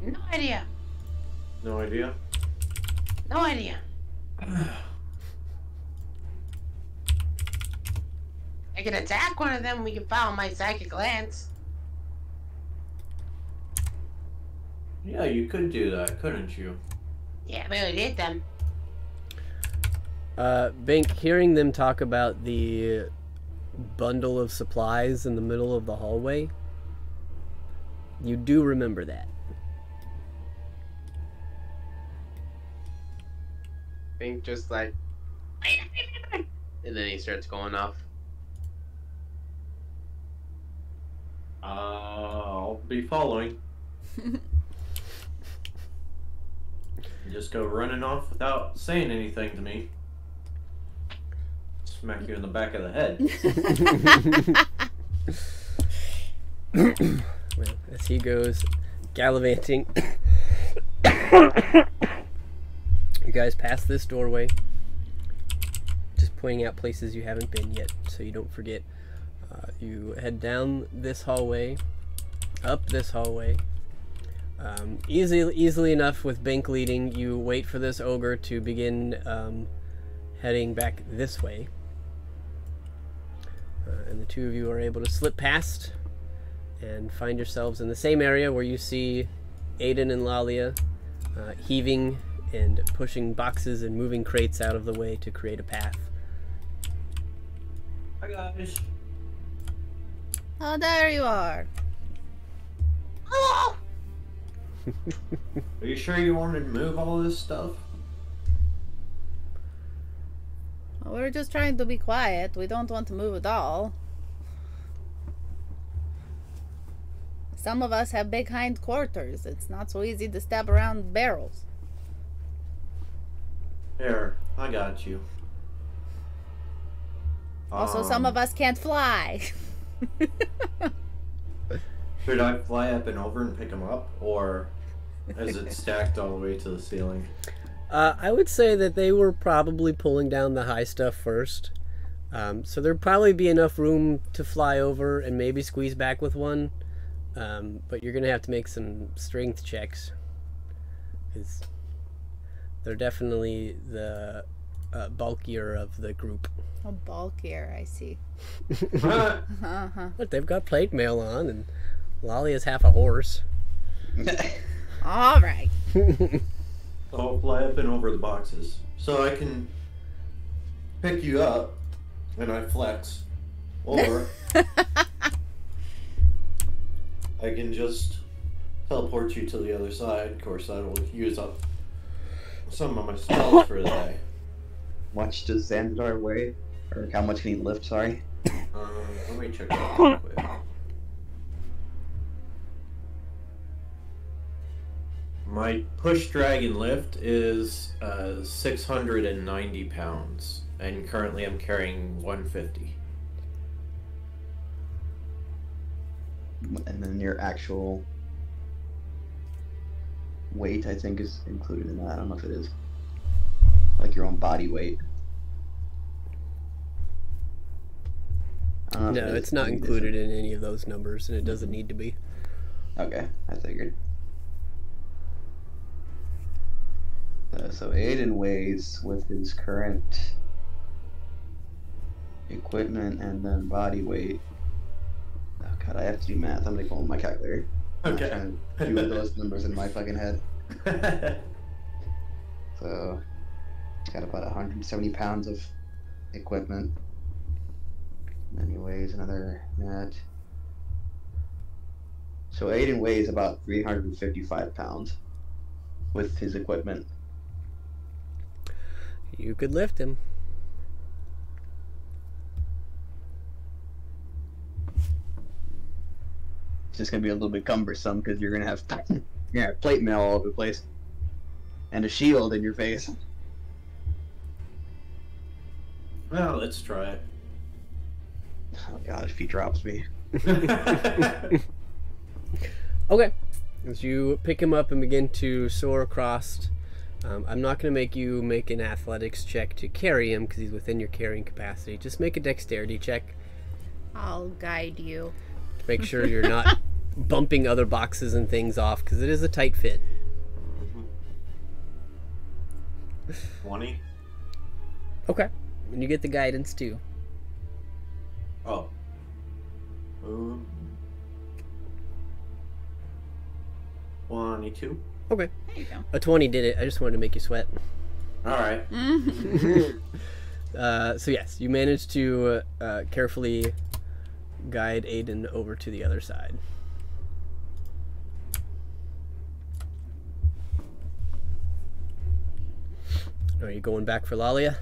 [SPEAKER 6] No idea.
[SPEAKER 3] No idea?
[SPEAKER 6] No idea. I can attack one of them. We can follow my psychic glance.
[SPEAKER 3] Yeah, you could do that, couldn't you?
[SPEAKER 6] Yeah, but it hit them.
[SPEAKER 1] Bink, hearing them talk about the bundle of supplies in the middle of the hallway, you do remember that.
[SPEAKER 5] Think just like, and then he starts going off.
[SPEAKER 3] I'll be following. Just go running off without saying anything to me. Smack you in the back of the head.
[SPEAKER 1] Well, as he goes gallivanting, you guys pass this doorway, just pointing out places you haven't been yet so you don't forget. You head down this hallway, up this hallway. Easily enough with Bink leading. You wait for this ogre to begin heading back this way. And the two of you are able to slip past and find yourselves in the same area where you see Aiden and Lalia heaving and pushing boxes and moving crates out of the way to create a path.
[SPEAKER 3] Hi guys.
[SPEAKER 2] Oh, there you are.
[SPEAKER 6] Oh!
[SPEAKER 3] Are you sure you wanted to move all this stuff?
[SPEAKER 2] We're just trying to be quiet. We don't want to move at all. Some of us have big hind quarters. It's not so easy to stab around barrels.
[SPEAKER 3] Here, I got you.
[SPEAKER 2] Also, some of us can't fly.
[SPEAKER 3] Should I fly up and over and pick them up, or is it stacked all the way to the ceiling?
[SPEAKER 1] I would say that they were probably pulling down the high stuff first. So there'd probably be enough room to fly over and maybe squeeze back with one. But you're going to have to make some strength checks. Because they're definitely the bulkier of the group.
[SPEAKER 2] Oh, bulkier, I see.
[SPEAKER 1] Look, they've got plate mail on, and Lolly is half a horse.
[SPEAKER 2] All right.
[SPEAKER 3] I'll fly up and over the boxes. So I can pick you up, and I flex. Or I can just teleport you to the other side. Of course, that'll use up some of my spells for the day.
[SPEAKER 4] Much does Xandar weigh? Or how much can he lift, sorry?
[SPEAKER 3] Let me check that real quick. My push drag and lift is 690 pounds, and currently I'm carrying 150.
[SPEAKER 4] And then your actual weight, I think, is included in that. I don't know if it is. Like your own body weight.
[SPEAKER 1] No, it's not included in any of those numbers, and it doesn't need to be.
[SPEAKER 4] Okay, I figured. So Aiden weighs with his current equipment and then body weight. Oh god, I have to do math. I'm gonna go on my calculator.
[SPEAKER 3] Okay.
[SPEAKER 4] I'm trying to do those numbers in my fucking head. So, it's got about 170 pounds of equipment. And then he weighs another that. So Aiden weighs about 355 pounds with his equipment.
[SPEAKER 1] You could lift him.
[SPEAKER 4] It's just gonna be a little bit cumbersome because you're gonna have plate mail all over the place and a shield in your face.
[SPEAKER 3] Well, let's try it.
[SPEAKER 4] Oh god, if he drops me.
[SPEAKER 1] Okay. As you pick him up and begin to soar across, I'm not going to make you make an athletics check to carry him because he's within your carrying capacity. Just make a dexterity check
[SPEAKER 2] I'll guide you.
[SPEAKER 1] to make sure you're not bumping other boxes and things off because it is a tight fit.
[SPEAKER 3] 20?
[SPEAKER 1] Okay. And you get the guidance too.
[SPEAKER 3] Oh. 22?
[SPEAKER 1] Okay.
[SPEAKER 2] There you go.
[SPEAKER 1] A 20 did it. I just wanted to make you sweat.
[SPEAKER 3] Alright.
[SPEAKER 1] So yes, you managed to carefully guide Aiden over to the other side. Are you going back for Lalia?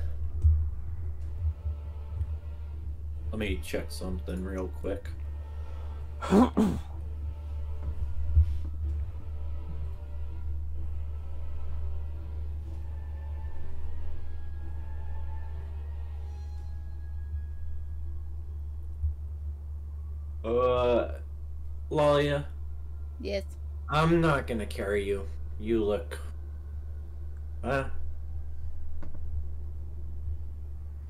[SPEAKER 3] Let me check something real quick. Lalia,
[SPEAKER 2] Yes.
[SPEAKER 3] I'm not gonna carry you. You look...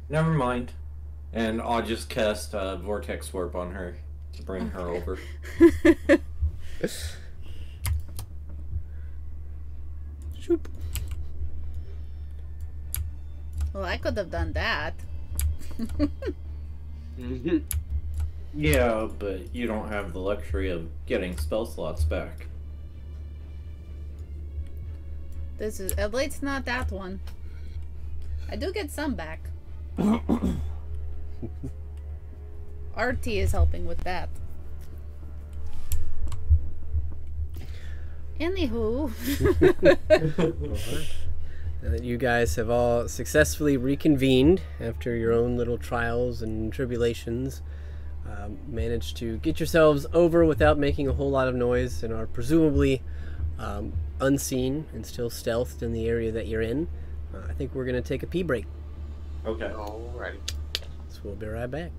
[SPEAKER 3] Never mind. And I'll just cast Vortex Warp on her to bring her over.
[SPEAKER 1] Shoop.
[SPEAKER 2] Well, I could have done that.
[SPEAKER 7] Yeah, but you don't have the luxury of getting spell slots back.
[SPEAKER 2] This is at least not that one. I do get some back. RT is helping with that. Anywho.
[SPEAKER 1] Now that you guys have all successfully reconvened after your own little trials and tribulations, managed to get yourselves over without making a whole lot of noise, and are presumably unseen and still stealthed in the area that you're in, I think we're going to take a pee break.
[SPEAKER 3] Okay.
[SPEAKER 5] Alrighty.
[SPEAKER 1] So we'll be right back.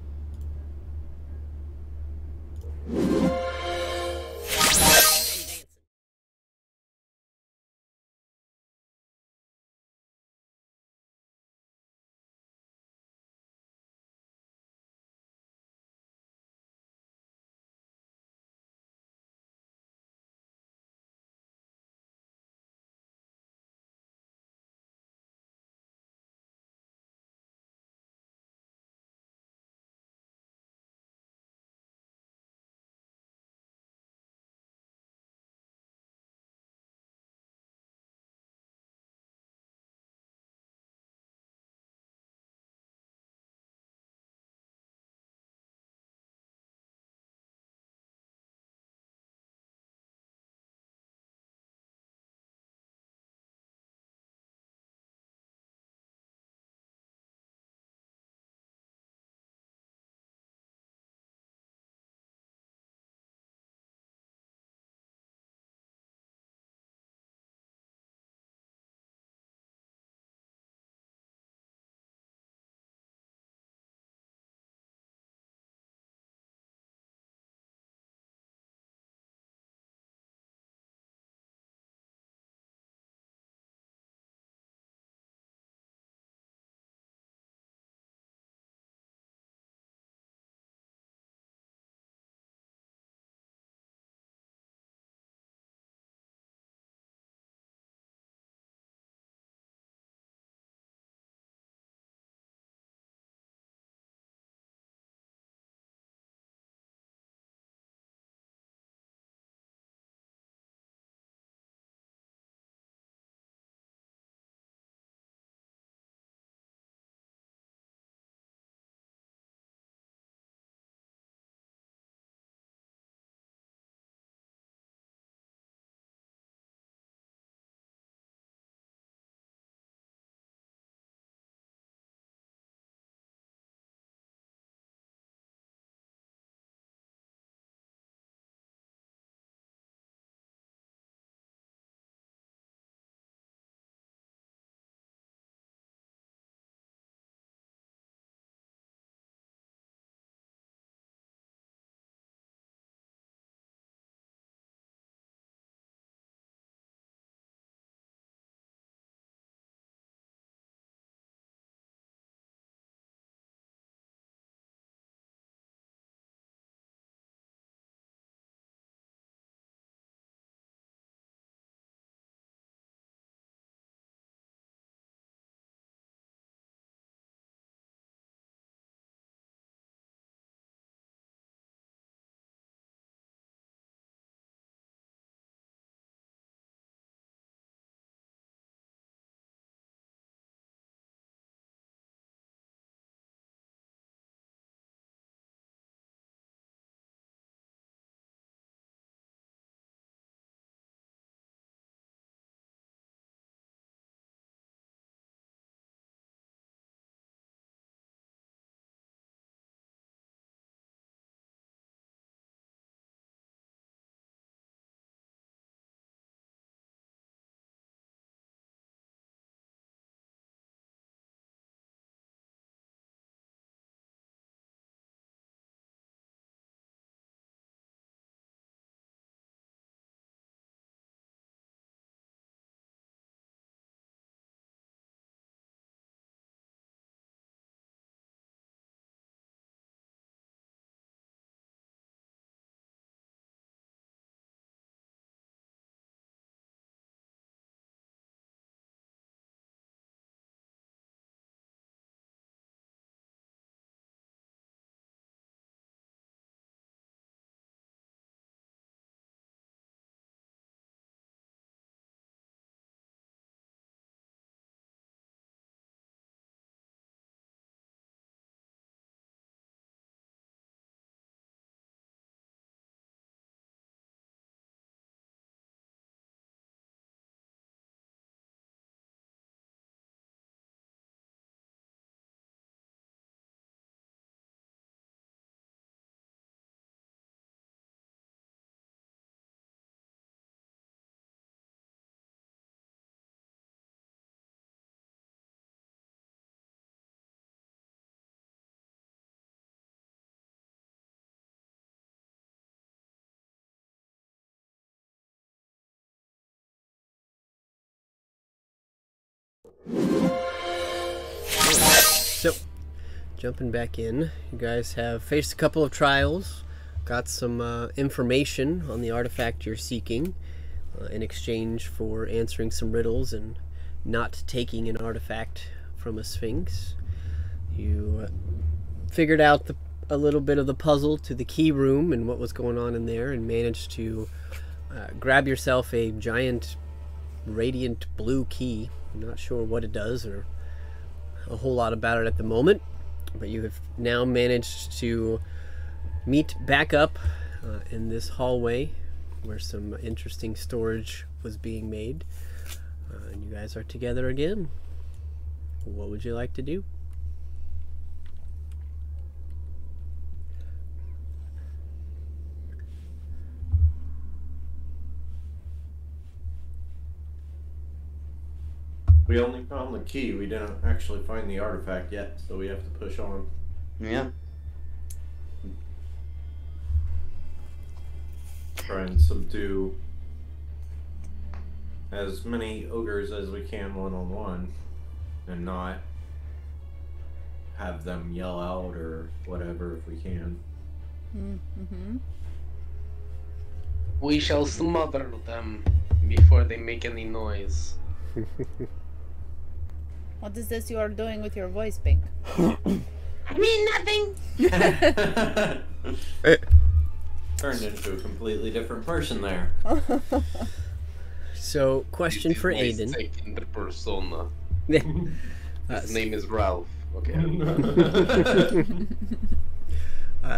[SPEAKER 1] So, jumping back in, you guys have faced a couple of trials, got some information on the artifact you're seeking in exchange for answering some riddles and not taking an artifact from a sphinx. You figured out a little bit of the puzzle to the key room and what was going on in there, and managed to grab yourself a giant radiant blue key. I'm not sure what it does or a whole lot about it at the moment, but you have now managed to meet back up in this hallway where some interesting storage was being made, and you guys are together again. What would you like to do?
[SPEAKER 3] We only found the key. We didn't actually find the artifact yet, so we have to push on.
[SPEAKER 4] Yeah.
[SPEAKER 3] Try and subdue as many ogres as we can one-on-one, and not have them yell out or whatever if we can.
[SPEAKER 2] Mm-hmm.
[SPEAKER 5] We shall smother them before they make any noise.
[SPEAKER 2] What is this you are doing with your voice, Pink?
[SPEAKER 6] I mean nothing.
[SPEAKER 3] Turned into a completely different person there.
[SPEAKER 1] So, question for
[SPEAKER 5] Voice
[SPEAKER 1] Aiden.
[SPEAKER 5] taking the persona.
[SPEAKER 1] Uh,
[SPEAKER 5] His name is Ralph. Okay.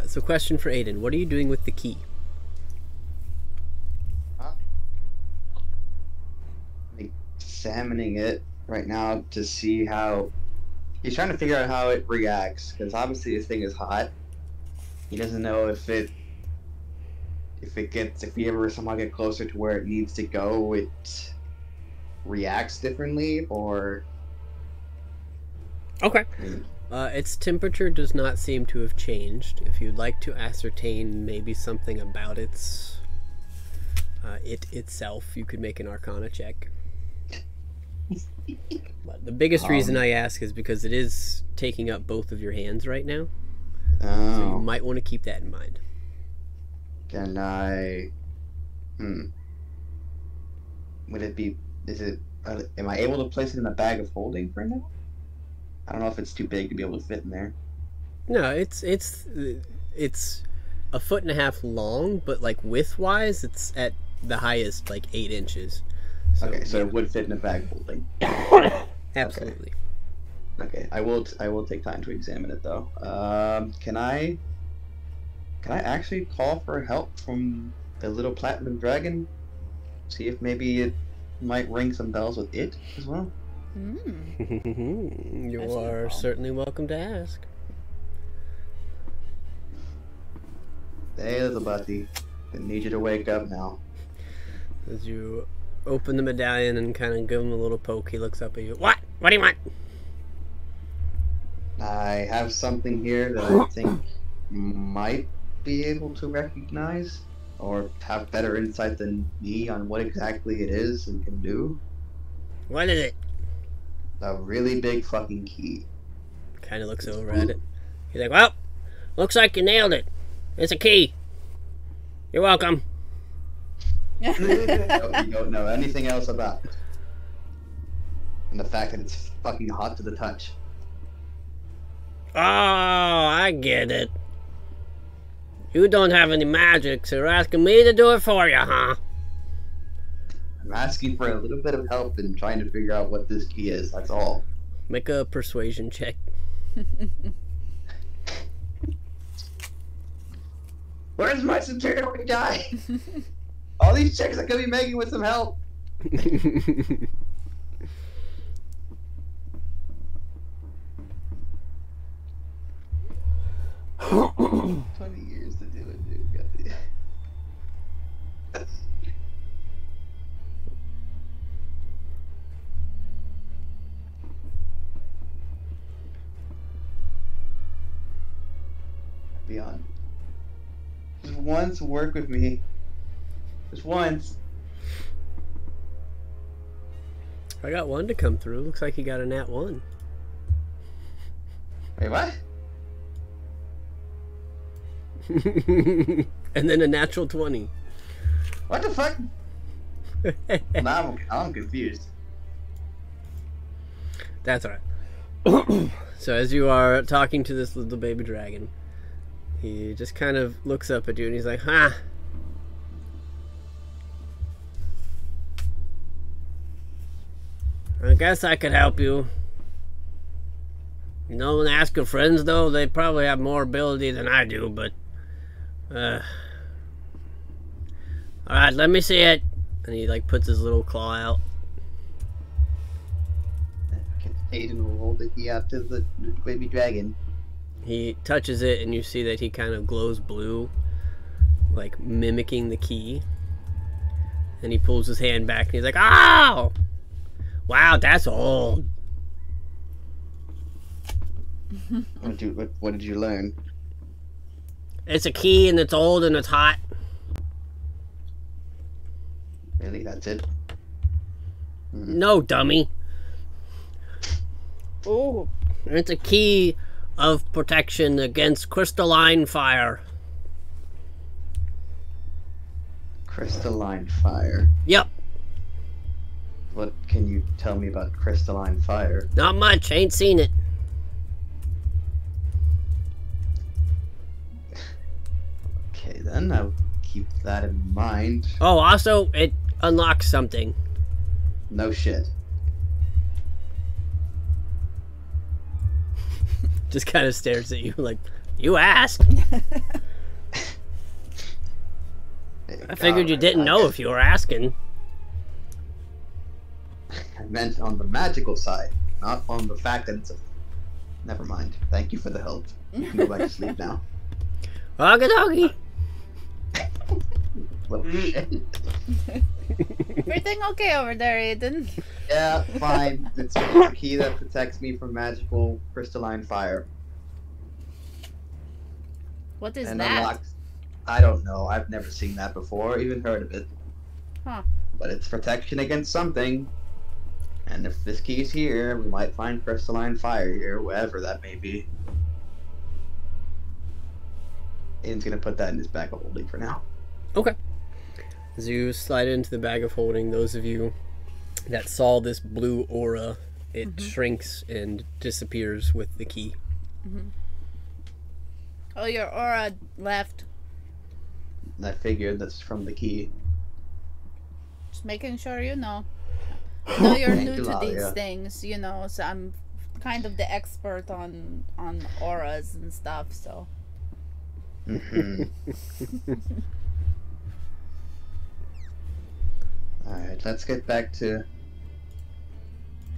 [SPEAKER 1] so, question for Aiden. What are you doing with the key?
[SPEAKER 4] Examining it right now to see how he's trying to figure out how it reacts, because obviously this thing is hot. He doesn't know if we ever somehow get closer to where it needs to go, it reacts differently, or
[SPEAKER 1] Okay. Its temperature does not seem to have changed. If you'd like to ascertain maybe something about it itself, you could make an Arcana check. But the biggest reason I ask is because it is taking up both of your hands right now. So you
[SPEAKER 4] oh,
[SPEAKER 1] might want to keep that in mind.
[SPEAKER 4] can I? Would it be? Is it? Am I able to place it in a bag of holding for now? I don't know if it's too big to be able to fit in there.
[SPEAKER 1] No, it's a foot and a half long, but like width wise, it's at the highest like 8 inches. So,
[SPEAKER 4] Okay, so it would fit in a bag holding.
[SPEAKER 1] absolutely.
[SPEAKER 4] Okay, I will take time to examine it though. Can I actually call for help from the little platinum dragon? See if maybe it might ring some bells with it as well.
[SPEAKER 1] You
[SPEAKER 2] That's no
[SPEAKER 1] are
[SPEAKER 2] problem.
[SPEAKER 1] certainly welcome to ask.
[SPEAKER 4] Hey, little buddy, I need you to wake up now.
[SPEAKER 1] As you open the medallion and kind of give him a little poke, he looks up at you. What? What do you want?
[SPEAKER 4] I have something here that I think might be able to recognize or have better insight than me on what exactly it is and can do.
[SPEAKER 1] What is it?
[SPEAKER 4] A really big fucking key.
[SPEAKER 1] Kind of looks over at it. He's like, well, looks like you nailed it. It's a key. You're welcome.
[SPEAKER 4] You don't know anything else about it. And the fact that it's fucking hot to the touch.
[SPEAKER 1] Oh, I get it. You don't have any magic, so you're asking me to do it for you, huh?
[SPEAKER 4] I'm asking for a little bit of help in trying to figure out what this key is, that's all.
[SPEAKER 1] Make a persuasion check.
[SPEAKER 4] Where's my superiority die? All these checks I could be making with some help. 20 years to do it, dude. Beyond. Just once work with me. Just once.
[SPEAKER 1] I got one to come through. Looks like he got a nat 1.
[SPEAKER 4] Wait, what?
[SPEAKER 1] And then a natural 20.
[SPEAKER 4] What the fuck? Now I'm confused.
[SPEAKER 1] That's alright. So as you are talking to this little baby dragon, he just kind of looks up at you and he's like, "Huh. I guess I could help you. You know, when ask your friends though, they probably have more ability than I do, but alright, let me see it." And he like puts his little claw out.
[SPEAKER 4] Aiden will hold the key out to the baby dragon.
[SPEAKER 1] He touches it and you see that he kind of glows blue, like mimicking the key. And he pulls his hand back and he's like, "Oh! Wow, that's old."
[SPEAKER 4] What did you learn?
[SPEAKER 1] It's a key and it's old and it's hot.
[SPEAKER 4] Really, that's it?
[SPEAKER 1] No, dummy.
[SPEAKER 2] Ooh.
[SPEAKER 1] It's a key of protection against crystalline fire.
[SPEAKER 4] Crystalline fire.
[SPEAKER 1] Yep.
[SPEAKER 4] What can you tell me about crystalline fire?
[SPEAKER 1] Not much. Ain't seen it.
[SPEAKER 4] Okay, then I'll keep that in mind.
[SPEAKER 1] Oh, also, it unlocks something.
[SPEAKER 4] No shit.
[SPEAKER 1] Just kind of stares at you like, "You asked." I figured you didn't know if you were asking.
[SPEAKER 4] I meant on the magical side, not on the fact that it's a... Never mind. Thank you for the help. You can go back to sleep now.
[SPEAKER 1] Okie dokie.
[SPEAKER 4] Little shit.
[SPEAKER 2] Everything okay over there, Aiden?
[SPEAKER 4] Yeah, fine. It's a key that protects me from magical crystalline fire.
[SPEAKER 2] What is
[SPEAKER 4] And
[SPEAKER 2] that?
[SPEAKER 4] unlocks... I don't know. I've never seen that before, even heard of it.
[SPEAKER 2] Huh.
[SPEAKER 4] But it's protection against something. And if this key's here, we might find crystalline fire here, wherever that may be. Aiden's gonna put that in his bag of holding for now.
[SPEAKER 1] Okay. As you slide into the bag of holding, those of you that saw this blue aura, it shrinks and disappears with the key.
[SPEAKER 2] Oh, your aura left.
[SPEAKER 4] I figured that's from the key.
[SPEAKER 2] Just making sure you know. I know you're
[SPEAKER 4] Thank
[SPEAKER 2] new
[SPEAKER 4] you,
[SPEAKER 2] to these
[SPEAKER 4] Lalia.
[SPEAKER 2] things, you know, so I'm kind of the expert on auras and stuff, so.
[SPEAKER 4] Alright, let's get back to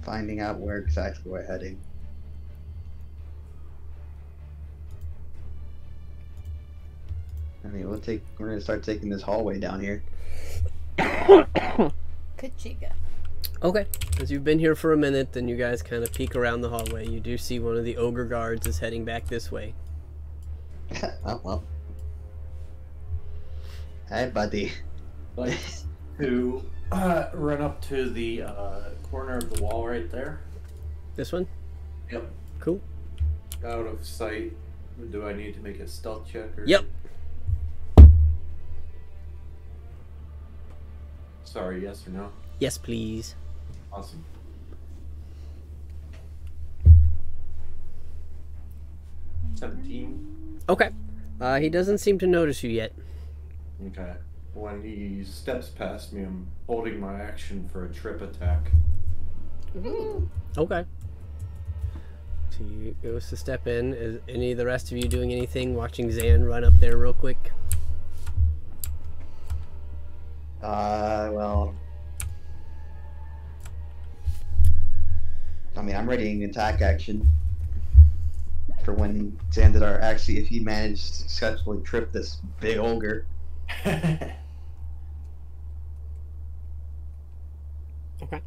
[SPEAKER 4] finding out where exactly we're heading. I mean, we're gonna start taking this hallway down here.
[SPEAKER 2] Kachiga.
[SPEAKER 1] Okay. As you've been here for a minute, then you guys kind of peek around the hallway. You do see one of the ogre guards is heading back this way.
[SPEAKER 4] Oh, well. Hey, buddy.
[SPEAKER 7] Like to run up to the corner of the wall right there.
[SPEAKER 1] This one?
[SPEAKER 7] Yep.
[SPEAKER 1] Cool.
[SPEAKER 3] Out of sight. Do I need to make a stealth check? Or...
[SPEAKER 1] Yep.
[SPEAKER 3] Sorry, yes or no?
[SPEAKER 1] Yes, please.
[SPEAKER 3] Awesome. $17.
[SPEAKER 1] Okay. He doesn't seem to notice you yet.
[SPEAKER 3] Okay. When he steps past me, I'm holding my action for a trip attack.
[SPEAKER 1] Okay. So he goes to step in. Is any of the rest of you doing anything? Watching Zan run up there real quick?
[SPEAKER 4] Well... I mean, I'm readying an attack action for when Xandadar actually, if he managed to successfully trip this big ogre.
[SPEAKER 1] Okay.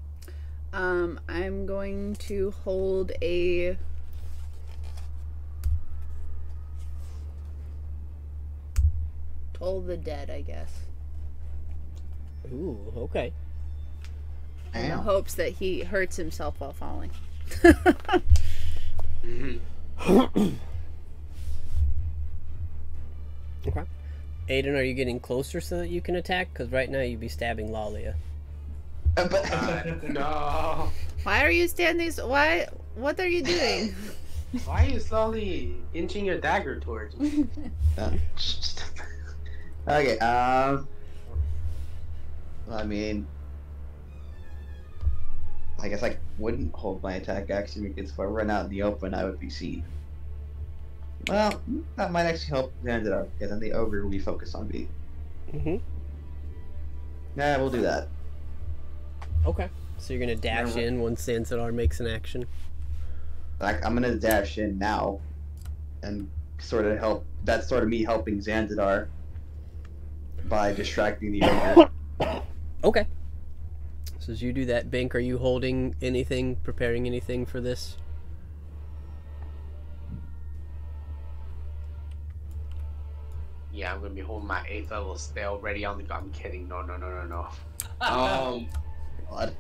[SPEAKER 2] I'm going to hold a Toll the Dead, I guess.
[SPEAKER 1] Ooh, okay.
[SPEAKER 2] in the hopes that he hurts himself while falling.
[SPEAKER 1] Okay. Aiden, are you getting closer so that you can attack? Because right now you'd be stabbing Lalia.
[SPEAKER 5] No.
[SPEAKER 2] Why are you standing? Why? What are you doing?
[SPEAKER 5] Why are you slowly inching your dagger towards me?
[SPEAKER 4] Okay. I mean, I guess I wouldn't hold my attack action because if I run out in the open, I would be seen. Well, that might actually help Xandar, because then the ogre will be focused on me. Yeah, we'll do that.
[SPEAKER 1] Okay. So you're gonna dash in once Zanzibar makes an action.
[SPEAKER 4] Like, I'm gonna dash in now, and sort of help. That's sort of me helping Zanzibar by distracting the ogre.
[SPEAKER 1] Okay. So as you do that, Bink, are you holding anything, preparing anything for this?
[SPEAKER 5] Yeah, I'm gonna be holding my 8th level spell ready on the. I'm kidding. No.
[SPEAKER 4] God.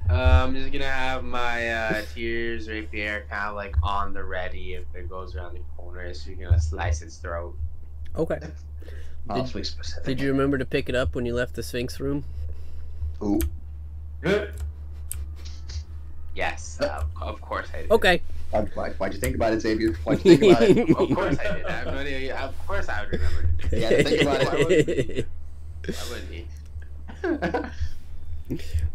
[SPEAKER 5] I'm just gonna have my Tears Rapier kind of like on the ready if it goes around the corner, so you're gonna slice its throat.
[SPEAKER 1] Okay.
[SPEAKER 4] Awfully specific.
[SPEAKER 1] Did you remember to pick it up when you left the Sphinx room?
[SPEAKER 4] Ooh.
[SPEAKER 5] Yes, of course I did.
[SPEAKER 1] Okay.
[SPEAKER 4] Why'd you think about it, Xavier? Why'd you think about it?
[SPEAKER 5] Of course I did. I have no idea. Of course I would remember.
[SPEAKER 4] Yeah, think about it.
[SPEAKER 5] Why wouldn't he?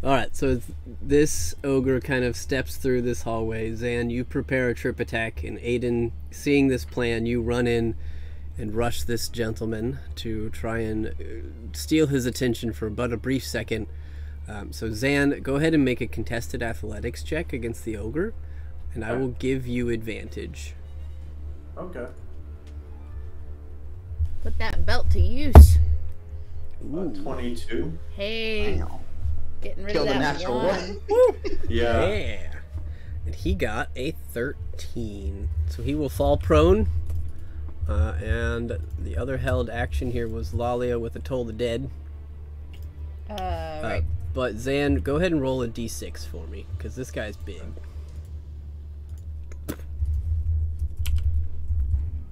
[SPEAKER 1] Alright, so this ogre kind of steps through this hallway. Zan, you prepare a trip attack, and Aiden, seeing this plan, you run in and rush this gentleman to try and steal his attention for but a brief second. So Zan, go ahead and make a contested athletics check against the ogre, and I will give you advantage.
[SPEAKER 7] Okay.
[SPEAKER 2] Put that belt to use.
[SPEAKER 7] 22.
[SPEAKER 2] Hey,
[SPEAKER 4] Wow.
[SPEAKER 2] getting rid
[SPEAKER 4] Killed
[SPEAKER 2] of
[SPEAKER 4] a
[SPEAKER 2] that
[SPEAKER 4] natural
[SPEAKER 2] one.
[SPEAKER 4] one.
[SPEAKER 7] Yeah.
[SPEAKER 1] And he got a 13. So he will fall prone. And the other held action here was Lalia with a Toll the Dead.
[SPEAKER 2] Right.
[SPEAKER 1] But Zan, go ahead and roll a d6 for me, because this guy's big.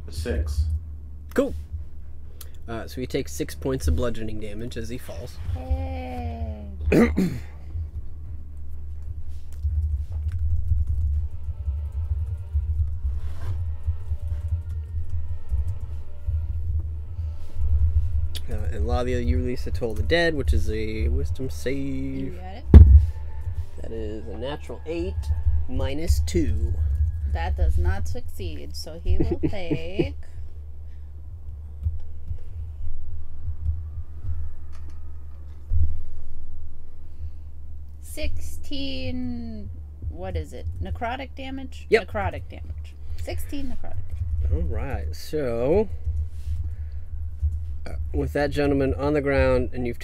[SPEAKER 7] 6.
[SPEAKER 1] Cool. So he takes 6 points of bludgeoning damage as he falls.
[SPEAKER 2] Hey.
[SPEAKER 1] And Lalia, you release a Toll the Dead, which is a wisdom
[SPEAKER 2] You
[SPEAKER 1] save.
[SPEAKER 2] got it.
[SPEAKER 1] That is a natural 8 minus 2.
[SPEAKER 2] That does not succeed, so he will take 16. What is it? Necrotic damage?
[SPEAKER 1] Yep.
[SPEAKER 2] Necrotic damage. 16 necrotic damage.
[SPEAKER 1] Alright, so with that gentleman on the ground, and you've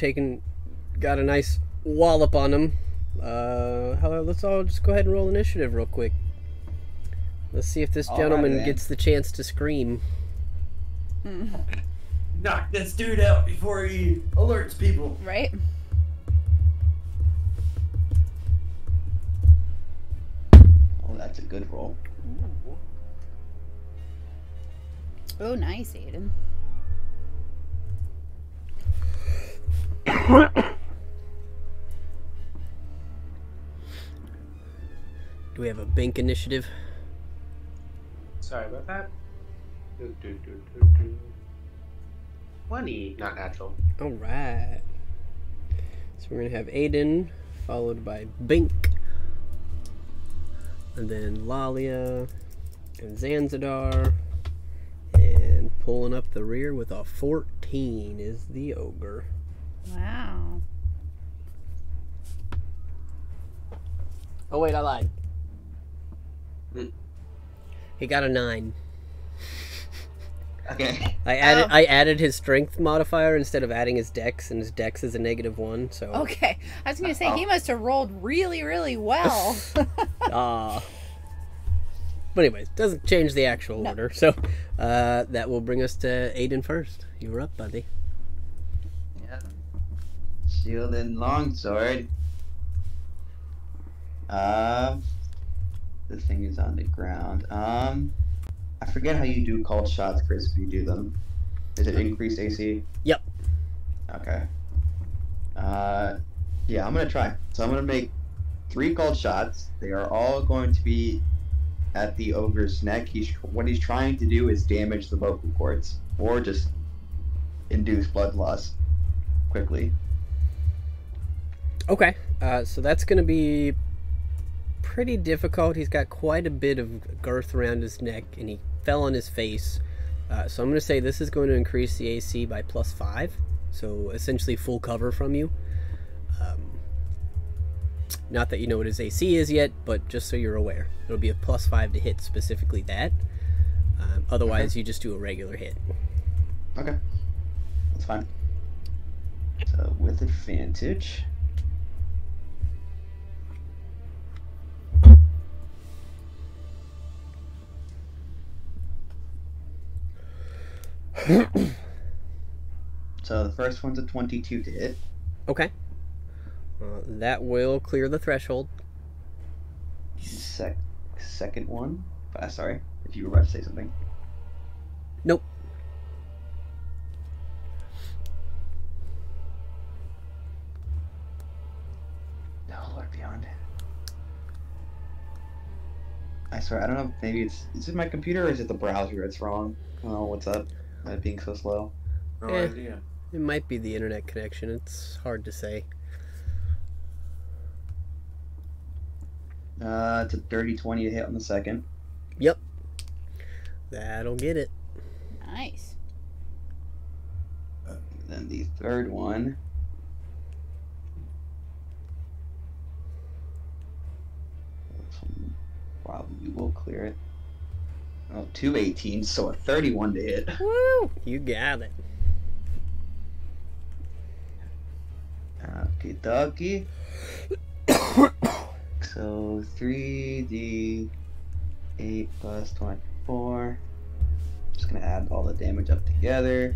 [SPEAKER 1] got a nice wallop on him. Let's all just go ahead and roll initiative real quick. Let's see if this gentleman
[SPEAKER 4] then.
[SPEAKER 1] gets the chance to scream.
[SPEAKER 7] Knock this dude out before he alerts people.
[SPEAKER 2] Right?
[SPEAKER 4] Oh, that's a good roll.
[SPEAKER 2] Oh, nice, Aiden.
[SPEAKER 1] Do we have a Bink initiative?
[SPEAKER 5] Sorry about that. 20, not natural.
[SPEAKER 1] Alright. So we're going to have Aiden, followed by Bink, and then Lalia, and Zanzibar, and pulling up the rear with a 14 is the ogre.
[SPEAKER 2] Wow.
[SPEAKER 1] Oh wait, I lied. He got a 9.
[SPEAKER 4] Okay.
[SPEAKER 1] I added his strength modifier instead of adding his dex, and his dex is a -1, so...
[SPEAKER 2] Okay. I was going to say, he must have rolled really, really well.
[SPEAKER 1] But anyways, doesn't change the actual order. So that will bring us to Aiden first. You were up, buddy.
[SPEAKER 4] Yeah. Shield and longsword. The thing is on the ground. I forget how you do called shots, Chris, if you do them. Is it increased AC?
[SPEAKER 1] Yep.
[SPEAKER 4] Okay. Yeah, I'm gonna try. So I'm gonna make 3 called shots. They are all going to be at the ogre's neck. What he's trying to do is damage the vocal cords, or just induce blood loss quickly.
[SPEAKER 1] Okay, so that's going to be pretty difficult. He's got quite a bit of girth around his neck, and he fell on his face. So I'm going to say this is going to increase the AC by +5, so essentially full cover from you. Not that you know what his AC is yet, but just so you're aware. It'll be a +5 to hit specifically that. Otherwise, you just do a regular hit.
[SPEAKER 4] Okay. That's fine. So with advantage... So the first one's a 22 to hit.
[SPEAKER 1] Okay. That will clear the threshold.
[SPEAKER 4] Second one. Sorry, if you were about to say something.
[SPEAKER 1] Nope.
[SPEAKER 4] No, Lord Beyond. I swear, I don't know. Maybe is it my computer or is it the browser that's wrong? Oh, what's up? It being so slow.
[SPEAKER 3] No idea.
[SPEAKER 1] It might be the internet connection. It's hard to say.
[SPEAKER 4] It's a dirty 20 to hit on the second.
[SPEAKER 1] Yep. That'll get it.
[SPEAKER 2] Nice.
[SPEAKER 4] Then the third one. Probably will clear it. Oh, 2 18s, so a 31 to hit.
[SPEAKER 1] Woo! You got it.
[SPEAKER 4] Okay, doggy. So 3d8 plus 24. Just gonna add all the damage up together.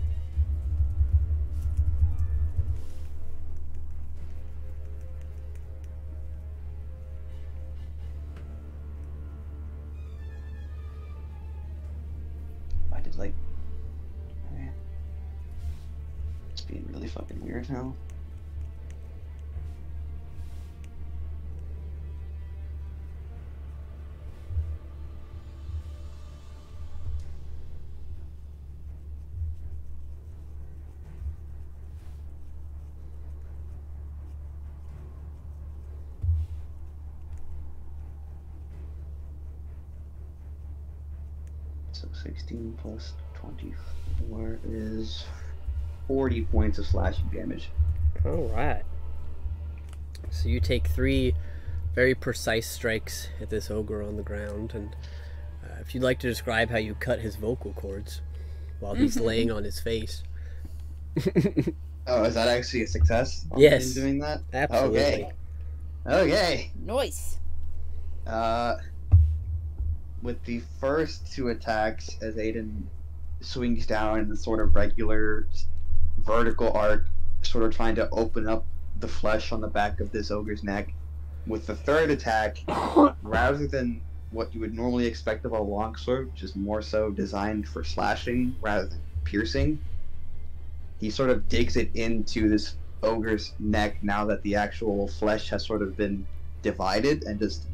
[SPEAKER 4] I did like. It's being really fucking weird now. So 16 plus 24 is 40 points of slashing damage.
[SPEAKER 1] Alright. So you take 3 very precise strikes at this ogre on the ground, and if you'd like to describe how you cut his vocal cords while he's laying on his face.
[SPEAKER 4] Oh, is that actually a success?
[SPEAKER 1] Yes.
[SPEAKER 4] In doing that?
[SPEAKER 1] Absolutely.
[SPEAKER 4] Okay.
[SPEAKER 2] Nice.
[SPEAKER 4] With the first 2 attacks, as Aiden swings down in the sort of regular vertical arc, sort of trying to open up the flesh on the back of this ogre's neck. With the third attack, rather than what you would normally expect of a longsword, which is more so designed for slashing rather than piercing, he sort of digs it into this ogre's neck now that the actual flesh has sort of been divided, and just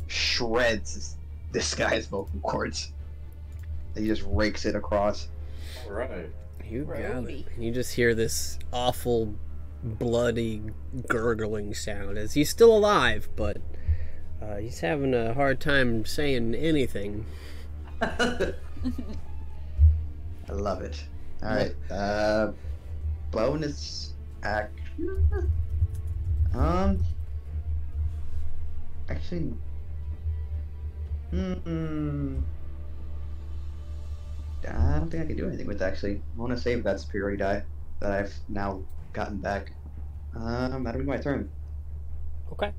[SPEAKER 4] shreds this guy's vocal cords. He just rakes it across.
[SPEAKER 3] Alright.
[SPEAKER 1] You got it.
[SPEAKER 2] Brody.
[SPEAKER 1] You just hear this awful, bloody, gurgling sound as he's still alive, but he's having a hard time saying anything.
[SPEAKER 4] I love it. Alright, bonus action? Actually... I don't think I can do anything with it, actually. I want to save that superiority die that I've now gotten back. That'll be my turn.
[SPEAKER 1] Okay.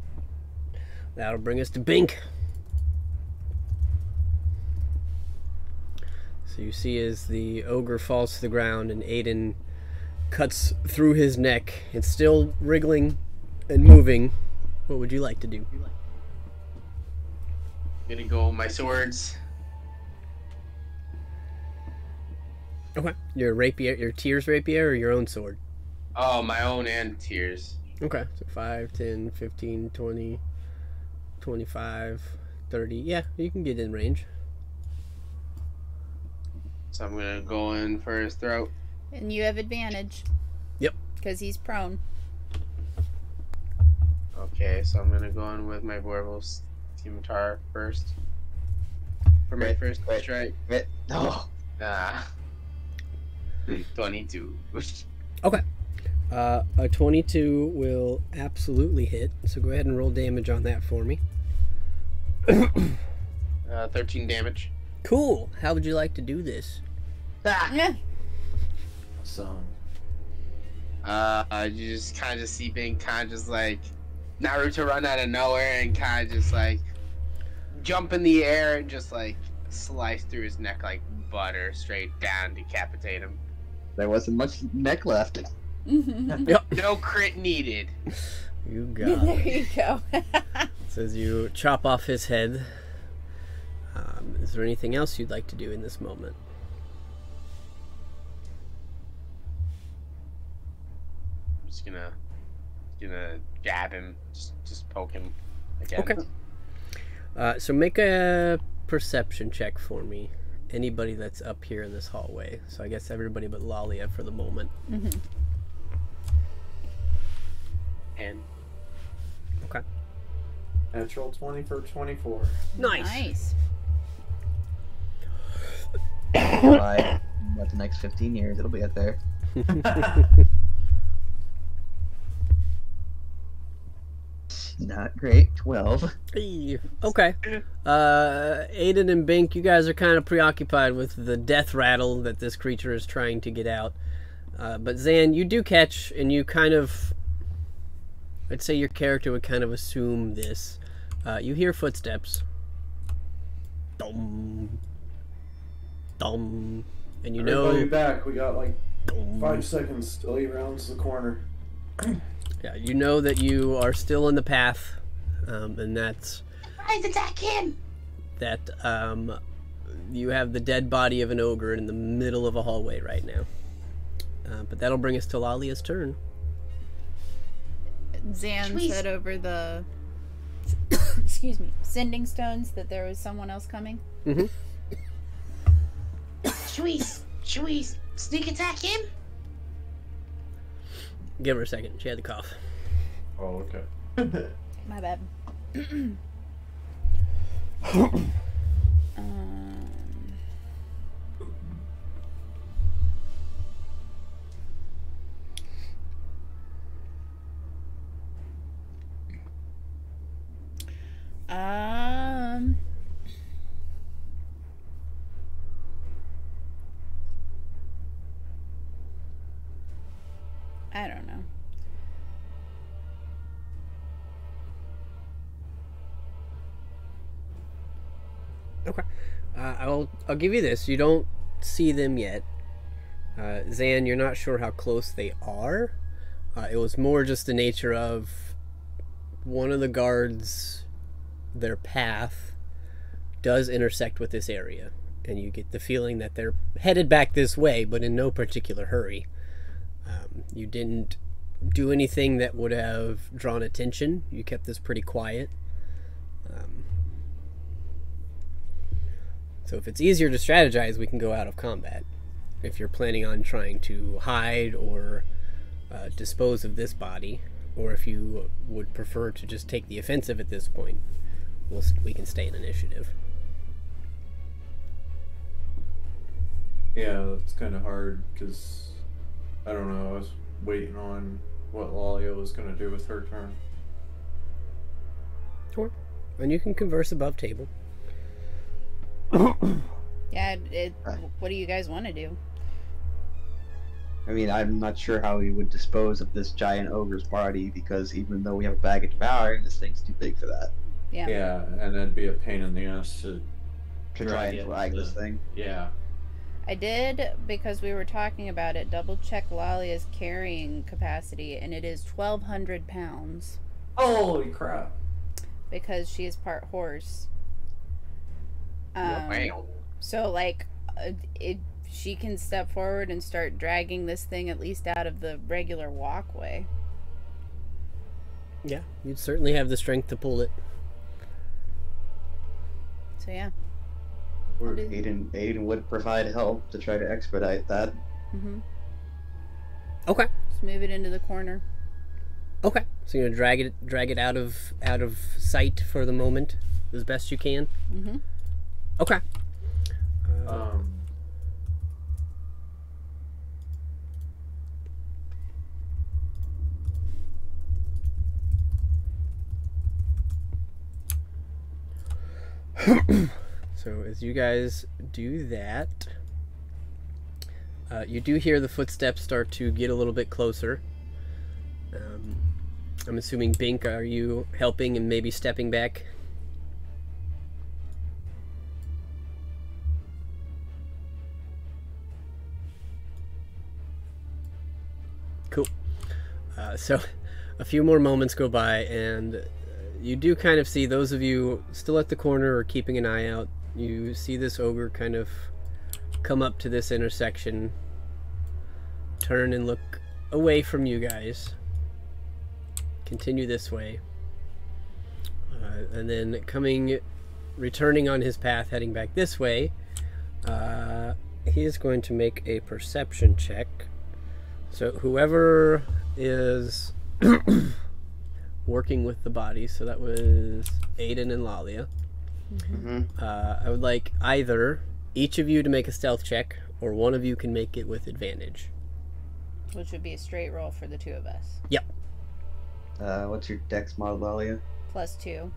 [SPEAKER 1] That'll bring us to Bink. So you see as the ogre falls to the ground and Aiden cuts through his neck. It's still wriggling and moving. What would you like to do?
[SPEAKER 5] I'm gonna go with my swords.
[SPEAKER 1] Okay. Your rapier, your Tyr's rapier, or your own sword?
[SPEAKER 5] Oh, my own and Tyr's.
[SPEAKER 1] Okay. So 5, 10, 15, 20, 25, 30. Yeah, you can get in range.
[SPEAKER 5] So I'm gonna go in for his throat.
[SPEAKER 2] And you have advantage.
[SPEAKER 1] Yep.
[SPEAKER 2] Because he's prone.
[SPEAKER 5] Okay, so I'm gonna go in with my Werewolf Scimitar first. For my first strike.
[SPEAKER 4] Oh.
[SPEAKER 5] Ah. 22.
[SPEAKER 1] Okay. A 22 will absolutely hit. So go ahead and roll damage on that for me.
[SPEAKER 5] 13 damage.
[SPEAKER 1] Cool. How would you like to do this?
[SPEAKER 2] Yeah.
[SPEAKER 7] So,
[SPEAKER 5] You just kind of see Bing kind of just like Naruto run out of nowhere and kind of just like jump in the air and just like slice through his neck like butter straight down, decapitate him.
[SPEAKER 4] There wasn't much neck left.
[SPEAKER 1] Yep.
[SPEAKER 5] No crit needed.
[SPEAKER 1] You got
[SPEAKER 2] There
[SPEAKER 1] it.
[SPEAKER 2] you go.
[SPEAKER 1] So as you chop off his head, is there anything else you'd like to do in this moment?
[SPEAKER 5] I'm just gonna jab him, just poke him again.
[SPEAKER 1] Okay. So make a perception check for me. Anybody that's up here in this hallway. So I guess everybody but Lalia for the moment.
[SPEAKER 5] And
[SPEAKER 1] Okay.
[SPEAKER 7] natural 20 for 24.
[SPEAKER 1] Nice.
[SPEAKER 4] By about the next 15 years, it'll be up there. Not great. 12.
[SPEAKER 1] Hey, okay. Aiden and Bink, you guys are kind of preoccupied with the death rattle that this creature is trying to get out. But Zan, you do catch, and you kind of... I'd say your character would kind of assume this. You hear footsteps. Dum. Dum. And you
[SPEAKER 7] Everybody
[SPEAKER 1] know...
[SPEAKER 7] back. We got like
[SPEAKER 1] Dum.
[SPEAKER 7] 5 seconds till he rounds the corner.
[SPEAKER 1] Yeah, you know that you are still in the path, and that's
[SPEAKER 6] Guys, attack him!
[SPEAKER 1] that you have the dead body of an ogre in the middle of a hallway right now. But that'll bring us to Lalia's turn.
[SPEAKER 2] Zan
[SPEAKER 6] Sweet.
[SPEAKER 2] said over the excuse me, sending stones that there was someone else coming.
[SPEAKER 6] Should we sneak attack him?
[SPEAKER 1] Give her a second. She had the cough.
[SPEAKER 7] Oh, okay.
[SPEAKER 2] My bad. Um, I don't know.
[SPEAKER 1] Okay. I'll give you this. You don't see them yet. Zan, you're not sure how close they are. It was more just the nature of one of the guards, their path does intersect with this area. And you get the feeling that they're headed back this way, but in no particular hurry. You didn't do anything that would have drawn attention. You kept this pretty quiet. So if it's easier to strategize, we can go out of combat. If you're planning on trying to hide or dispose of this body, or if you would prefer to just take the offensive at this point, we can stay in initiative.
[SPEAKER 3] Yeah, that's kind of hard because I don't know. I was waiting on what Lalia was going to do with her turn.
[SPEAKER 1] Sure. And you can converse above table.
[SPEAKER 2] Yeah, what do you guys want to do?
[SPEAKER 4] I mean, I'm not sure how we would dispose of this giant ogre's body because even though we have a bag of devouring, this thing's too big for that.
[SPEAKER 2] Yeah.
[SPEAKER 3] Yeah, and it'd be a pain in the ass to
[SPEAKER 4] Try and flag this thing.
[SPEAKER 3] Yeah.
[SPEAKER 2] I did, because we were talking about it, double check Lalia's carrying capacity, and it is 1,200 pounds
[SPEAKER 3] Holy crap.
[SPEAKER 2] because she is part horse.
[SPEAKER 5] Wow.
[SPEAKER 2] So, like, she can step forward and start dragging this thing at least out of the regular walkway.
[SPEAKER 1] Yeah, you'd certainly have the strength to pull it.
[SPEAKER 2] So, yeah.
[SPEAKER 4] Aiden would provide help to try to expedite that.
[SPEAKER 2] Mm-hmm.
[SPEAKER 1] Okay.
[SPEAKER 2] Just move it into the corner.
[SPEAKER 1] Okay. So you're gonna drag it out of sight for the moment, as best you can.
[SPEAKER 2] Mm-hmm.
[SPEAKER 1] Okay. So as you guys do that, you do hear the footsteps start to get a little bit closer. I'm assuming, Bink, are you helping and maybe stepping back? Cool. So a few more moments go by, and you do kind of see, those of you still at the corner or keeping an eye out, you see this ogre kind of come up to this intersection, turn and look away from you guys, continue this way, and then returning on his path, heading back this way, he is going to make a perception check. So whoever is working with the body, so that was Aiden and Lalia.
[SPEAKER 4] Mm-hmm.
[SPEAKER 1] I would like either each of you to make a stealth check, or one of you can make it with advantage.
[SPEAKER 2] Which would be a straight roll for the two of us.
[SPEAKER 1] Yep.
[SPEAKER 4] What's your dex mod, Lalia?
[SPEAKER 2] +2.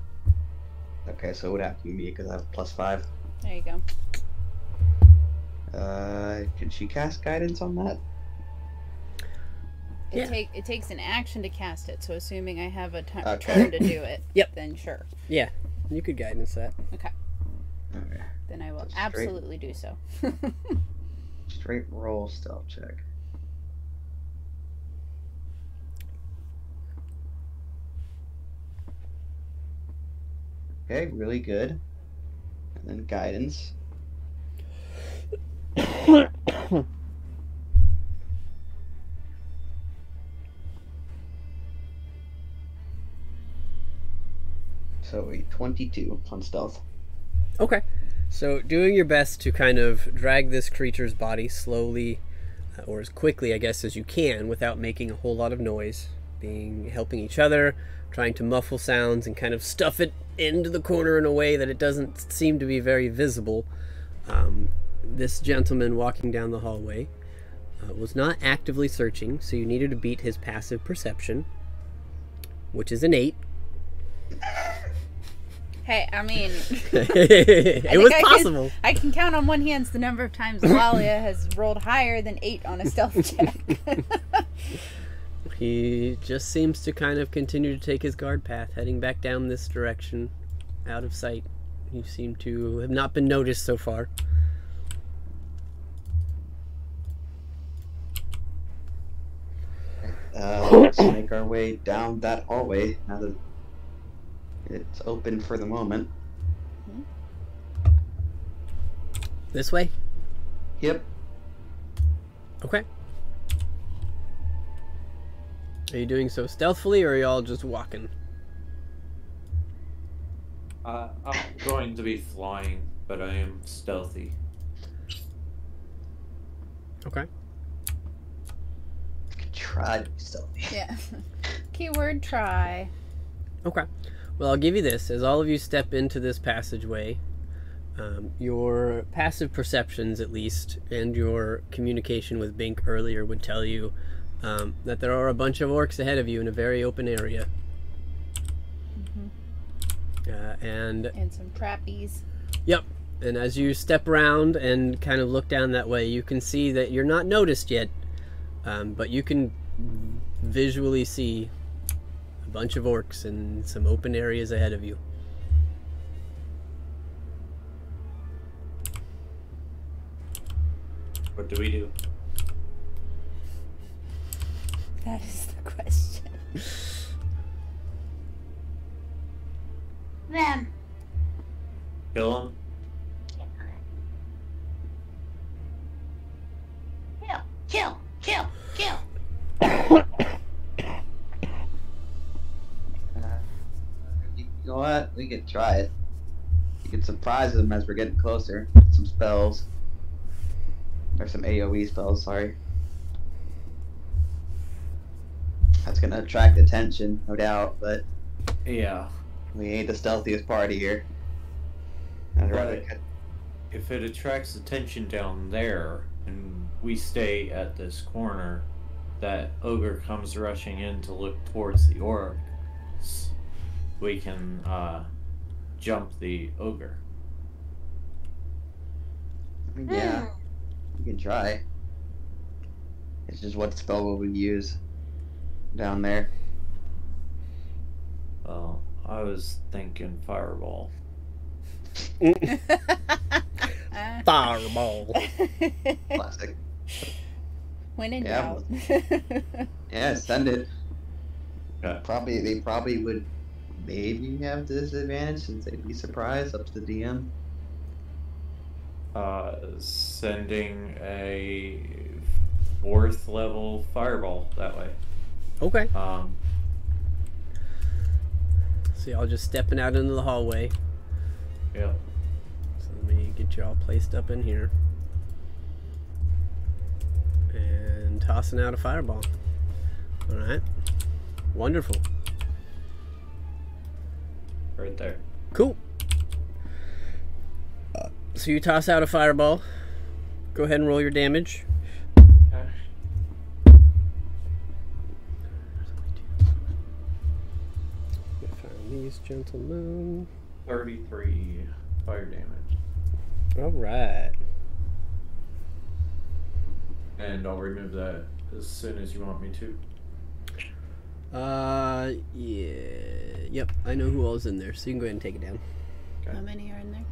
[SPEAKER 4] Okay, so it would have to be me because I have +5.
[SPEAKER 2] There you go.
[SPEAKER 4] Can she cast guidance on that?
[SPEAKER 2] It takes an action to cast it, so assuming I have a
[SPEAKER 4] Okay.
[SPEAKER 2] turn to do it,
[SPEAKER 1] Yep.
[SPEAKER 2] then sure.
[SPEAKER 1] Yeah, you could guidance that.
[SPEAKER 2] Okay.
[SPEAKER 4] Okay.
[SPEAKER 2] Then I will
[SPEAKER 4] Straight.
[SPEAKER 2] absolutely do so.
[SPEAKER 4] Straight roll stealth check. Okay, really good. And then guidance. So a 22 on stealth.
[SPEAKER 1] Okay. So doing your best to kind of drag this creature's body slowly, or as quickly, I guess, as you can, without making a whole lot of noise, helping each other, trying to muffle sounds and kind of stuff it into the corner in a way that it doesn't seem to be very visible. This gentleman walking down the hallway was not actively searching, so you needed to beat his passive perception, which is an 8.
[SPEAKER 2] Hey, I mean,
[SPEAKER 1] It was possible.
[SPEAKER 2] I can count on one hand the number of times Lalia has rolled higher than 8 on a stealth check.
[SPEAKER 1] He just seems to kind of continue to take his guard path, heading back down this direction, out of sight. You seem to have not been noticed so far.
[SPEAKER 4] Let's make our way down that hallway now that it's open for the moment.
[SPEAKER 1] This way?
[SPEAKER 4] Yep.
[SPEAKER 1] Okay. Are you doing so stealthily, or are you all just walking?
[SPEAKER 7] I'm going to be flying, but I am stealthy.
[SPEAKER 1] Okay.
[SPEAKER 4] Try to be stealthy.
[SPEAKER 2] Yeah. Keyword try.
[SPEAKER 1] Okay. Well, I'll give you this. As all of you step into this passageway, your passive perceptions, at least, and your communication with Bink earlier would tell you that there are a bunch of orcs ahead of you in a very open area. And
[SPEAKER 2] some trappies.
[SPEAKER 1] Yep. And as you step around and kind of look down that way, you can see that you're not noticed yet, but you can visually see a bunch of orcs in some open areas ahead of you.
[SPEAKER 7] What do we do?
[SPEAKER 2] That is the question.
[SPEAKER 6] Them.
[SPEAKER 7] Kill him?
[SPEAKER 4] You know what? We could try it. You could surprise them as we're getting closer. Some spells. Or some AoE spells, sorry. That's gonna attract attention, no doubt, but
[SPEAKER 7] Yeah.
[SPEAKER 4] we ain't the stealthiest party here. I'd rather
[SPEAKER 7] Right.
[SPEAKER 4] get...
[SPEAKER 7] If it attracts attention down there, and we stay at this corner, that ogre comes rushing in to look towards the orcs, we can jump the ogre.
[SPEAKER 4] I mean, yeah, we can try. It's just what spell will we use down there?
[SPEAKER 7] Well, I was thinking fireball.
[SPEAKER 1] Fireball.
[SPEAKER 4] Classic.
[SPEAKER 2] When in
[SPEAKER 4] Yeah.
[SPEAKER 2] doubt.
[SPEAKER 4] Yeah, send it.
[SPEAKER 7] Okay.
[SPEAKER 4] They probably would maybe have disadvantage since they'd be surprised, up to the DM.
[SPEAKER 7] Sending a 4th level fireball that way.
[SPEAKER 1] Okay.
[SPEAKER 7] Um,
[SPEAKER 1] So y'all just stepping out into the hallway.
[SPEAKER 7] yeah.
[SPEAKER 1] So let me get you all placed up in here. And tossing out a fireball. Alright. Wonderful.
[SPEAKER 7] Right there.
[SPEAKER 1] Cool. So you toss out a fireball. Go ahead and roll your damage.
[SPEAKER 7] Okay.
[SPEAKER 1] Find these gentlemen.
[SPEAKER 7] 33 fire damage.
[SPEAKER 1] Alright.
[SPEAKER 7] And I'll remove that as soon as you want me to.
[SPEAKER 1] Yeah. Yep, I know who all's in there, so you can go ahead and take it down.
[SPEAKER 2] How many are in there?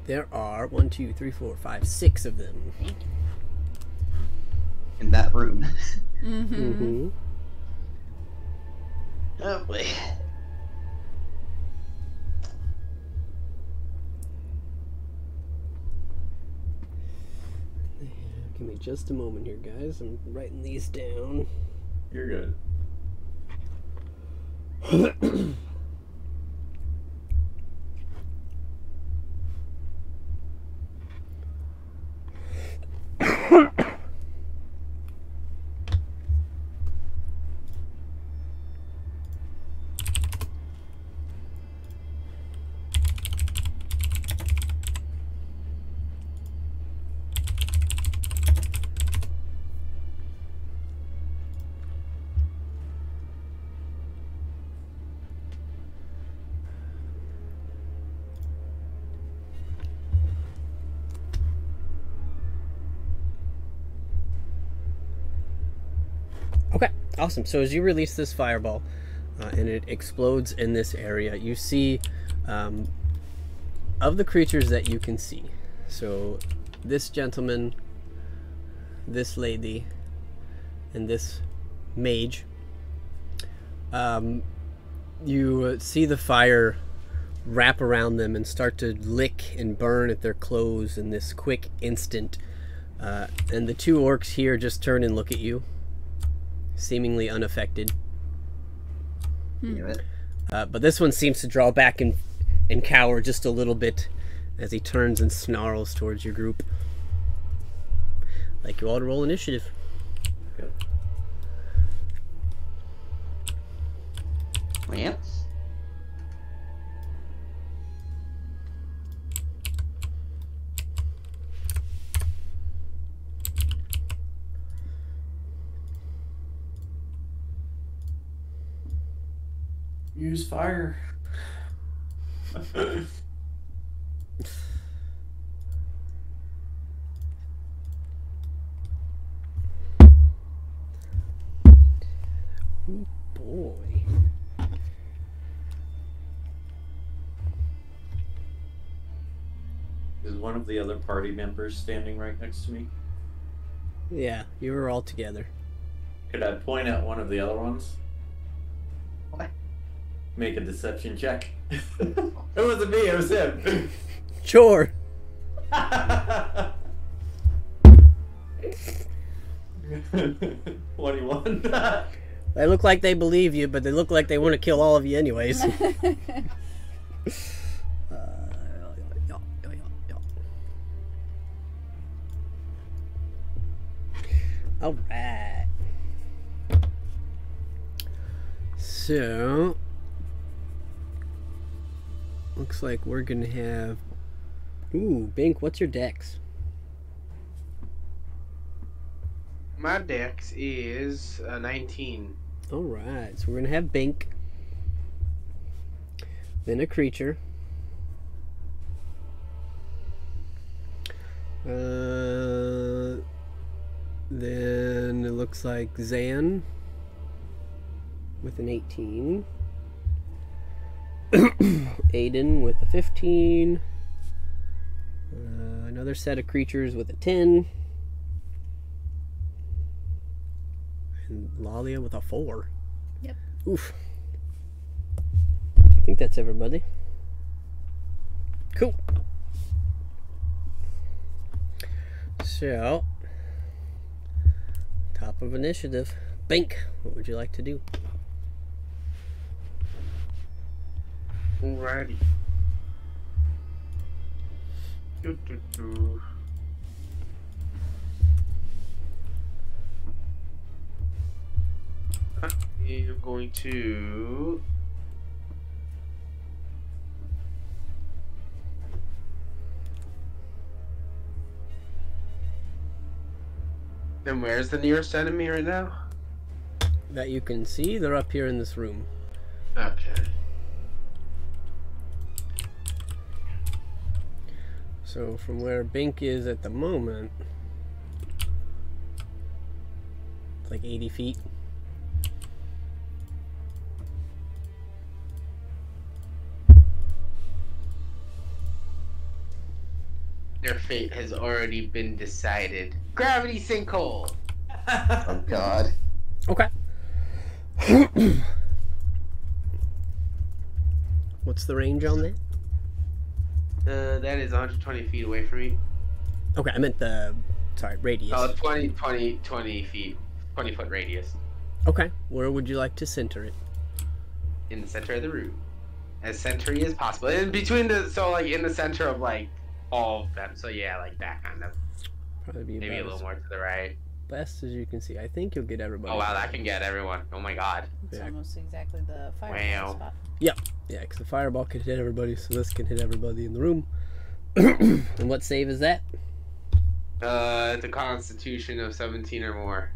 [SPEAKER 1] There are 1, 2, 3, 4, 5, 6 of them.
[SPEAKER 4] In that room.
[SPEAKER 1] Mm-hmm.
[SPEAKER 4] Oh boy.
[SPEAKER 1] Give me just a moment here, guys. I'm writing these down.
[SPEAKER 7] You're good.
[SPEAKER 1] Okay, awesome. So as you release this fireball and it explodes in this area, you see of the creatures that you can see. So this gentleman, this lady, and this mage. You see the fire wrap around them and start to lick and burn at their clothes in this quick instant. And the two orcs here just turn and look at you, seemingly unaffected.
[SPEAKER 4] Damn it.
[SPEAKER 1] But this one seems to draw back and cower just a little bit as he turns and snarls towards your group. Like you all to roll initiative.
[SPEAKER 7] Yep.
[SPEAKER 4] Yeah.
[SPEAKER 7] Use fire.
[SPEAKER 1] Boy.
[SPEAKER 7] Is one of the other party members standing right next to me?
[SPEAKER 1] Yeah, you were all together.
[SPEAKER 7] Could I point at one of the other ones?
[SPEAKER 4] What?
[SPEAKER 7] Make a deception check. It wasn't me, it was him.
[SPEAKER 1] Sure.
[SPEAKER 7] 21.
[SPEAKER 1] They look like they believe you, but they look like they want to kill all of you anyways. All right. So, looks like we're gonna have. Ooh, Bink, what's your dex?
[SPEAKER 5] My dex is 19.
[SPEAKER 1] All right, so we're gonna have Bink, then a creature, then it looks like Zan with an 18, Aiden with a 15, another set of creatures with a 10. And Lalia with a 4.
[SPEAKER 2] Yep.
[SPEAKER 1] Oof. I think that's everybody. Cool. So, top of initiative. Bink, what would you like to do?
[SPEAKER 5] Alrighty. I'm going to Then where's the nearest enemy right now?
[SPEAKER 1] That you can see, they're up here in this room.
[SPEAKER 5] Okay.
[SPEAKER 1] So from where Bink is at the moment, it's like 80 feet.
[SPEAKER 5] Their fate has already been decided. Gravity sinkhole!
[SPEAKER 4] Oh god.
[SPEAKER 1] Okay. What's the range on that?
[SPEAKER 5] That is 120 feet away from me.
[SPEAKER 1] Okay, I meant the, sorry, radius.
[SPEAKER 5] Oh, 20 feet. 20 foot radius.
[SPEAKER 1] Okay, where would you like to center it?
[SPEAKER 5] In the center of the room. As centery as possible. In between the, so like in the center of like all of them. So yeah, like that kind of.
[SPEAKER 1] Probably be
[SPEAKER 5] Maybe a
[SPEAKER 1] about
[SPEAKER 5] little
[SPEAKER 1] as
[SPEAKER 5] more to the right.
[SPEAKER 1] best as you can see. I think you'll get everybody.
[SPEAKER 5] Oh wow, that can get everyone. Oh my god.
[SPEAKER 2] It's
[SPEAKER 1] Yeah.
[SPEAKER 2] almost exactly the fireball
[SPEAKER 5] Wow.
[SPEAKER 2] spot.
[SPEAKER 1] Yeah, because the fireball can hit everybody, so this can hit everybody in the room. And what save is that?
[SPEAKER 5] It's a constitution of 17 or more.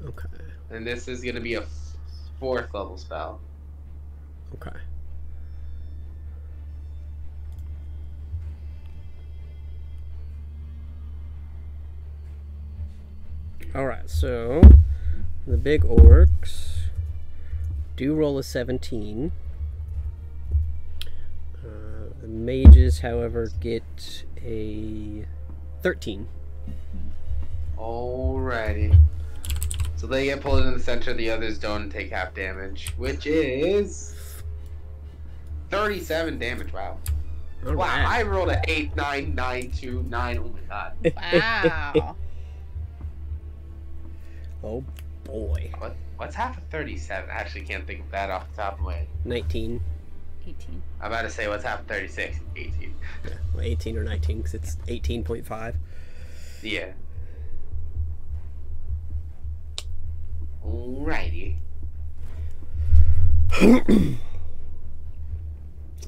[SPEAKER 1] Okay.
[SPEAKER 5] And this is gonna be a 4th level spell.
[SPEAKER 1] Okay. Alright, so the big orcs do roll a 17. The mages, however, get a 13.
[SPEAKER 5] Alrighty. So they get pulled in the center, the others don't and take half damage, which is 37 damage. Wow.
[SPEAKER 1] All
[SPEAKER 5] Wow,
[SPEAKER 1] right.
[SPEAKER 5] I rolled an 8, 9, 9, 2, 9. Oh my god.
[SPEAKER 2] Wow.
[SPEAKER 1] Oh boy.
[SPEAKER 5] What's half of 37? I actually can't think of that off the top of my head.
[SPEAKER 1] 19.
[SPEAKER 2] 18.
[SPEAKER 5] I'm about to say what's half of 36? 18.
[SPEAKER 1] Yeah, well, 18 or 19 because it's 18.5.
[SPEAKER 5] Yeah. Alrighty.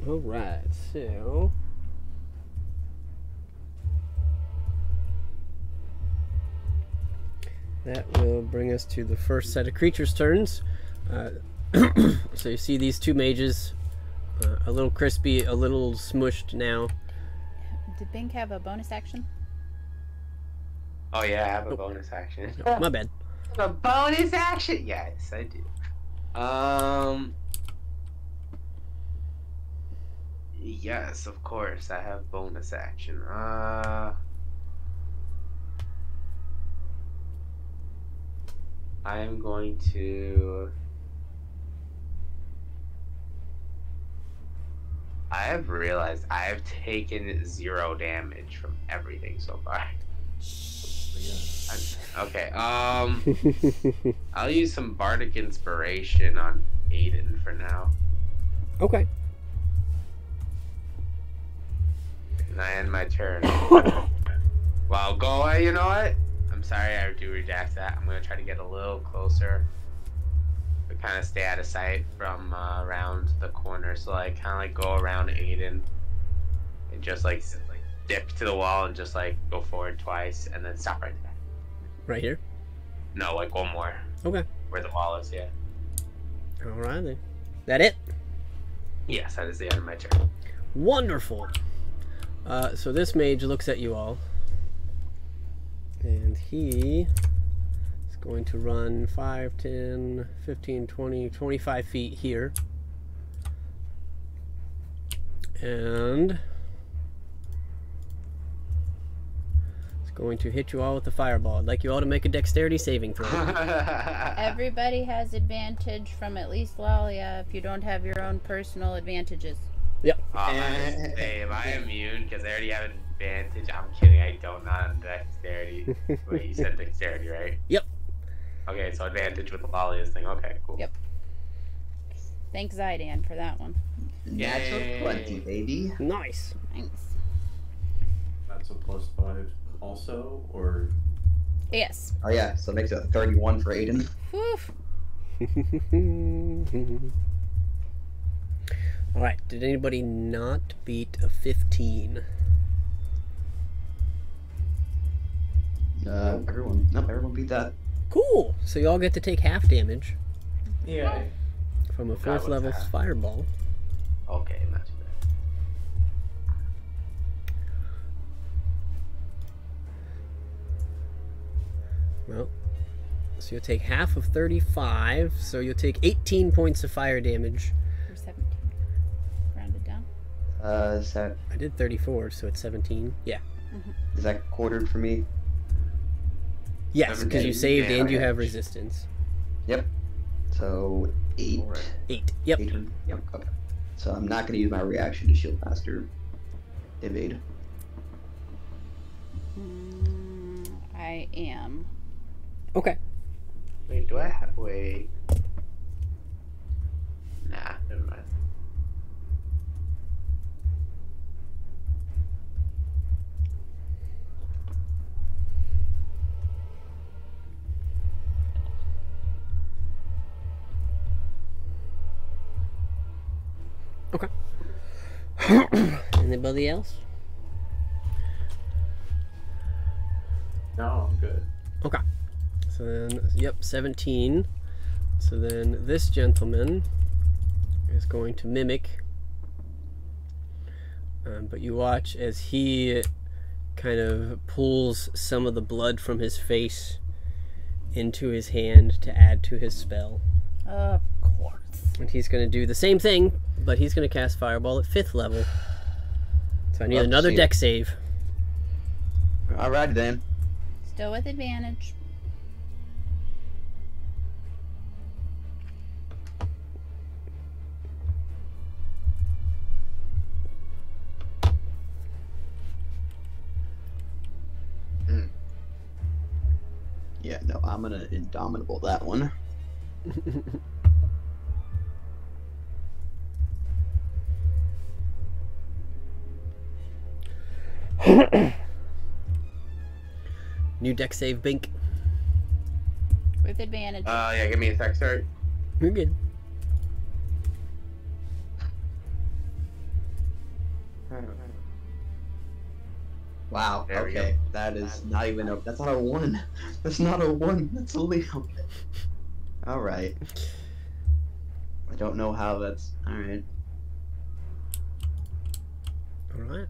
[SPEAKER 1] Alright, so that will bring us to the first set of creatures' turns. So you see these two mages, a little crispy, a little smushed now.
[SPEAKER 2] Did Bink have a bonus action?
[SPEAKER 5] Oh yeah, I have a bonus action.
[SPEAKER 1] No, my bad.
[SPEAKER 5] A bonus action? Yes, I do. Yes, of course, I have bonus action. I am going to. I have realized I have taken 0 damage from everything so far. Okay. I'll use some bardic inspiration on Aiden for now.
[SPEAKER 1] Okay.
[SPEAKER 5] And I end my turn. Well, go away. You know what? I'm sorry. I do redact that. I'm gonna try to get a little closer, but kind of stay out of sight from around the corner. So like, kind of like go around Aiden, and just like dip to the wall and just like go forward twice, and then stop right there.
[SPEAKER 1] Right here?
[SPEAKER 5] No, like one more.
[SPEAKER 1] Okay.
[SPEAKER 5] Where the wall is, yeah.
[SPEAKER 1] Alright then. That it?
[SPEAKER 5] Yes, that is the end of my turn.
[SPEAKER 1] Wonderful. So this mage looks at you all. And he is going to run 5, 10, 15, 20, 25 feet here. And going to hit you all with the fireball. I'd like you all to make a dexterity saving throw.
[SPEAKER 2] Everybody has advantage from at least Lalia if you don't have your own personal advantages.
[SPEAKER 1] Yep.
[SPEAKER 5] Am I immune? Because I already have advantage. I'm kidding. I don't not on dexterity. Wait, you said dexterity, right?
[SPEAKER 1] Yep.
[SPEAKER 5] Okay, so advantage with the Lalia's thing. Okay, cool.
[SPEAKER 2] Yep. Thanks, Zydan, for that one.
[SPEAKER 4] Natural 20, baby.
[SPEAKER 1] Nice.
[SPEAKER 2] Thanks.
[SPEAKER 3] That's a +5 also, or?
[SPEAKER 2] Yes.
[SPEAKER 4] Oh yeah, so it makes it 31 for Aiden.
[SPEAKER 2] Woof.
[SPEAKER 1] Alright, did anybody not beat a 15?
[SPEAKER 4] Everyone beat that.
[SPEAKER 1] Cool! So you all get to take half damage
[SPEAKER 7] Yeah.
[SPEAKER 1] from a
[SPEAKER 5] Forgot
[SPEAKER 1] 4th level
[SPEAKER 5] what's that.
[SPEAKER 1] fireball.
[SPEAKER 5] Okay, not too bad.
[SPEAKER 1] Well, so you'll take half of 35, so you'll take 18 points of fire damage.
[SPEAKER 2] Or 17. Rounded down.
[SPEAKER 4] Is that
[SPEAKER 1] I did 34, so it's 17. Yeah.
[SPEAKER 4] quartered for me?
[SPEAKER 1] Yes, because you
[SPEAKER 5] 17,
[SPEAKER 1] saved
[SPEAKER 5] yeah,
[SPEAKER 1] and you
[SPEAKER 4] okay.
[SPEAKER 1] have resistance.
[SPEAKER 4] Yep. So 8.
[SPEAKER 5] Alright.
[SPEAKER 1] 8. Yep.
[SPEAKER 4] 8. Yep. Okay. So I'm not gonna use my reaction to shield master. Evade.
[SPEAKER 2] I am.
[SPEAKER 1] Okay.
[SPEAKER 5] Wait, do I have? Wait. Nah, never mind.
[SPEAKER 1] Okay. Anybody else?
[SPEAKER 3] No, I'm good.
[SPEAKER 1] Okay. So then, yep, 17. So then this gentleman is going to mimic. But you watch as he kind of pulls some of the blood from his face into his hand to add to his spell.
[SPEAKER 2] Of course.
[SPEAKER 1] And he's going to do the same thing, but he's going to cast Fireball at 5th level. So I need
[SPEAKER 4] Love to
[SPEAKER 1] another
[SPEAKER 4] see
[SPEAKER 1] deck
[SPEAKER 4] it.
[SPEAKER 1] save.
[SPEAKER 4] Alright then.
[SPEAKER 2] Still with advantage.
[SPEAKER 4] Yeah, no, I'm gonna indomitable that one.
[SPEAKER 1] New deck save, Bink.
[SPEAKER 2] With advantage.
[SPEAKER 5] Yeah, give me a sec, sorry.
[SPEAKER 1] You're good.
[SPEAKER 4] Wow,
[SPEAKER 5] There we
[SPEAKER 4] okay. That is not even a that's not a 1. That's not a 1. That's only okay. Alright. I don't know how that's alright.
[SPEAKER 1] Alright.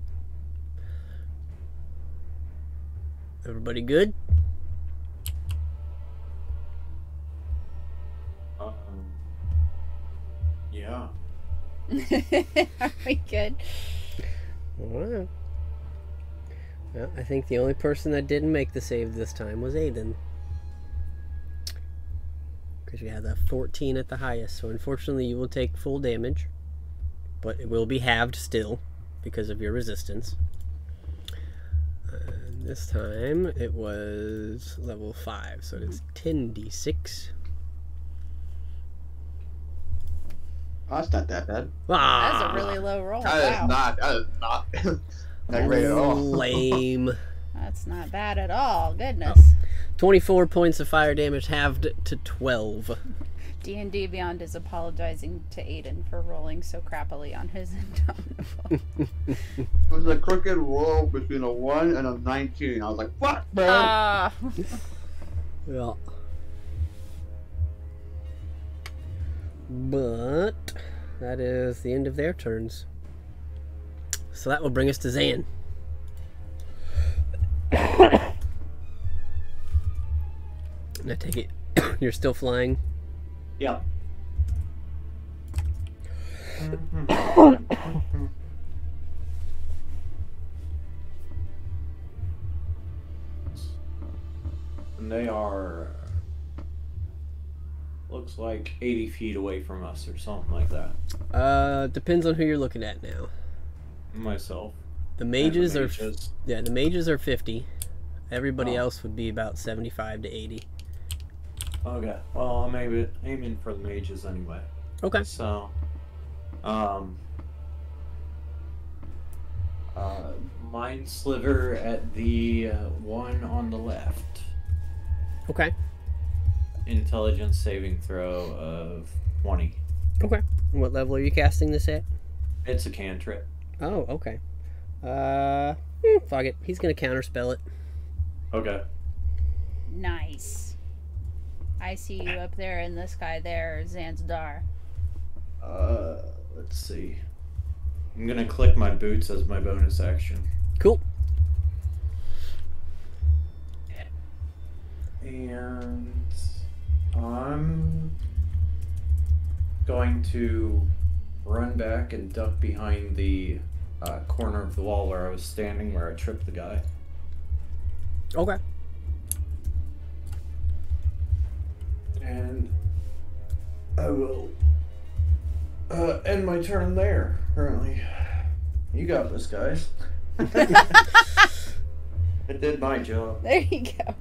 [SPEAKER 1] Everybody good?
[SPEAKER 3] Yeah.
[SPEAKER 2] Are we good?
[SPEAKER 1] Alright. Well, I think the only person that didn't make the save this time was Aiden. Because you had a 14 at the highest, so unfortunately you will take full damage. But it will be halved still, because of your resistance. And This time it was level 5, so it's 10d6.
[SPEAKER 4] Oh, that's not that bad.
[SPEAKER 1] Ah,
[SPEAKER 2] That's a really low roll.
[SPEAKER 4] That is not not great at all.
[SPEAKER 1] lame.
[SPEAKER 2] That's not bad at all. Goodness.
[SPEAKER 1] 24 points of fire damage halved to 12.
[SPEAKER 2] D&D Beyond is apologizing to Aiden for rolling so crappily on his Indomitable.
[SPEAKER 4] It was a crooked roll between a 1 and a 19. I was like, fuck, man.
[SPEAKER 2] Ah.
[SPEAKER 1] Yeah. But that is the end of their turns. So that will bring us to Zan. And I take it you're still flying.
[SPEAKER 7] Yeah. And they are, looks like 80 feet away from us or something like that.
[SPEAKER 1] Depends on who you're looking at now.
[SPEAKER 7] Myself.
[SPEAKER 1] The mages
[SPEAKER 7] And
[SPEAKER 1] are
[SPEAKER 7] the mages.
[SPEAKER 1] yeah, the mages are 50. Everybody
[SPEAKER 7] Oh.
[SPEAKER 1] else would be about 75 to 80.
[SPEAKER 7] Okay. Well, I'm aiming for the mages anyway.
[SPEAKER 1] Okay.
[SPEAKER 7] So, Mind Sliver at the one on the left.
[SPEAKER 1] Okay.
[SPEAKER 7] Intelligence saving throw of 20.
[SPEAKER 1] Okay. What level are you casting this at?
[SPEAKER 7] It's a cantrip.
[SPEAKER 1] Oh, okay. Fuck it. He's gonna counterspell it.
[SPEAKER 7] Okay.
[SPEAKER 2] Nice. I see you up there in the sky there, Zanzdar.
[SPEAKER 7] Let's see. I'm gonna click my boots as my bonus action.
[SPEAKER 1] Cool.
[SPEAKER 7] And I'm going to run back and duck behind the corner of the wall where I was standing, where I tripped the guy.
[SPEAKER 1] Okay.
[SPEAKER 7] And I will end my turn there, currently. You got this, guys. It did my job.
[SPEAKER 2] There you go.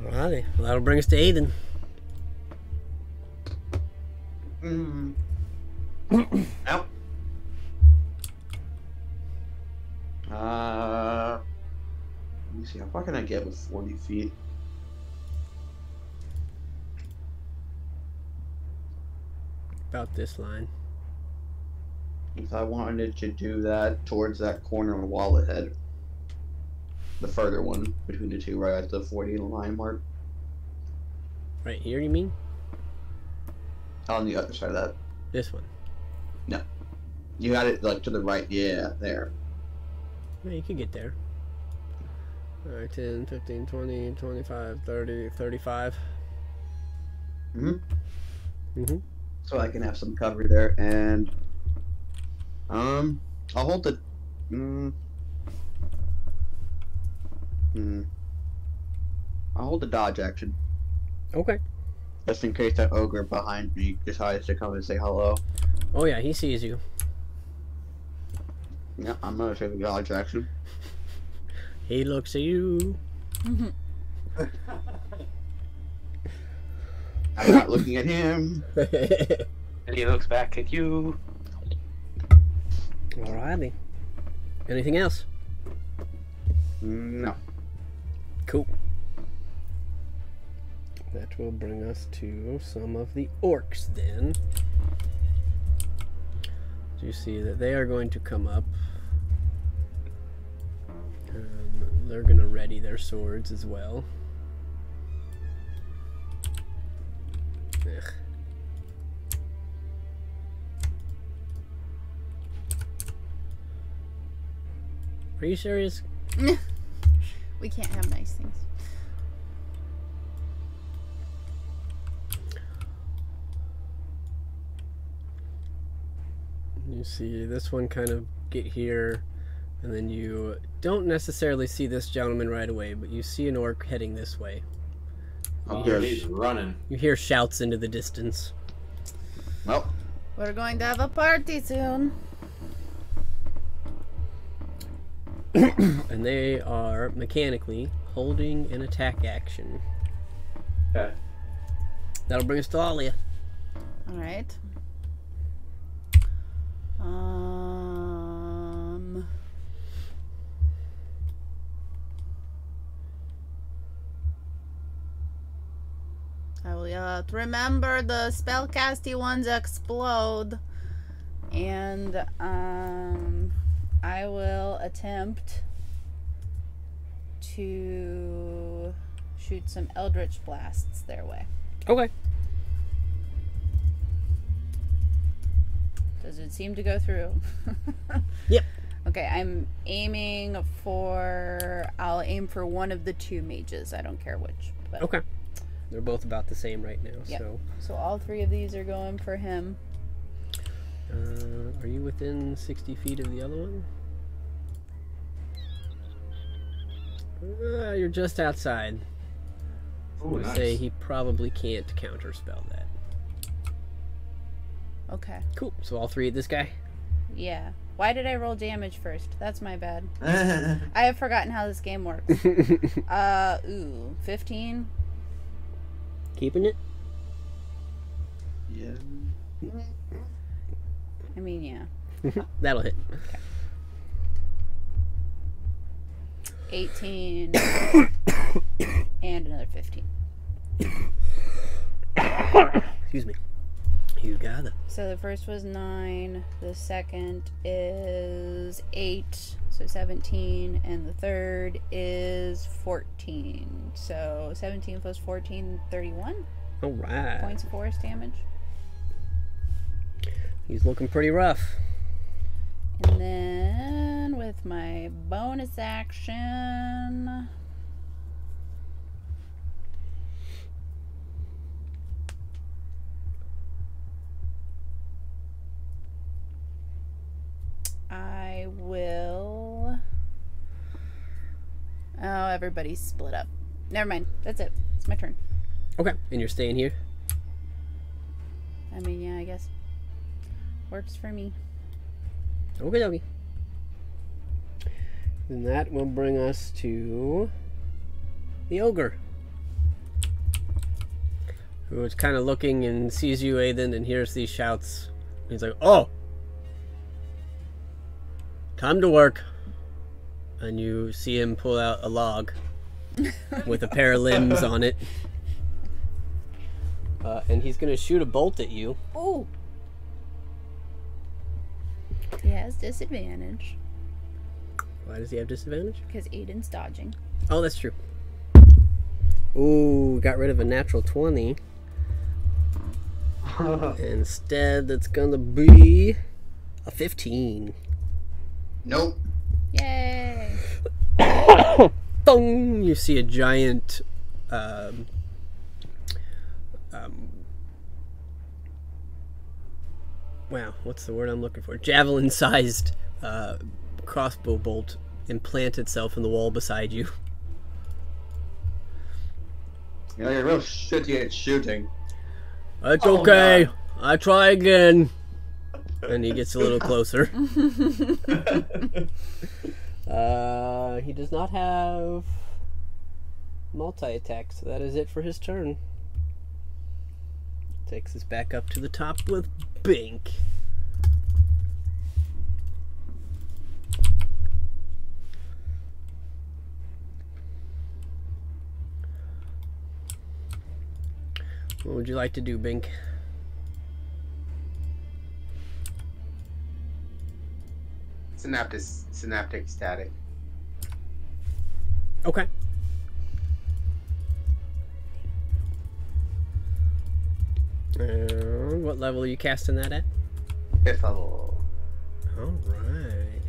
[SPEAKER 1] Alrighty. Well, that'll bring us to Aiden.
[SPEAKER 4] Out. Let me see. How far can I get with 40 feet?
[SPEAKER 1] About this line.
[SPEAKER 4] If I wanted to do that towards that corner wall ahead, the further one between the two, right at the 40 line mark,
[SPEAKER 1] Right here, you mean?
[SPEAKER 4] on the other side of that.
[SPEAKER 1] This one.
[SPEAKER 4] You had it like to the right, yeah, there.
[SPEAKER 1] Yeah, you could get there. Alright, 10, 15, 20, 25, 30, 35. Mm-hmm.
[SPEAKER 4] So I can have some cover there, and I'll hold the I'll hold the dodge action
[SPEAKER 1] Okay.
[SPEAKER 4] just in case that ogre behind me decides to come and say hello.
[SPEAKER 1] Oh yeah, he sees you.
[SPEAKER 4] Yeah, I'm gonna take the dodge action.
[SPEAKER 1] He looks at you.
[SPEAKER 4] I'm not looking at him.
[SPEAKER 8] And he looks back at you.
[SPEAKER 1] Alrighty. Anything else?
[SPEAKER 4] No.
[SPEAKER 1] Cool. That will bring us to some of the orcs then. You see that they are going to come up. They're going to ready their swords as well. Ugh. Are you serious?
[SPEAKER 2] We can't have nice things.
[SPEAKER 1] You see this one kind of get here, and then you don't necessarily see this gentleman right away, but you see an orc heading this way.
[SPEAKER 4] Oh,
[SPEAKER 7] Yeah, he's running.
[SPEAKER 1] You hear shouts into the distance.
[SPEAKER 4] Well,
[SPEAKER 2] We're going to have a party soon.
[SPEAKER 1] And they are mechanically holding an attack action.
[SPEAKER 7] Okay.
[SPEAKER 1] That'll bring us to Alia.
[SPEAKER 2] All right. I will remember the spellcasty ones explode, and I will attempt to shoot some Eldritch Blasts their way.
[SPEAKER 1] Okay.
[SPEAKER 2] Does it seem to go through?
[SPEAKER 1] Yep.
[SPEAKER 2] Okay, I'm aiming for... I'll aim for one of the two mages. I don't care which. But.
[SPEAKER 1] Okay. They're both about the same right now,
[SPEAKER 2] Yep.
[SPEAKER 1] so...
[SPEAKER 2] So all three of these are going for him.
[SPEAKER 1] Are you within 60 feet of the other one? You're just outside.
[SPEAKER 3] Oh,
[SPEAKER 1] I
[SPEAKER 3] nice.
[SPEAKER 1] say he probably can't counterspell that.
[SPEAKER 2] Okay.
[SPEAKER 1] Cool. So all three of this guy?
[SPEAKER 2] Yeah. Why did I roll damage first? That's my bad. I have forgotten how this game works. 15?
[SPEAKER 1] Keeping it?
[SPEAKER 4] Yeah.
[SPEAKER 2] I mean, yeah.
[SPEAKER 1] That'll hit.
[SPEAKER 2] 18 and another 15.
[SPEAKER 1] Excuse me. You got it.
[SPEAKER 2] So the first was 9, the second is 8, so 17, and the third is 14. So 17 plus 14, 31
[SPEAKER 1] All right.
[SPEAKER 2] points of force damage.
[SPEAKER 1] He's looking pretty rough.
[SPEAKER 2] And then with my bonus action, I will... Oh, everybody's split up. Never mind. That's it. It's my turn.
[SPEAKER 1] Okay. And you're staying here?
[SPEAKER 2] I mean, yeah, I guess. Works for me.
[SPEAKER 1] Okie dokie. Then that will bring us to the ogre, who is kind of looking and sees you, Aiden, and hears these shouts. He's like, "Oh, time to work." And you see him pull out a log with a pair of limbs on it, and he's gonna shoot a bolt at you.
[SPEAKER 2] Ooh. He has disadvantage
[SPEAKER 1] Why does he have disadvantage?
[SPEAKER 2] because Aiden's dodging.
[SPEAKER 1] Oh, that's true. Ooh, got rid of a natural 20. Instead, that's gonna be a 15.
[SPEAKER 3] Nope.
[SPEAKER 2] Yay!
[SPEAKER 1] Boom! You see a giant, wow, what's the word I'm looking for? Javelin-sized crossbow bolt implant itself in the wall beside you.
[SPEAKER 4] You know, you're real shitty at shooting.
[SPEAKER 1] It's
[SPEAKER 4] Oh,
[SPEAKER 1] okay.
[SPEAKER 4] God.
[SPEAKER 1] I try again. And he gets a little closer. He does not have multi-attack, so that is it for his turn. Takes us back up to the top with Bink. What would you like to do, Bink?
[SPEAKER 5] Synaptic static.
[SPEAKER 1] Okay. What level are you casting that at?
[SPEAKER 5] 5th level.
[SPEAKER 1] Alright.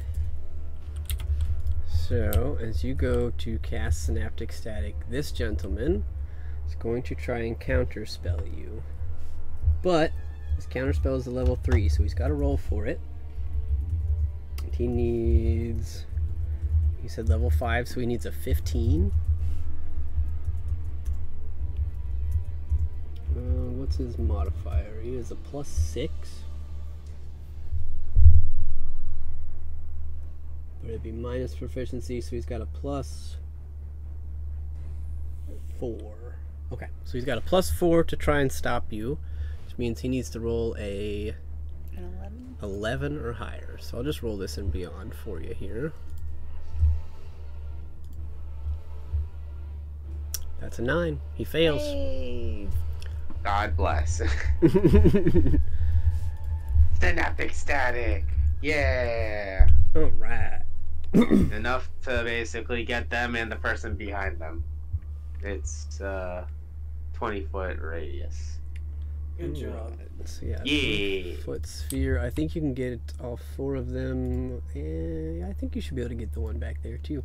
[SPEAKER 1] So, as you go to cast Synaptic Static, this gentleman is going to try and counterspell you. But, his counterspell is a level 3, so he's got to roll for it. And he needs... He said level 5, so he needs a 15. What's his modifier? He is a +6. But it'd be minus proficiency, so he's got a +4. Okay, so he's got a +4 to try and stop you, which means he needs to roll a
[SPEAKER 2] An 11?
[SPEAKER 1] 11 or higher. So I'll just roll this and beyond for you here. That's a 9. He fails.
[SPEAKER 2] Hey.
[SPEAKER 5] God bless. Synaptic static. Yeah.
[SPEAKER 1] All right.
[SPEAKER 5] Enough to basically get them and the person behind them. It's 20-foot radius.
[SPEAKER 7] Good job.
[SPEAKER 1] So yeah,
[SPEAKER 5] Yeah.
[SPEAKER 1] foot sphere. I think you can get all 4 of them. I think you should be able to get the one back there too.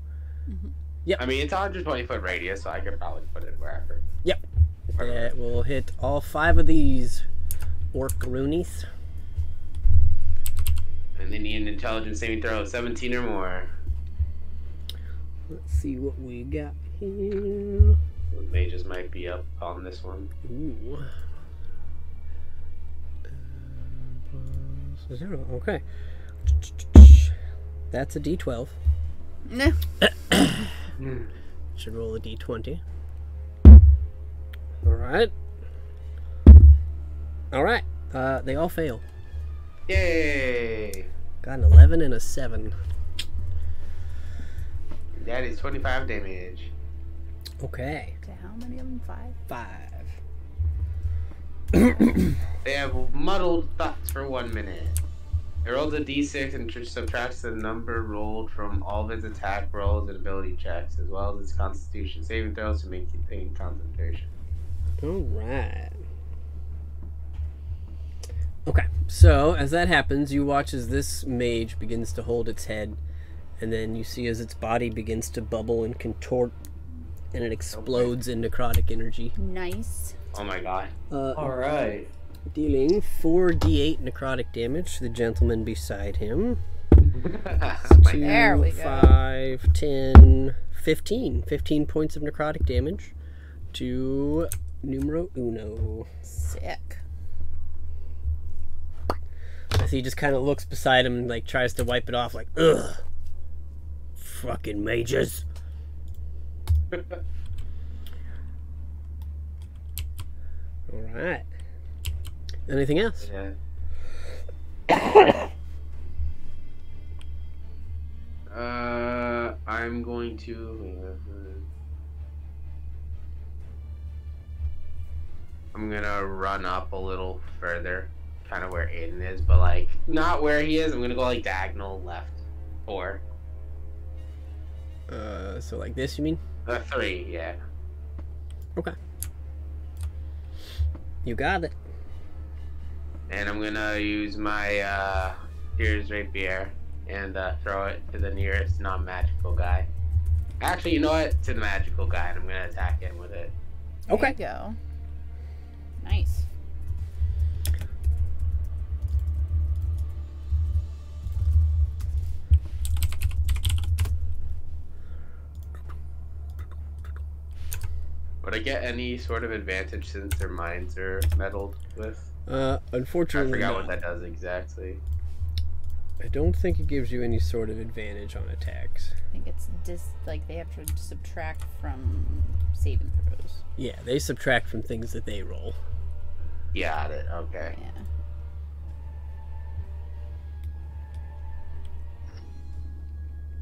[SPEAKER 5] I mean, it's 120-foot radius, so I could probably put it wherever.
[SPEAKER 1] Yep. That will hit all 5 of these orc-roonies.
[SPEAKER 5] And they need an intelligence saving throw of 17 or more.
[SPEAKER 1] Let's see what we got here.
[SPEAKER 5] The mages might be up on this one.
[SPEAKER 1] Ooh. +0. Okay. That's a D12.
[SPEAKER 2] No.
[SPEAKER 1] Should roll a D20. Alright. Alright. They all fail.
[SPEAKER 5] Yay!
[SPEAKER 1] Got an 11 and a 7.
[SPEAKER 5] That is 25 damage.
[SPEAKER 1] Okay.
[SPEAKER 2] Okay, how many of them? 5?
[SPEAKER 1] 5.
[SPEAKER 5] They have muddled thoughts for 1 minute. It rolls a d6 and subtracts the number rolled from all of its attack rolls and ability checks, as well as its constitution saving throws to maintain concentration.
[SPEAKER 1] Alright. Okay, so as that happens, you watch as this mage begins to hold its head, and then you see as its body begins to bubble and contort, and it explodes in necrotic energy.
[SPEAKER 2] Nice.
[SPEAKER 5] Oh my god.
[SPEAKER 7] Alright.
[SPEAKER 1] Dealing 4d8 necrotic damage to the gentleman beside him.
[SPEAKER 2] There we go.
[SPEAKER 1] 5, 10, 15. 15 points of necrotic damage to numero uno.
[SPEAKER 2] Sick.
[SPEAKER 1] As he just kind of looks beside him and like tries to wipe it off, like, ugh, fucking mages. All right. Anything else?
[SPEAKER 5] Yeah. I'm going to. I'm gonna run up a little further, kind of where Aiden is, but like not where he is. I'm gonna go like diagonal left, 4.
[SPEAKER 1] So like this, you mean?
[SPEAKER 5] 3, yeah.
[SPEAKER 1] Okay. You got it.
[SPEAKER 5] And I'm gonna use my Tears Rapier and throw it to the nearest non-magical guy. Actually, you know what? To the magical guy, and I'm gonna attack him with it.
[SPEAKER 1] Okay.
[SPEAKER 2] There you go. Nice.
[SPEAKER 5] Would I get any sort of advantage since their minds are meddled with? I
[SPEAKER 1] Unfortunately,
[SPEAKER 5] forgot
[SPEAKER 1] no.
[SPEAKER 5] what that does exactly.
[SPEAKER 1] I don't think it gives you any sort of advantage on attacks.
[SPEAKER 2] I think it's like they have to subtract from saving throws.
[SPEAKER 1] Yeah, they subtract from things that they roll.
[SPEAKER 5] Got it. Okay.
[SPEAKER 2] Yeah.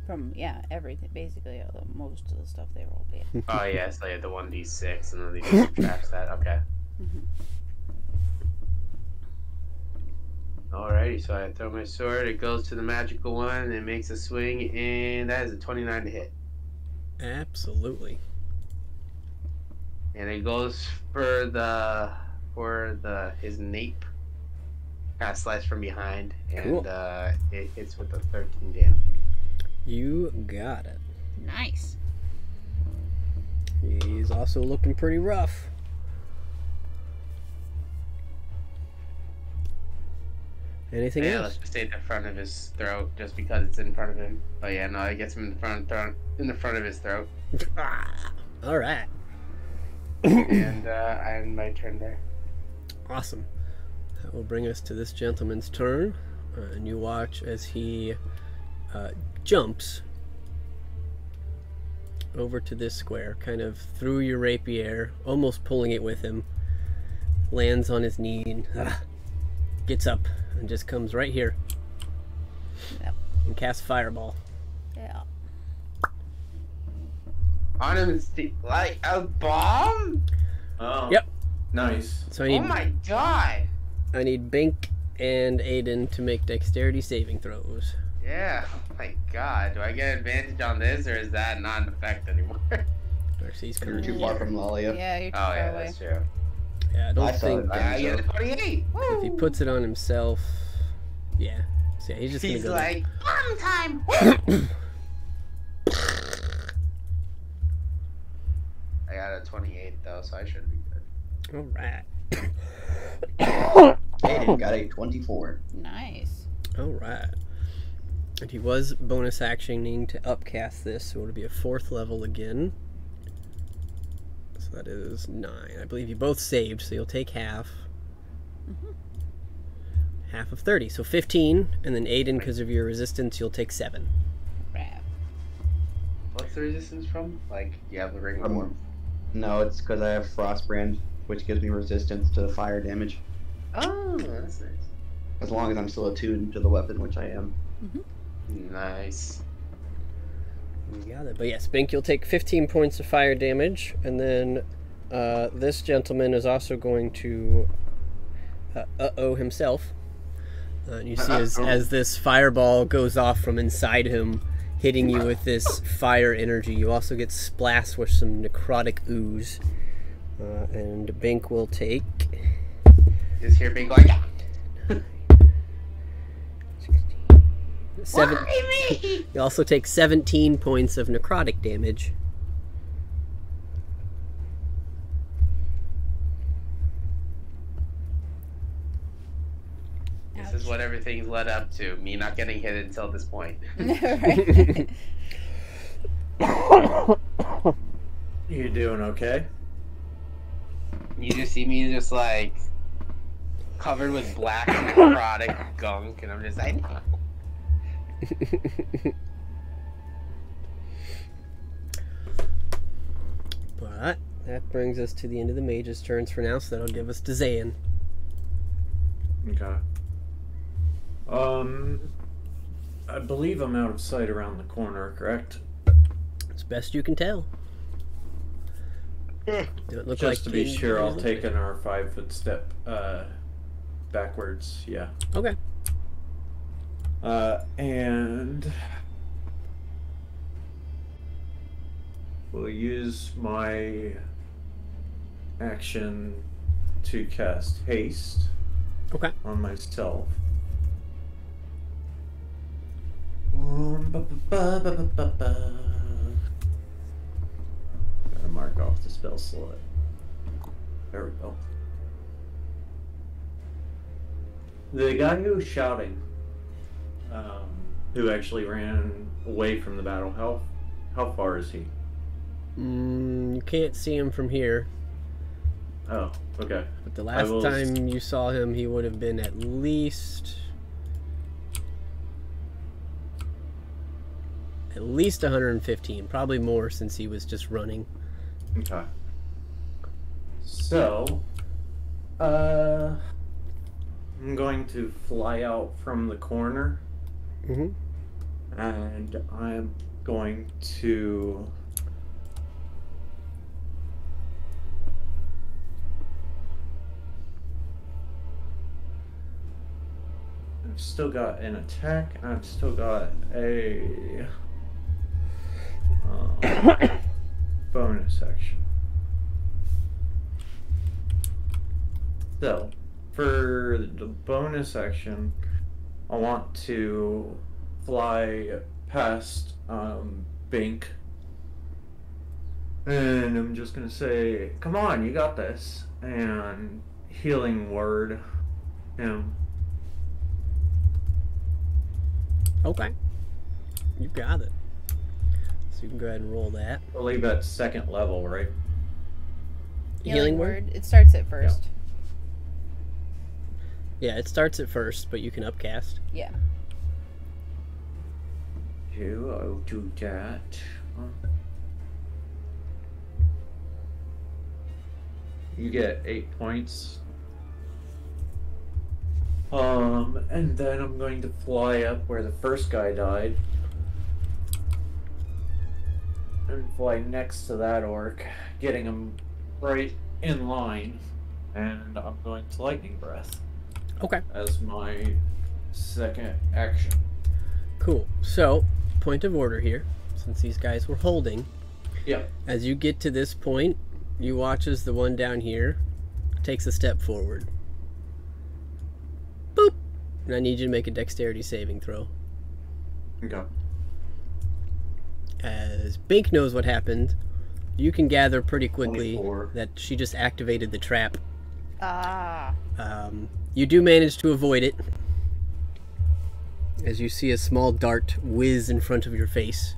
[SPEAKER 2] From everything basically, most of the stuff they roll. Yeah.
[SPEAKER 5] Oh yeah, so they have the 1d6 and then they just subtract that. Okay. Alrighty, so I throw my sword. It goes to the magical one. It makes a swing, and that is a 29 to hit.
[SPEAKER 1] Absolutely.
[SPEAKER 5] And it goes for his nape. Kind of slice from behind, and
[SPEAKER 1] Cool.
[SPEAKER 5] It hits with a 13 damage.
[SPEAKER 1] You got it.
[SPEAKER 2] Nice.
[SPEAKER 1] He's also looking pretty rough. Anything
[SPEAKER 5] Yeah,
[SPEAKER 1] else?
[SPEAKER 5] let's just stay at the front of his throat, just because it's in front of him. But yeah, no, it gets him in the front of his throat.
[SPEAKER 1] All right.
[SPEAKER 5] And I end my turn there.
[SPEAKER 1] Awesome. That will bring us to this gentleman's turn. And you watch as he jumps over to this square, kind of through your rapier, almost pulling it with him, lands on his knee, and gets up and just comes right here.
[SPEAKER 2] Yep.
[SPEAKER 1] And casts Fireball.
[SPEAKER 2] Yeah.
[SPEAKER 5] On him, like a bomb?
[SPEAKER 7] Oh.
[SPEAKER 1] Yep.
[SPEAKER 7] Nice.
[SPEAKER 1] So I need,
[SPEAKER 5] Oh my god!
[SPEAKER 1] I need Bink and Aiden to make dexterity saving throws.
[SPEAKER 5] Yeah, oh my god. Do I get advantage on this, or is that not in effect anymore?
[SPEAKER 1] Darcy's
[SPEAKER 4] You're
[SPEAKER 1] current.
[SPEAKER 4] too far from Lalia.
[SPEAKER 2] Yeah, you're too
[SPEAKER 5] Oh
[SPEAKER 2] far
[SPEAKER 5] yeah,
[SPEAKER 2] away.
[SPEAKER 5] that's true.
[SPEAKER 1] Yeah, I don't
[SPEAKER 4] I saw
[SPEAKER 1] think
[SPEAKER 4] it.
[SPEAKER 5] I get a 28!
[SPEAKER 1] if he puts it on himself, yeah. So yeah, he's just
[SPEAKER 5] He's
[SPEAKER 1] gonna go.
[SPEAKER 5] like,
[SPEAKER 6] Bomb time.
[SPEAKER 5] I got a 28 though, so I should be good.
[SPEAKER 1] All right.
[SPEAKER 4] Aiden got a 24.
[SPEAKER 2] Nice.
[SPEAKER 1] All right. And he was bonus actioning to upcast this, so it'll be a 4th level again. So that is 9. I believe you both saved, so you'll take half. Half of 30, so 15, and then Aiden, because of your resistance, you'll take 7.
[SPEAKER 2] Right.
[SPEAKER 5] What's the resistance from? Like, you have the ring of warmth?
[SPEAKER 4] No, it's because I have Frostbrand, which gives me resistance to fire damage.
[SPEAKER 5] Oh, that's nice.
[SPEAKER 4] As long as I'm still attuned to the weapon, which I am.
[SPEAKER 5] Nice.
[SPEAKER 1] You got it. But yes, Bink, you'll take 15 points of fire damage, and then this gentleman is also going to uh-oh himself. And you see as this fireball goes off from inside him, hitting you with this fire energy, you also get splashed with some necrotic ooze. And Bink will take...
[SPEAKER 5] Just hear being like,
[SPEAKER 1] You also take 17 points of necrotic damage.
[SPEAKER 5] this is what everything's led up to. Me not getting hit until this point.
[SPEAKER 2] Right.
[SPEAKER 7] You doing okay?
[SPEAKER 5] You just see me just like covered with black necrotic gunk, and I'm just like,
[SPEAKER 1] But that brings us to the end of the mage's turns for now, so that'll give us to Zayn.
[SPEAKER 7] Okay. I believe I'm out of sight around the corner, correct?
[SPEAKER 1] As best you can tell. Don't look
[SPEAKER 7] Just
[SPEAKER 1] like
[SPEAKER 7] to be
[SPEAKER 1] King
[SPEAKER 7] sure, I'll
[SPEAKER 1] Grizzly.
[SPEAKER 7] take another 5-foot step backwards. Yeah.
[SPEAKER 1] Okay.
[SPEAKER 7] And we'll use my action to cast haste
[SPEAKER 1] Okay.
[SPEAKER 7] on myself. Gotta mark off the spell slot. There we go. The guy who was shouting, who actually ran away from the battle, how far is he?
[SPEAKER 1] You can't see him from here,
[SPEAKER 7] Oh, okay.
[SPEAKER 1] but the last
[SPEAKER 7] will-
[SPEAKER 1] time you saw him, he would have been at least 115, probably more since he was just running.
[SPEAKER 7] Okay. So, I'm going to fly out from the corner,
[SPEAKER 1] Mm-hmm.
[SPEAKER 7] and I'm going to I've still got an attack, and I've still got a bonus action. So, for the bonus action, I want to fly past Bink, and I'm just gonna say, "Come on, you got this," and healing word him.
[SPEAKER 1] Okay. You got it. So you can go ahead and roll that.
[SPEAKER 7] I believe that's 2nd level, right?
[SPEAKER 2] Healing word. It starts at first.
[SPEAKER 1] Yeah, it starts at first, but you can upcast.
[SPEAKER 2] Yeah.
[SPEAKER 7] to. I'll do that. You get 8 points. And then I'm going to fly up where the first guy died. And fly next to that orc, getting him right in line. And I'm going to Lightning Breath.
[SPEAKER 1] Okay.
[SPEAKER 7] As my second action.
[SPEAKER 1] Cool. So, point of order here, since these guys were holding.
[SPEAKER 7] Yep.
[SPEAKER 1] As you get to this point, you watch as the one down here takes a step forward. Boop! And I need you to make a dexterity saving throw.
[SPEAKER 7] Okay.
[SPEAKER 1] As Bink knows what happened, you can gather pretty quickly
[SPEAKER 7] 24.
[SPEAKER 1] that she just activated the trap.
[SPEAKER 2] Ah.
[SPEAKER 1] You do manage to avoid it, as you see a small dart whiz in front of your face.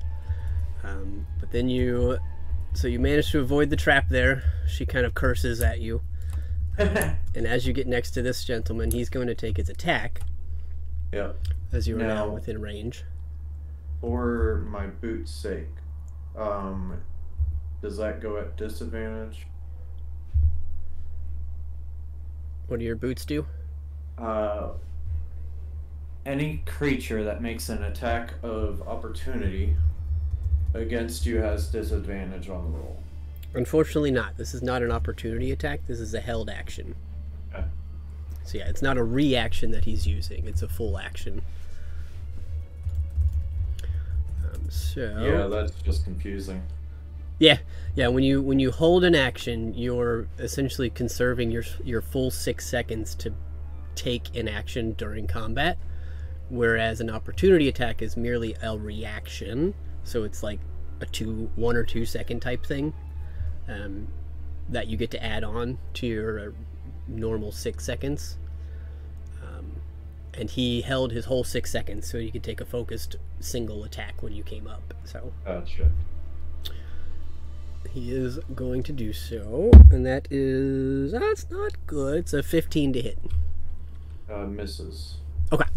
[SPEAKER 1] But then you manage to avoid the trap there. She kind of curses at you. And as you get next to this gentleman, he's going to take his attack.
[SPEAKER 7] Yeah.
[SPEAKER 1] As you are now
[SPEAKER 7] Now-
[SPEAKER 1] within range.
[SPEAKER 7] For my boot's sake, does that go at disadvantage?
[SPEAKER 1] What do your boots do?
[SPEAKER 7] Any creature that makes an attack of opportunity against you has disadvantage on the roll.
[SPEAKER 1] Unfortunately not. This is not an opportunity attack. This is a held action.
[SPEAKER 7] Okay.
[SPEAKER 1] So yeah, it's not a reaction that he's using. It's a full action.
[SPEAKER 7] Yeah, that's just confusing.
[SPEAKER 1] Yeah. When you hold an action, you're essentially conserving your full 6 seconds to take an action during combat, whereas an opportunity attack is merely a reaction. So it's like a 1 or 2 second type thing that you get to add on to your normal 6 seconds. And he held his whole 6 seconds, so you could take a focused single attack when you came up. So
[SPEAKER 7] Gotcha.
[SPEAKER 1] he is going to do so, and that's not good. It's a 15 to hit.
[SPEAKER 7] Misses.
[SPEAKER 1] Okay,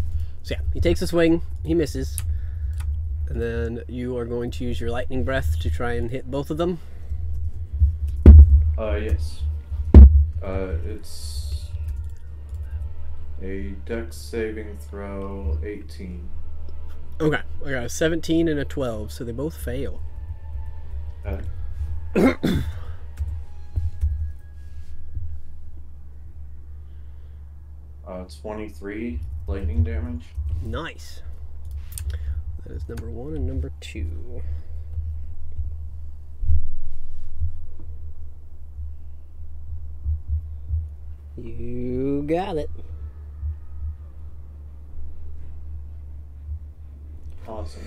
[SPEAKER 1] so yeah, he takes a swing, he misses, and then you are going to use your lightning breath to try and hit both of them.
[SPEAKER 7] Yes. It's a dex saving throw 18.
[SPEAKER 1] Okay, I got a 17 and a 12, so they both fail.
[SPEAKER 7] It's 23 lightning damage.
[SPEAKER 1] Nice. That is number 1 and number 2. You got it.
[SPEAKER 7] Awesome.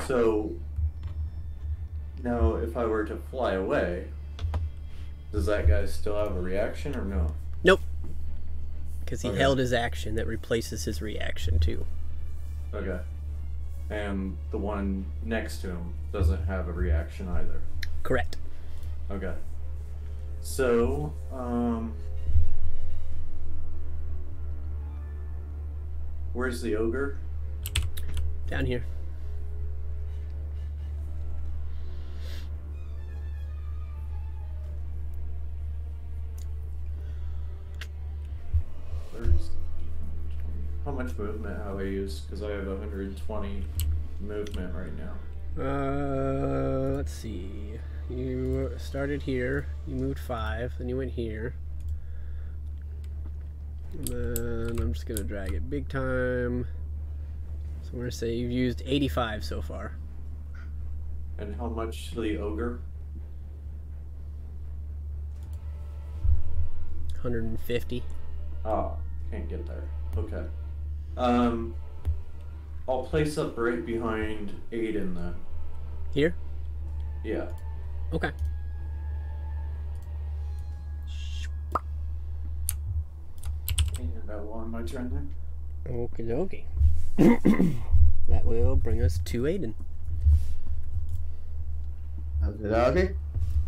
[SPEAKER 7] So, now if I were to fly away, does that guy still have a reaction or no?
[SPEAKER 1] Nope. Because he
[SPEAKER 7] Okay.
[SPEAKER 1] held his action that replaces his reaction too.
[SPEAKER 7] Okay. And the one next to him doesn't have a reaction either.
[SPEAKER 1] Correct.
[SPEAKER 7] Okay. So, where's the ogre?
[SPEAKER 1] Down here.
[SPEAKER 7] How much movement have I used? Because I have 120 movement right now.
[SPEAKER 1] Let's see. You started here. You moved 5. Then you went here. And then I'm just gonna drag it big time. So we're gonna say you've used 85 so far.
[SPEAKER 7] And how much to the ogre?
[SPEAKER 1] 150.
[SPEAKER 7] Ah, can't get there. Okay. I'll place up right behind Aiden then.
[SPEAKER 1] Here?
[SPEAKER 7] Yeah.
[SPEAKER 1] Okay.
[SPEAKER 7] And that on my turn then.
[SPEAKER 1] Okie dokie. That will bring us to Aiden.
[SPEAKER 4] Okay.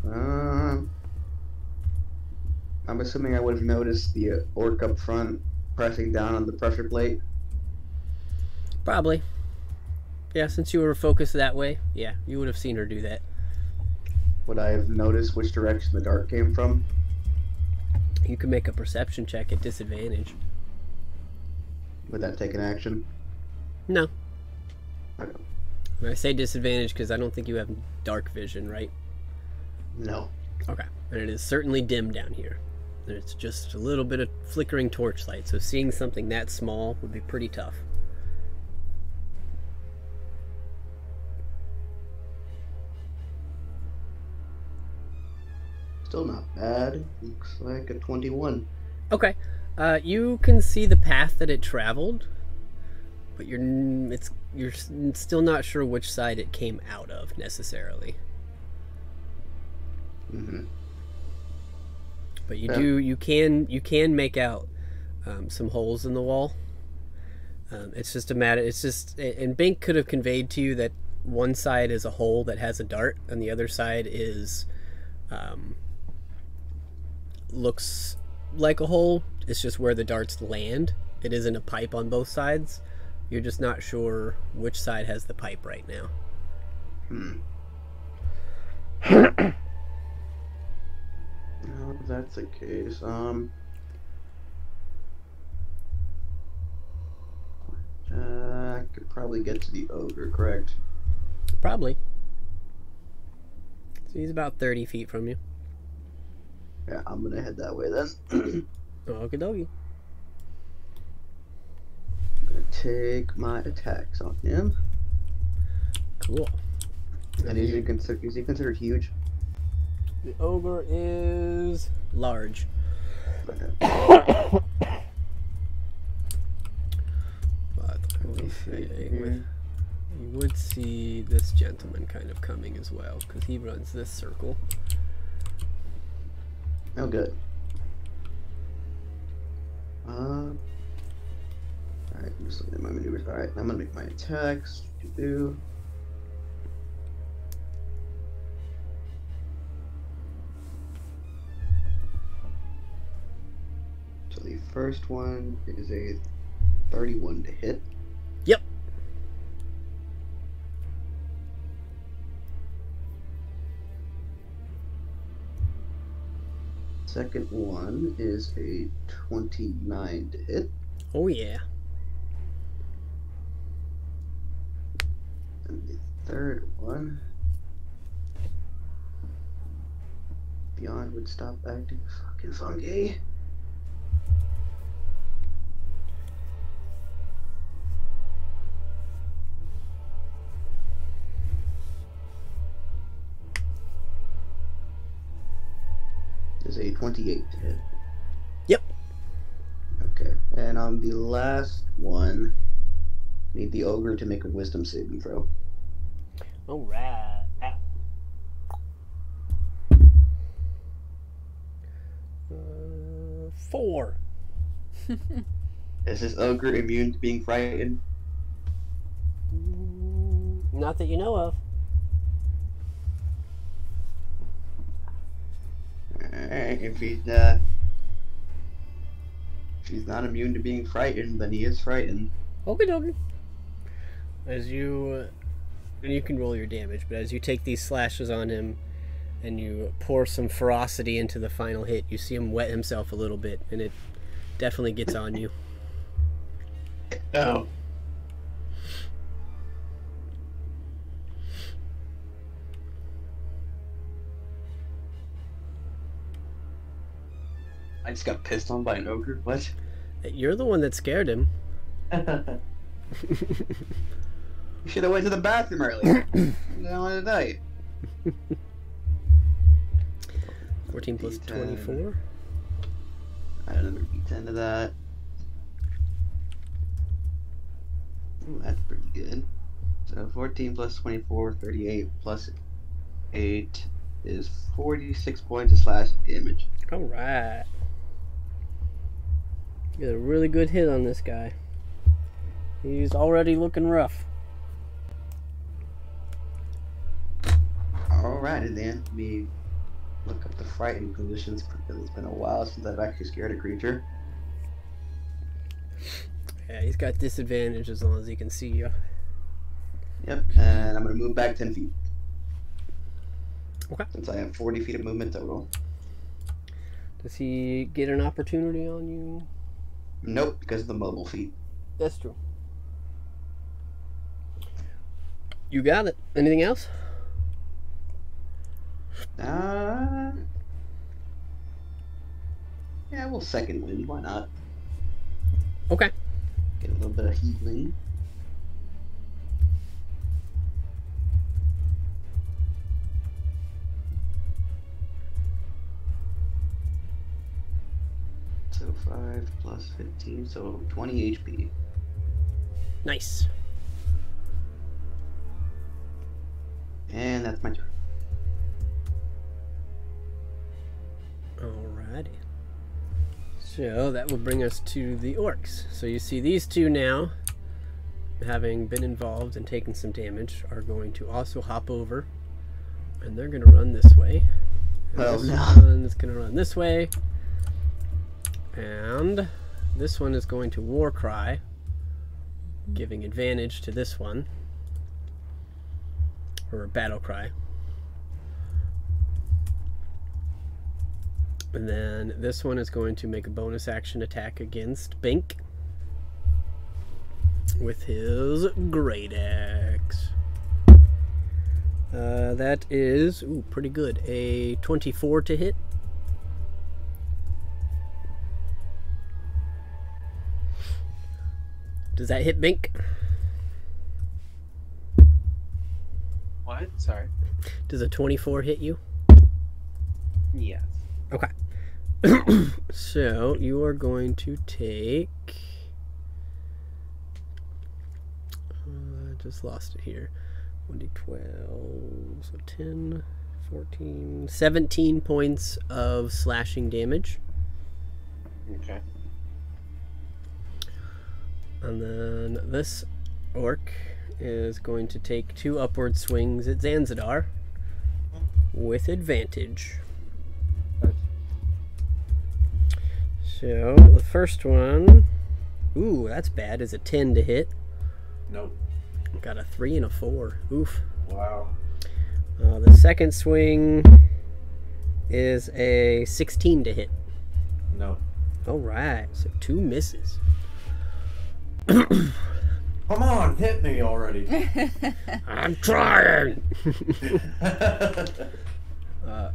[SPEAKER 4] I'm assuming I would have noticed the orc up front pressing down on the pressure plate.
[SPEAKER 1] Probably. Yeah, since you were focused that way, yeah, you would have seen her do that.
[SPEAKER 4] Would I have noticed which direction the dart came from?
[SPEAKER 1] You can make a perception check at disadvantage.
[SPEAKER 4] Would that take an action?
[SPEAKER 1] No.
[SPEAKER 4] Okay.
[SPEAKER 1] When I say disadvantage, because I don't think you have dark vision, right?
[SPEAKER 4] No.
[SPEAKER 1] Okay. And it is certainly dim down here. And it's just a little bit of flickering torchlight, so seeing something that small would be pretty tough.
[SPEAKER 4] Still not bad. Looks like a 21.
[SPEAKER 1] Okay. You can see the path that it traveled, but you're still not sure which side it came out of necessarily.
[SPEAKER 4] Mm-hmm.
[SPEAKER 1] But you can make out some holes in the wall. It's just a matter. It's just, and Bink could have conveyed to you that one side is a hole that has a dart, and the other side is looks like a hole. It's just where the darts land. It isn't a pipe on both sides. You're just not sure which side has the pipe right now.
[SPEAKER 4] Well, if that's the case, I could probably get to the ogre, correct?
[SPEAKER 1] Probably. So he's about 30 feet from you.
[SPEAKER 4] Yeah, I'm gonna head that way then.
[SPEAKER 1] Okie dokie.
[SPEAKER 4] I'm gonna take my attacks on him.
[SPEAKER 1] Cool.
[SPEAKER 4] And is he considered huge?
[SPEAKER 1] The ogre is large.
[SPEAKER 4] Okay.
[SPEAKER 1] But I will say, you would see this gentleman kind of coming as well, because he runs this circle.
[SPEAKER 4] Oh, good. Alright, I'm just looking at my maneuvers. Alright, I'm gonna make my attacks. Do. So the first one is a 31 to hit.
[SPEAKER 1] Yep.
[SPEAKER 4] Second one is a 29 to hit.
[SPEAKER 1] Oh yeah.
[SPEAKER 4] And the third one, Beyond would stop acting fucking funky. Is a 28 to hit.
[SPEAKER 1] Yep.
[SPEAKER 4] Okay, and on the last one, need the ogre to make a wisdom saving throw.
[SPEAKER 1] Alright. 4.
[SPEAKER 4] Is this ogre immune to being frightened?
[SPEAKER 1] Not that you know of.
[SPEAKER 4] Alright, if he's not immune to being frightened, then he is frightened.
[SPEAKER 1] Okie dokie. As you, and you can roll your damage, but as you take these slashes on him and you pour some ferocity into the final hit, you see him wet himself a little bit, and it definitely gets on you.
[SPEAKER 4] Oh. I just got pissed on by an ogre? What?
[SPEAKER 1] You're the one that scared him.
[SPEAKER 4] You should have went to the bathroom earlier. I want to die.
[SPEAKER 1] 14 plus
[SPEAKER 4] D10.
[SPEAKER 1] 24.
[SPEAKER 4] Add another d10 to that. Ooh, that's pretty good. So 14 plus 24, 38 plus 8 is 46 points of slash damage.
[SPEAKER 1] Alright. You got a really good hit on this guy. He's already looking rough.
[SPEAKER 4] Alrighty then, let me look up the frightened conditions because it's been a while since I've actually scared a creature.
[SPEAKER 1] Yeah, he's got disadvantage as long as he can see you.
[SPEAKER 4] Yep, and I'm going to move back 10 feet.
[SPEAKER 1] Okay.
[SPEAKER 4] Since I have 40 feet of movement total.
[SPEAKER 1] Does he get an opportunity on you?
[SPEAKER 4] Nope, because of the mobile feat.
[SPEAKER 1] That's true. You got it. Anything else?
[SPEAKER 4] Yeah, we'll second wind. Why not?
[SPEAKER 1] Okay.
[SPEAKER 4] Get a little bit of healing. So 5 plus 15, so 20 HP.
[SPEAKER 1] Nice.
[SPEAKER 4] And that's my turn.
[SPEAKER 1] Alrighty. So that will bring us to the orcs. So you see these two now, having been involved and taken some damage, are going to also hop over. And they're going to run this way. And
[SPEAKER 4] Oh,
[SPEAKER 1] this
[SPEAKER 4] no.
[SPEAKER 1] one is going to run this way. And this one is going to war cry, giving advantage to this one. Or battle cry. And then this one is going to make a bonus action attack against Bink with his Great Axe. That is pretty good. A 24 to hit. Does that hit Bink?
[SPEAKER 8] What? Sorry.
[SPEAKER 1] Does a 24 hit you?
[SPEAKER 8] Yes.
[SPEAKER 1] Okay. So you are going to take. I just lost it here. 1d12, so 10, 14, 17 points of slashing damage.
[SPEAKER 8] Okay.
[SPEAKER 1] And then this orc is going to take 2 upward swings at Zanzidar with advantage. So the first one, that's bad, is a 10 to hit.
[SPEAKER 3] Nope.
[SPEAKER 1] Got a 3 and a 4. Oof.
[SPEAKER 3] Wow.
[SPEAKER 1] The second swing is a 16 to hit.
[SPEAKER 3] No.
[SPEAKER 1] Alright, so 2 misses.
[SPEAKER 3] Come on, hit me already.
[SPEAKER 1] I'm trying!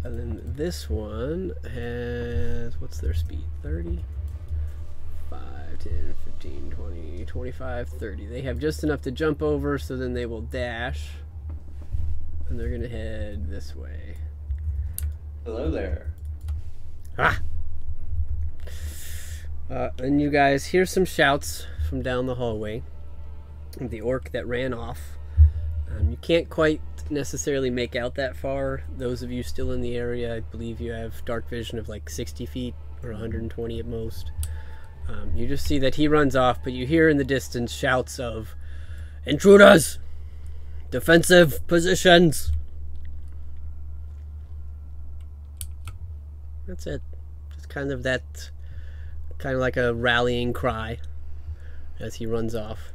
[SPEAKER 1] And then this one has, what's their speed? 30? 5, 10, 15, 20, 25, 30. They have just enough to jump over, so then they will dash. And they're going to head this way.
[SPEAKER 3] Hello there.
[SPEAKER 1] Ah! And you guys hear some shouts from down the hallway. The orc that ran off. You can't quite necessarily make out that far. Those of you still in the area, I believe you have dark vision of like 60 feet or 120 at most. You just see that he runs off, but you hear in the distance shouts of intruders! Defensive positions! That's it. Just kind of that, kind of like a rallying cry as he runs off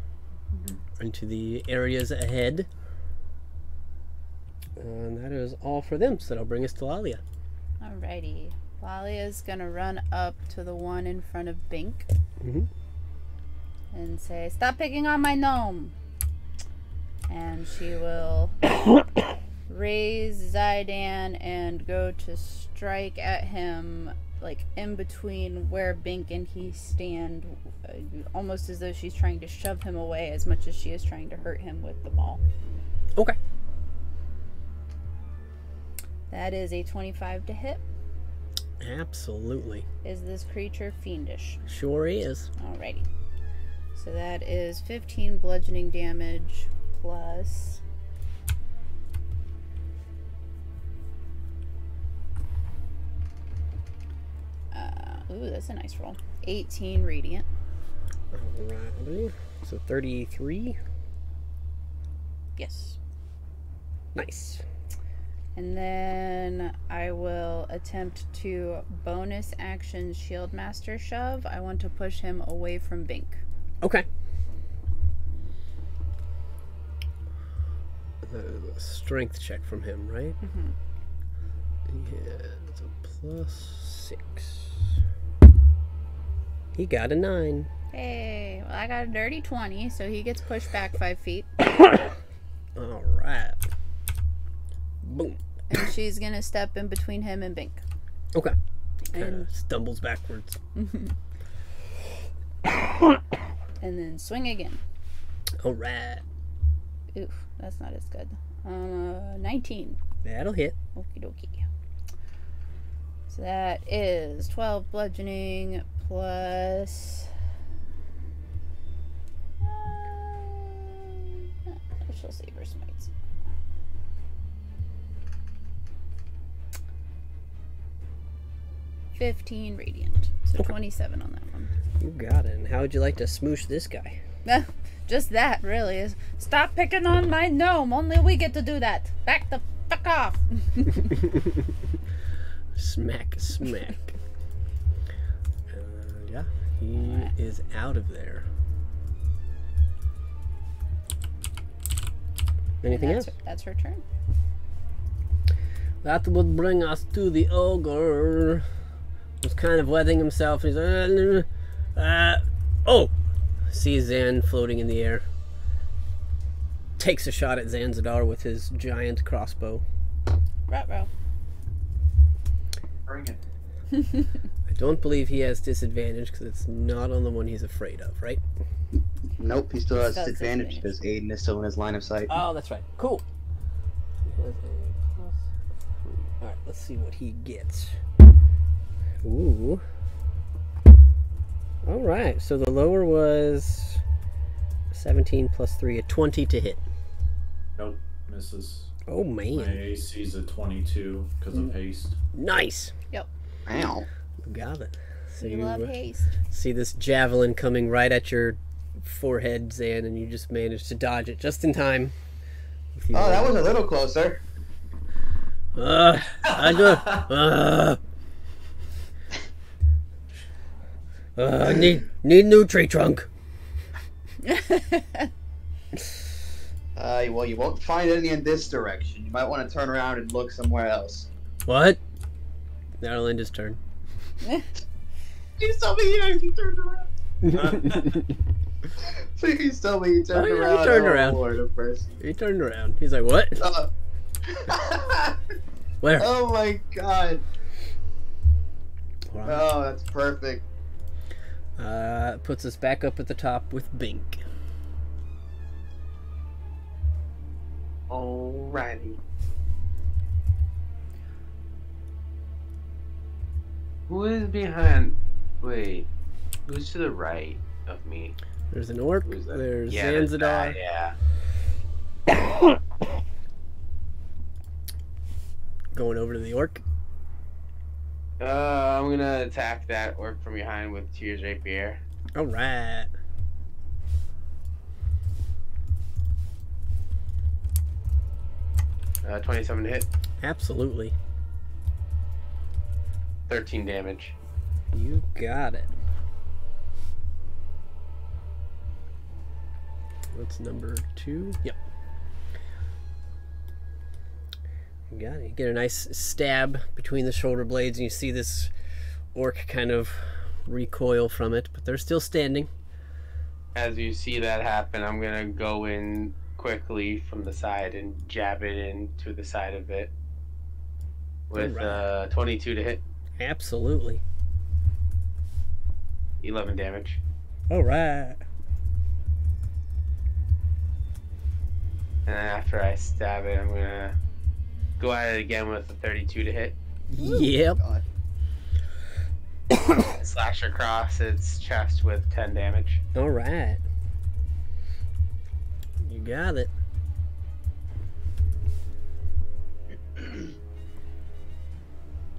[SPEAKER 1] into the areas ahead. And that is all for them, so that'll bring us to Lalia.
[SPEAKER 2] Alrighty. Lalia's gonna run up to the one in front of Bink and say, "Stop picking on my gnome!" And she will raise Zydan and go to strike at him, like in between where Bink and he stand, almost as though she's trying to shove him away as much as she is trying to hurt him with the maul.
[SPEAKER 1] Okay.
[SPEAKER 2] That is a 25 to hit.
[SPEAKER 1] Absolutely.
[SPEAKER 2] Is this creature fiendish?
[SPEAKER 1] Sure is.
[SPEAKER 2] Alrighty. So that is 15 bludgeoning damage plus... ooh, that's a nice roll. 18 radiant.
[SPEAKER 1] Alrighty. So 33.
[SPEAKER 2] Yes.
[SPEAKER 1] Nice.
[SPEAKER 2] And then I will attempt to bonus action Shield Master Shove. I want to push him away from Bink.
[SPEAKER 1] Okay. A strength check from him, right?
[SPEAKER 2] Mm-hmm.
[SPEAKER 1] He has a +6. He got a 9.
[SPEAKER 2] Hey, well, I got a dirty 20, so he gets pushed back 5 feet.
[SPEAKER 1] All right. Boom.
[SPEAKER 2] And she's gonna step in between him and Bink.
[SPEAKER 1] Okay. Kind
[SPEAKER 2] And-
[SPEAKER 1] of stumbles backwards.
[SPEAKER 2] And then swing again.
[SPEAKER 1] All right.
[SPEAKER 2] Oof, that's not as good. 19.
[SPEAKER 1] That'll hit.
[SPEAKER 2] Okie dokie. So that is 12 bludgeoning plus. She'll save her smites. $15 radiant. So 27 on that one.
[SPEAKER 1] You got it. And how would you like to smoosh this guy?
[SPEAKER 2] Just that, really. Is stop picking on my gnome. Only we get to do that. Back the fuck off.
[SPEAKER 1] Smack, smack. Yeah, he is out of there. Anything else?
[SPEAKER 2] That's her turn.
[SPEAKER 1] That would bring us to the ogre. He's kind of wetting himself. He's oh! Sees Zan floating in the air. Takes a shot at Zanzadar with his giant crossbow.
[SPEAKER 2] Ruh-roh.
[SPEAKER 7] Bring it.
[SPEAKER 1] I don't believe he has disadvantage because it's not on the one he's afraid of, right?
[SPEAKER 4] Nope, he still has
[SPEAKER 2] Still has
[SPEAKER 4] advantage
[SPEAKER 2] advantage.
[SPEAKER 4] because Aiden is still in his line of sight.
[SPEAKER 1] Oh, that's right. Cool. He has a +3. Alright, let's see what he gets. Ooh. Alright, so the lower was 17 + 3, a 20 to hit.
[SPEAKER 7] Nope, misses.
[SPEAKER 1] Oh,
[SPEAKER 7] My
[SPEAKER 1] man.
[SPEAKER 7] AC's a 22 because of haste.
[SPEAKER 1] Nice.
[SPEAKER 4] Ow.
[SPEAKER 1] You got it. So
[SPEAKER 2] You
[SPEAKER 1] you
[SPEAKER 2] love haste.
[SPEAKER 1] see this javelin coming right at your forehead, Zan, and you just managed to dodge it just in time.
[SPEAKER 4] Oh, that was a little closer.
[SPEAKER 1] I need new tree trunk.
[SPEAKER 4] Well, you won't find any in this direction. You might want to turn around and look somewhere else.
[SPEAKER 1] What? That'll end his turn.
[SPEAKER 4] Please tell me you turned around. Please tell me you turned
[SPEAKER 1] Oh, yeah, he
[SPEAKER 4] around.
[SPEAKER 1] turned
[SPEAKER 4] Oh,
[SPEAKER 1] around.
[SPEAKER 4] Lord of mercy.
[SPEAKER 1] He turned around. He's like, what? Where?
[SPEAKER 4] Oh my god.
[SPEAKER 1] Wow.
[SPEAKER 4] Oh, that's perfect.
[SPEAKER 1] Puts us back up at the top with Bink.
[SPEAKER 8] Alrighty. Who is behind? Wait, who's to the right of me?
[SPEAKER 1] There's an orc.
[SPEAKER 8] Who's that?
[SPEAKER 1] There's
[SPEAKER 8] Yeah, there's
[SPEAKER 1] Zanzadar.
[SPEAKER 8] that, yeah.
[SPEAKER 1] Going over to the orc.
[SPEAKER 8] I'm gonna attack that orc from behind with Tears Rapier.
[SPEAKER 1] All right.
[SPEAKER 8] Uh, 27 to hit,
[SPEAKER 1] Absolutely.
[SPEAKER 8] 13 damage.
[SPEAKER 1] You got it. What's number 2? Yep. You got it. You get a nice stab between the shoulder blades, and you see this orc kind of recoil from it, but they're still standing.
[SPEAKER 8] As you see that happen, I'm gonna go in quickly from the side and jab it into the side of it with
[SPEAKER 1] Alright.
[SPEAKER 8] 22 to hit,
[SPEAKER 1] Absolutely.
[SPEAKER 8] 11 damage.
[SPEAKER 1] All right.
[SPEAKER 8] And then after I stab it, I'm gonna go at it again with a 32 to hit.
[SPEAKER 1] Yep.
[SPEAKER 4] God.
[SPEAKER 8] Slash across its chest with 10 damage.
[SPEAKER 1] All right. You got it.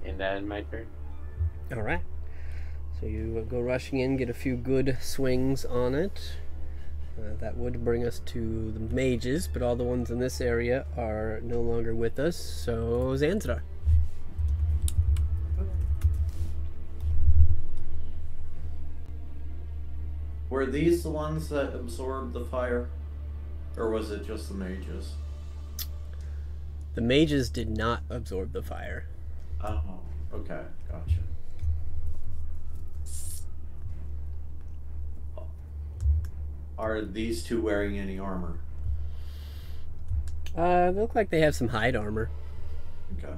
[SPEAKER 8] And then my turn.
[SPEAKER 1] All right. So you go rushing in, get a few good swings on it. That would bring us to the mages, but all the ones in this area are no longer with us. So Zanzadar.
[SPEAKER 7] Were these the ones that absorbed the fire? Or was it just the mages?
[SPEAKER 1] The mages did not absorb the fire.
[SPEAKER 3] Oh, okay, gotcha. Are these two wearing any armor?
[SPEAKER 1] They look like they have some hide armor.
[SPEAKER 3] Okay.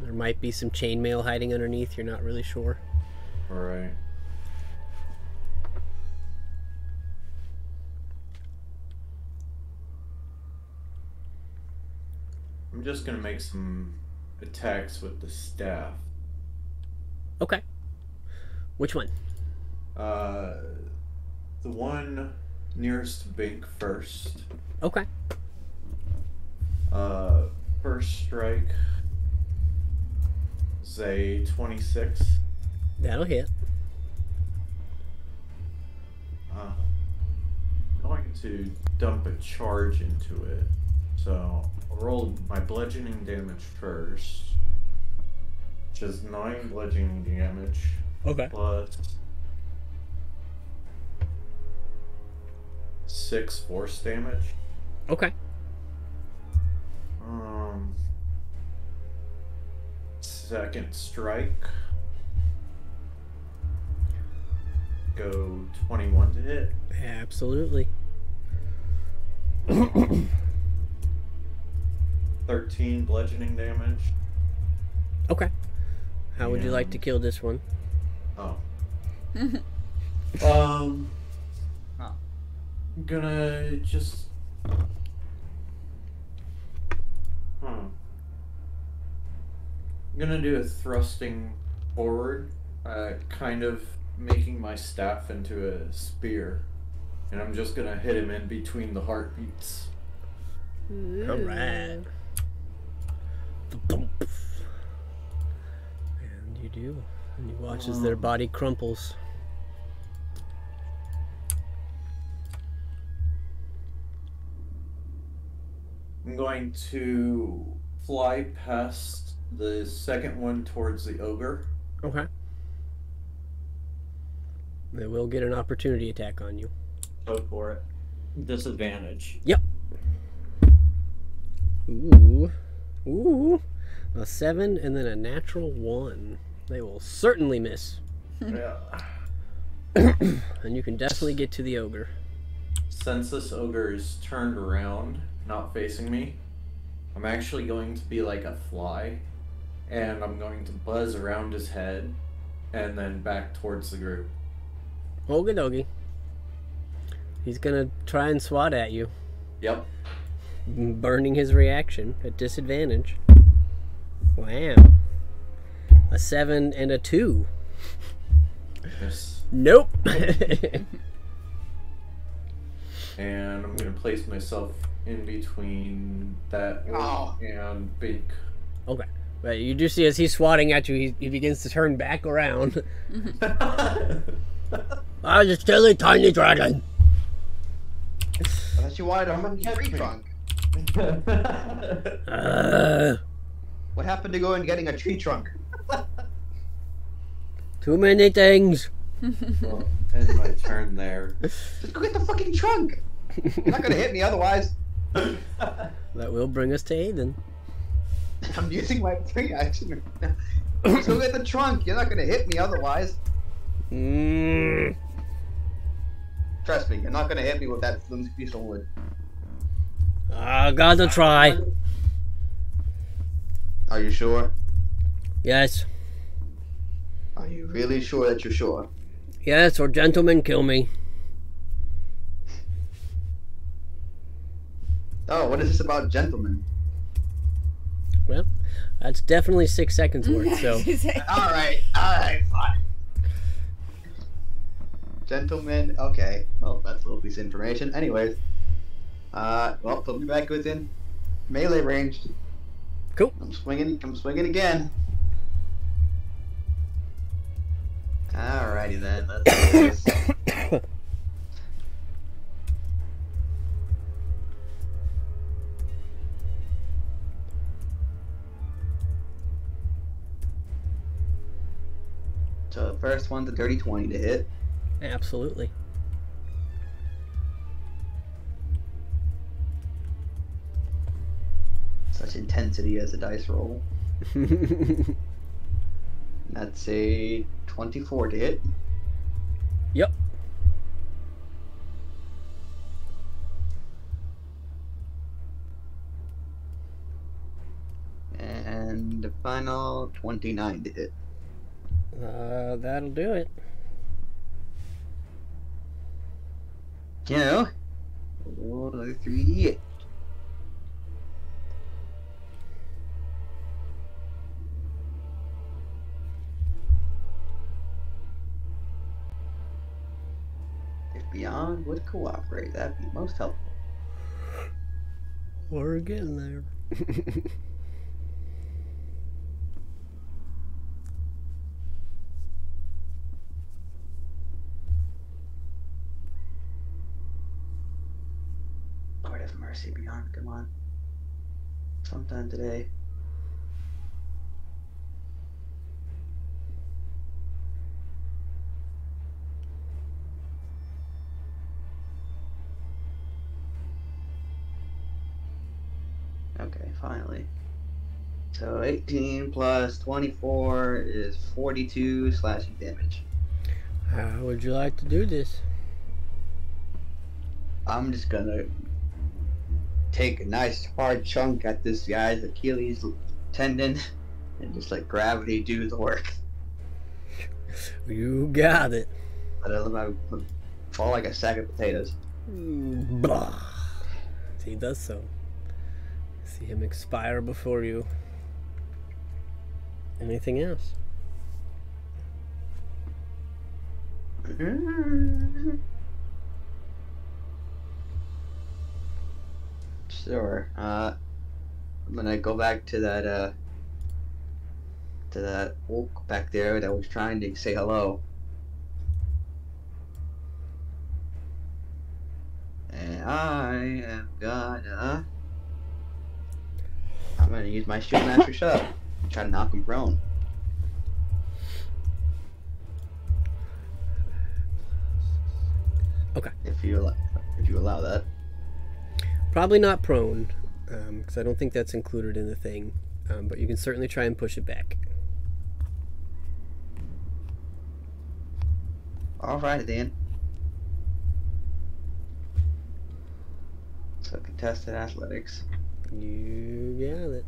[SPEAKER 1] There might be some chainmail hiding underneath. You're not really sure.
[SPEAKER 3] All right. I'm just gonna make some attacks with the staff.
[SPEAKER 1] Okay. Which one?
[SPEAKER 3] The one nearest to Bink first.
[SPEAKER 1] Okay.
[SPEAKER 3] First strike is a 26.
[SPEAKER 1] That'll hit.
[SPEAKER 3] I'm going to dump a charge into it. So I'll roll my bludgeoning damage first, which is 9 bludgeoning damage.
[SPEAKER 1] Okay.
[SPEAKER 3] Plus 6 force damage.
[SPEAKER 1] Okay.
[SPEAKER 3] Second strike. Go 21 to hit.
[SPEAKER 1] Absolutely.
[SPEAKER 3] 13 bludgeoning damage.
[SPEAKER 1] Okay. How would you like to kill this one?
[SPEAKER 3] Oh.
[SPEAKER 4] Huh.
[SPEAKER 3] I'm gonna just. I'm gonna do a thrusting forward, kind of making my staff into a spear, and I'm just gonna hit him in between the heartbeats.
[SPEAKER 1] All right. And you do. And you watch as their body crumples.
[SPEAKER 3] I'm going to fly past the second one towards the ogre.
[SPEAKER 1] Okay. They will get an opportunity attack on you.
[SPEAKER 7] Go for it. Disadvantage.
[SPEAKER 1] Yep. Ooh. Ooh. A 7 and then a natural 1. They will certainly miss.
[SPEAKER 3] Yeah.
[SPEAKER 1] And you can definitely get to the ogre.
[SPEAKER 3] Since this ogre is turned around, not facing me, I'm actually going to be like a fly, and I'm going to buzz around his head and then back towards the group.
[SPEAKER 1] Okie dokie. He's gonna try and swat at you,
[SPEAKER 3] Yep.
[SPEAKER 1] burning his reaction at disadvantage. Wow. A 7 and a 2.
[SPEAKER 3] Yes.
[SPEAKER 1] Nope.
[SPEAKER 3] And I'm going to place myself in between that orc and Bink.
[SPEAKER 1] Okay. But you do see as he's swatting at you, he begins to turn back around. I'm a silly tiny dragon.
[SPEAKER 4] Unless you wanted a fucking tree trunk. What happened to going and getting a tree trunk?
[SPEAKER 1] Too many things.
[SPEAKER 3] Well, end my turn there.
[SPEAKER 4] Just go get the fucking trunk. You're not gonna hit me otherwise.
[SPEAKER 1] That will bring us to Aiden.
[SPEAKER 4] I'm using my free action. Just go get the trunk. You're not gonna hit me otherwise. Trust me, you're not gonna hit me with that flimsy piece of wood.
[SPEAKER 1] I gotta try.
[SPEAKER 4] Are you sure?
[SPEAKER 1] Yes.
[SPEAKER 4] Are you really sure that you're sure?
[SPEAKER 1] Yes, or gentlemen kill me.
[SPEAKER 4] Oh, what is this about gentlemen?
[SPEAKER 1] Well, that's definitely 6 seconds worth, so.
[SPEAKER 4] Alright, fine. Gentlemen, okay. Well, that's a little piece of information. Anyways. Well, put me back within melee range.
[SPEAKER 1] Cool.
[SPEAKER 4] I'm swinging again. Alrighty then, let's do this. So the first one's a dirty 20 to hit.
[SPEAKER 1] Absolutely.
[SPEAKER 4] such intensity as a dice roll. That's a 24 to hit.
[SPEAKER 1] Yep.
[SPEAKER 4] And the final 29 to hit.
[SPEAKER 1] That'll do it.
[SPEAKER 4] You roll another 3d8. If Beyond would cooperate, that'd be most helpful.
[SPEAKER 1] We're getting there.
[SPEAKER 4] Lord have mercy, Beyond, come on. Sometime today. Okay, finally. So 18 plus 24 is 42 slashing damage.
[SPEAKER 1] How would you like to do this?
[SPEAKER 4] I'm just gonna take a nice hard chunk at this guy's Achilles tendon and just let gravity do the work.
[SPEAKER 1] You got it.
[SPEAKER 4] Let him fall like a sack of potatoes.
[SPEAKER 1] Blah. He does so. See him expire before you. Anything else?
[SPEAKER 4] Sure. I'm gonna go back to that oak back there that was trying to say hello. And I'm gonna use my shield master shove. Try to knock him prone.
[SPEAKER 1] Okay.
[SPEAKER 4] If you allow that.
[SPEAKER 1] Probably not prone, because I don't think that's included in the thing. But you can certainly try and push it back.
[SPEAKER 4] Alright then. So contested athletics.
[SPEAKER 1] You got it.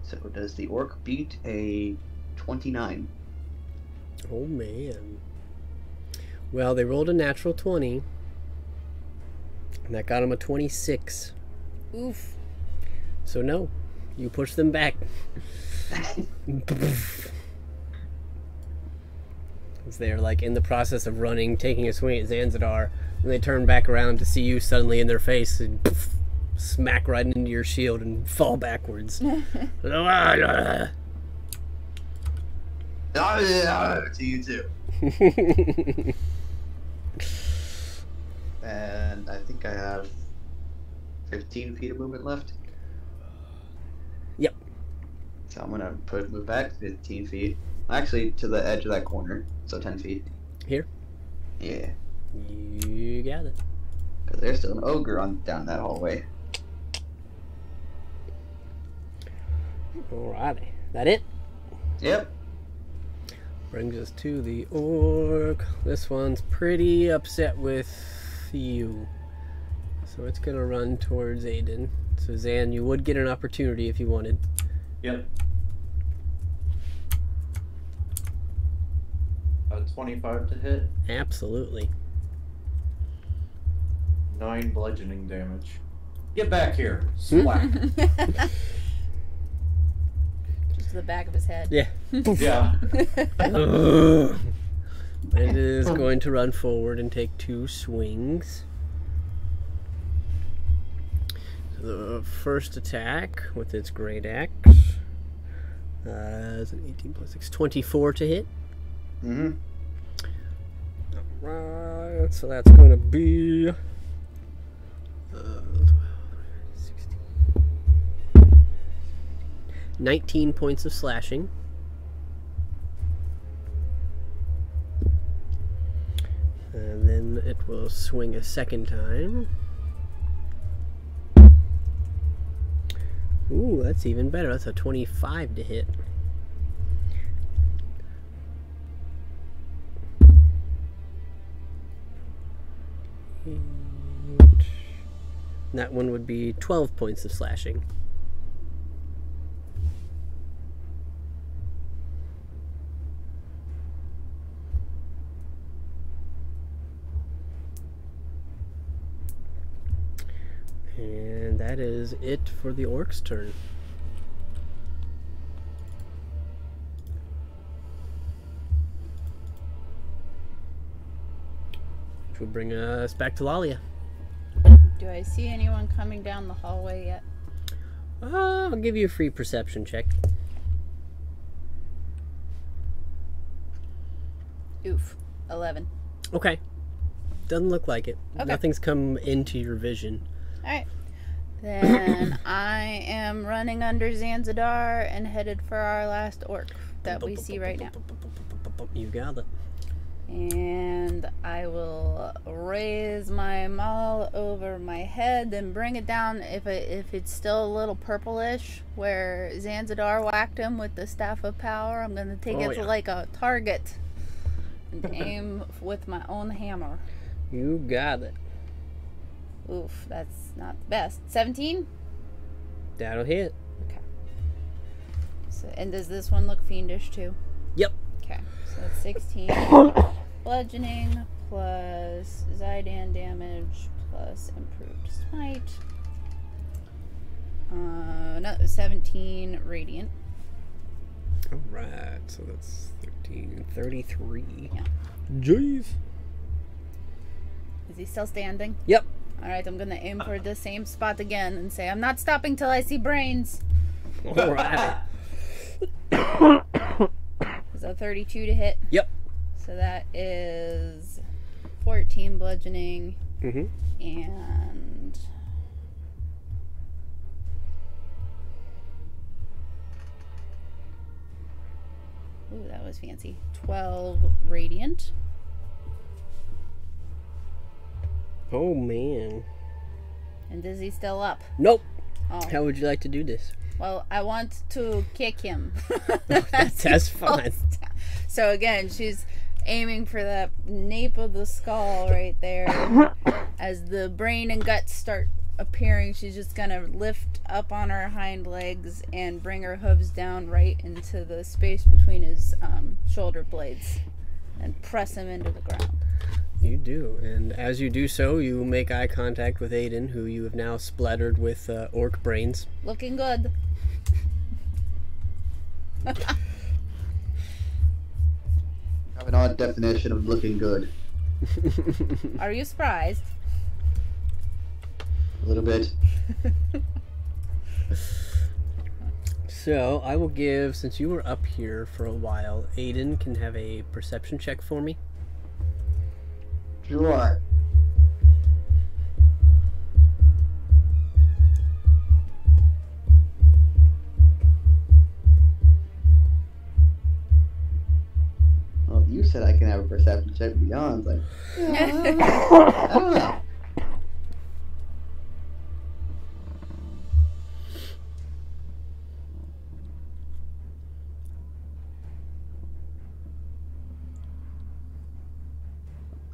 [SPEAKER 4] So does the orc beat a 29?
[SPEAKER 1] Oh man. Well, they rolled a natural 20. And that got him a 26.
[SPEAKER 2] Oof.
[SPEAKER 1] So no, you push them back. As they're like in the process of running, taking a swing at Zanzidar, and they turn back around to see you suddenly in their face and smack right into your shield and fall backwards.
[SPEAKER 4] To you too. And I think I have 15 feet of movement left.
[SPEAKER 1] Yep.
[SPEAKER 4] So I'm gonna move back 15 feet. Actually, to the edge of that corner, so 10 feet.
[SPEAKER 1] Here?
[SPEAKER 4] Yeah.
[SPEAKER 1] You got it.
[SPEAKER 4] Because there's still an ogre down that hallway.
[SPEAKER 1] Alrighty. That it?
[SPEAKER 4] Yep.
[SPEAKER 1] Brings us to the orc. This one's pretty upset with you. So it's gonna run towards Aiden. So Zan, you would get an opportunity if you wanted.
[SPEAKER 7] Yep. 25 to hit.
[SPEAKER 1] Absolutely.
[SPEAKER 7] 9 bludgeoning damage. Get back here. Slack.
[SPEAKER 2] Just the back of his head.
[SPEAKER 1] Yeah.
[SPEAKER 7] Yeah.
[SPEAKER 1] It is going to run forward and take 2 swings. So the first attack with its great axe is an 18 plus 6, 24 to hit.
[SPEAKER 4] Mm-hmm.
[SPEAKER 1] Alright, so that's going to be 12, 19 points of slashing. And then it will swing a second time. Ooh, that's even better. That's a 25 to hit. That one would be 12 points of slashing. And that is it for the orc's turn. Which would bring us back to Lalia.
[SPEAKER 2] Do I see anyone coming down the hallway yet?
[SPEAKER 1] I'll give you a free perception check.
[SPEAKER 2] Oof. 11.
[SPEAKER 1] Okay. Doesn't look like it.
[SPEAKER 2] Okay.
[SPEAKER 1] Nothing's come into your vision.
[SPEAKER 2] Alright. Then I am running under Zanzadar and headed for our last orc that we see right now.
[SPEAKER 1] You got it.
[SPEAKER 2] And I will raise my maul over my head and bring it down if it's still a little purplish where Zanzadar whacked him with the Staff of Power. I'm going to take it to like a target and aim with my own hammer.
[SPEAKER 1] You got it.
[SPEAKER 2] Oof, that's not the best. 17?
[SPEAKER 1] That'll hit.
[SPEAKER 2] Okay. So, and does this one look fiendish too?
[SPEAKER 1] Yep.
[SPEAKER 2] Okay, so that's 16. Bludgeoning plus Zydan damage plus improved smite. No, 17 radiant.
[SPEAKER 1] Alright, so that's 13, 33.
[SPEAKER 2] Yeah.
[SPEAKER 1] Jeez.
[SPEAKER 2] Is he still standing?
[SPEAKER 1] Yep.
[SPEAKER 2] Alright, I'm gonna aim for the same spot again and say, I'm not stopping till I see brains.
[SPEAKER 1] Alright.
[SPEAKER 2] Is that 32 to hit?
[SPEAKER 1] Yep.
[SPEAKER 2] So that is 14 bludgeoning and ooh, that was fancy. 12 radiant.
[SPEAKER 1] Oh man.
[SPEAKER 2] And is he still up?
[SPEAKER 1] Nope.
[SPEAKER 2] Oh.
[SPEAKER 1] How would you like to do this?
[SPEAKER 2] Well, I want to kick him.
[SPEAKER 1] That's fine.
[SPEAKER 2] So again, she's aiming for that nape of the skull right there. As the brain and guts start appearing, she's just gonna lift up on her hind legs and bring her hooves down right into the space between his shoulder blades and press him into the ground.
[SPEAKER 1] You do, and as you do so, you make eye contact with Aiden, who you have now splattered with orc brains.
[SPEAKER 2] Looking good.
[SPEAKER 4] Have an odd definition of looking good.
[SPEAKER 2] Are you surprised?
[SPEAKER 4] A little bit.
[SPEAKER 1] So, I will give, since you were up here for a while, Aiden can have a perception check for me.
[SPEAKER 4] Sure. Well, you said I can have a perception check beyond, like, I don't know.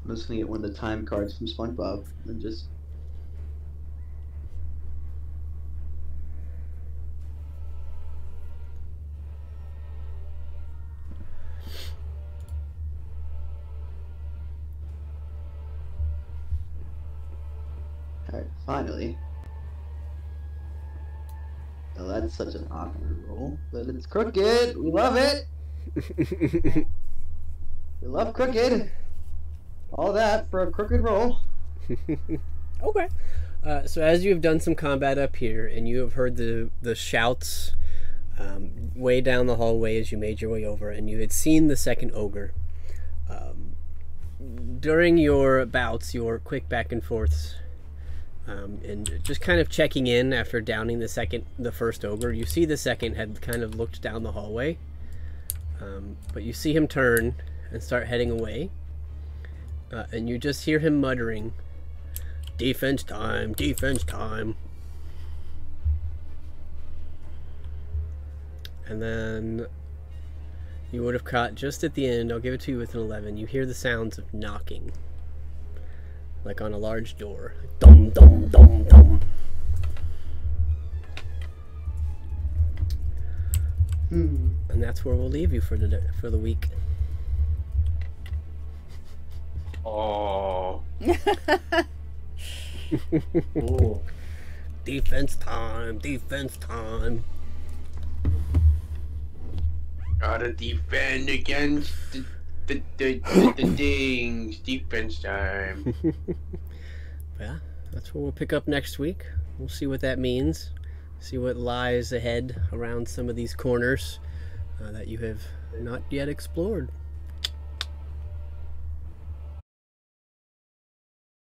[SPEAKER 4] I'm just gonna get one of the time cards from SpongeBob and just. Alright, finally. Oh, that's such an awkward roll, but it's crooked! We love it! We love crooked! All that for a crooked roll.
[SPEAKER 1] Okay. So as you have done some combat up here, and you have heard the shouts way down the hallway as you made your way over, and you had seen the second ogre. During your bouts, your quick back and forths, And just kind of checking in after downing the first ogre. You see the second had kind of looked down the hallway, but you see him turn and start heading away, and you just hear him muttering, "Defense time, defense time." And then you would have caught just at the end, I'll give it to you with an 11, you hear the sounds of knocking, like on a large door. Dum, dum, dum, dum. And that's where we'll leave you for the week.
[SPEAKER 8] Oh.
[SPEAKER 7] Cool.
[SPEAKER 1] Defense time, defense time.
[SPEAKER 8] Gotta defend against the dings. Defense time.
[SPEAKER 1] Yeah, that's where we'll pick up next week. We'll see what that means. See what lies ahead around some of these corners that you have not yet explored.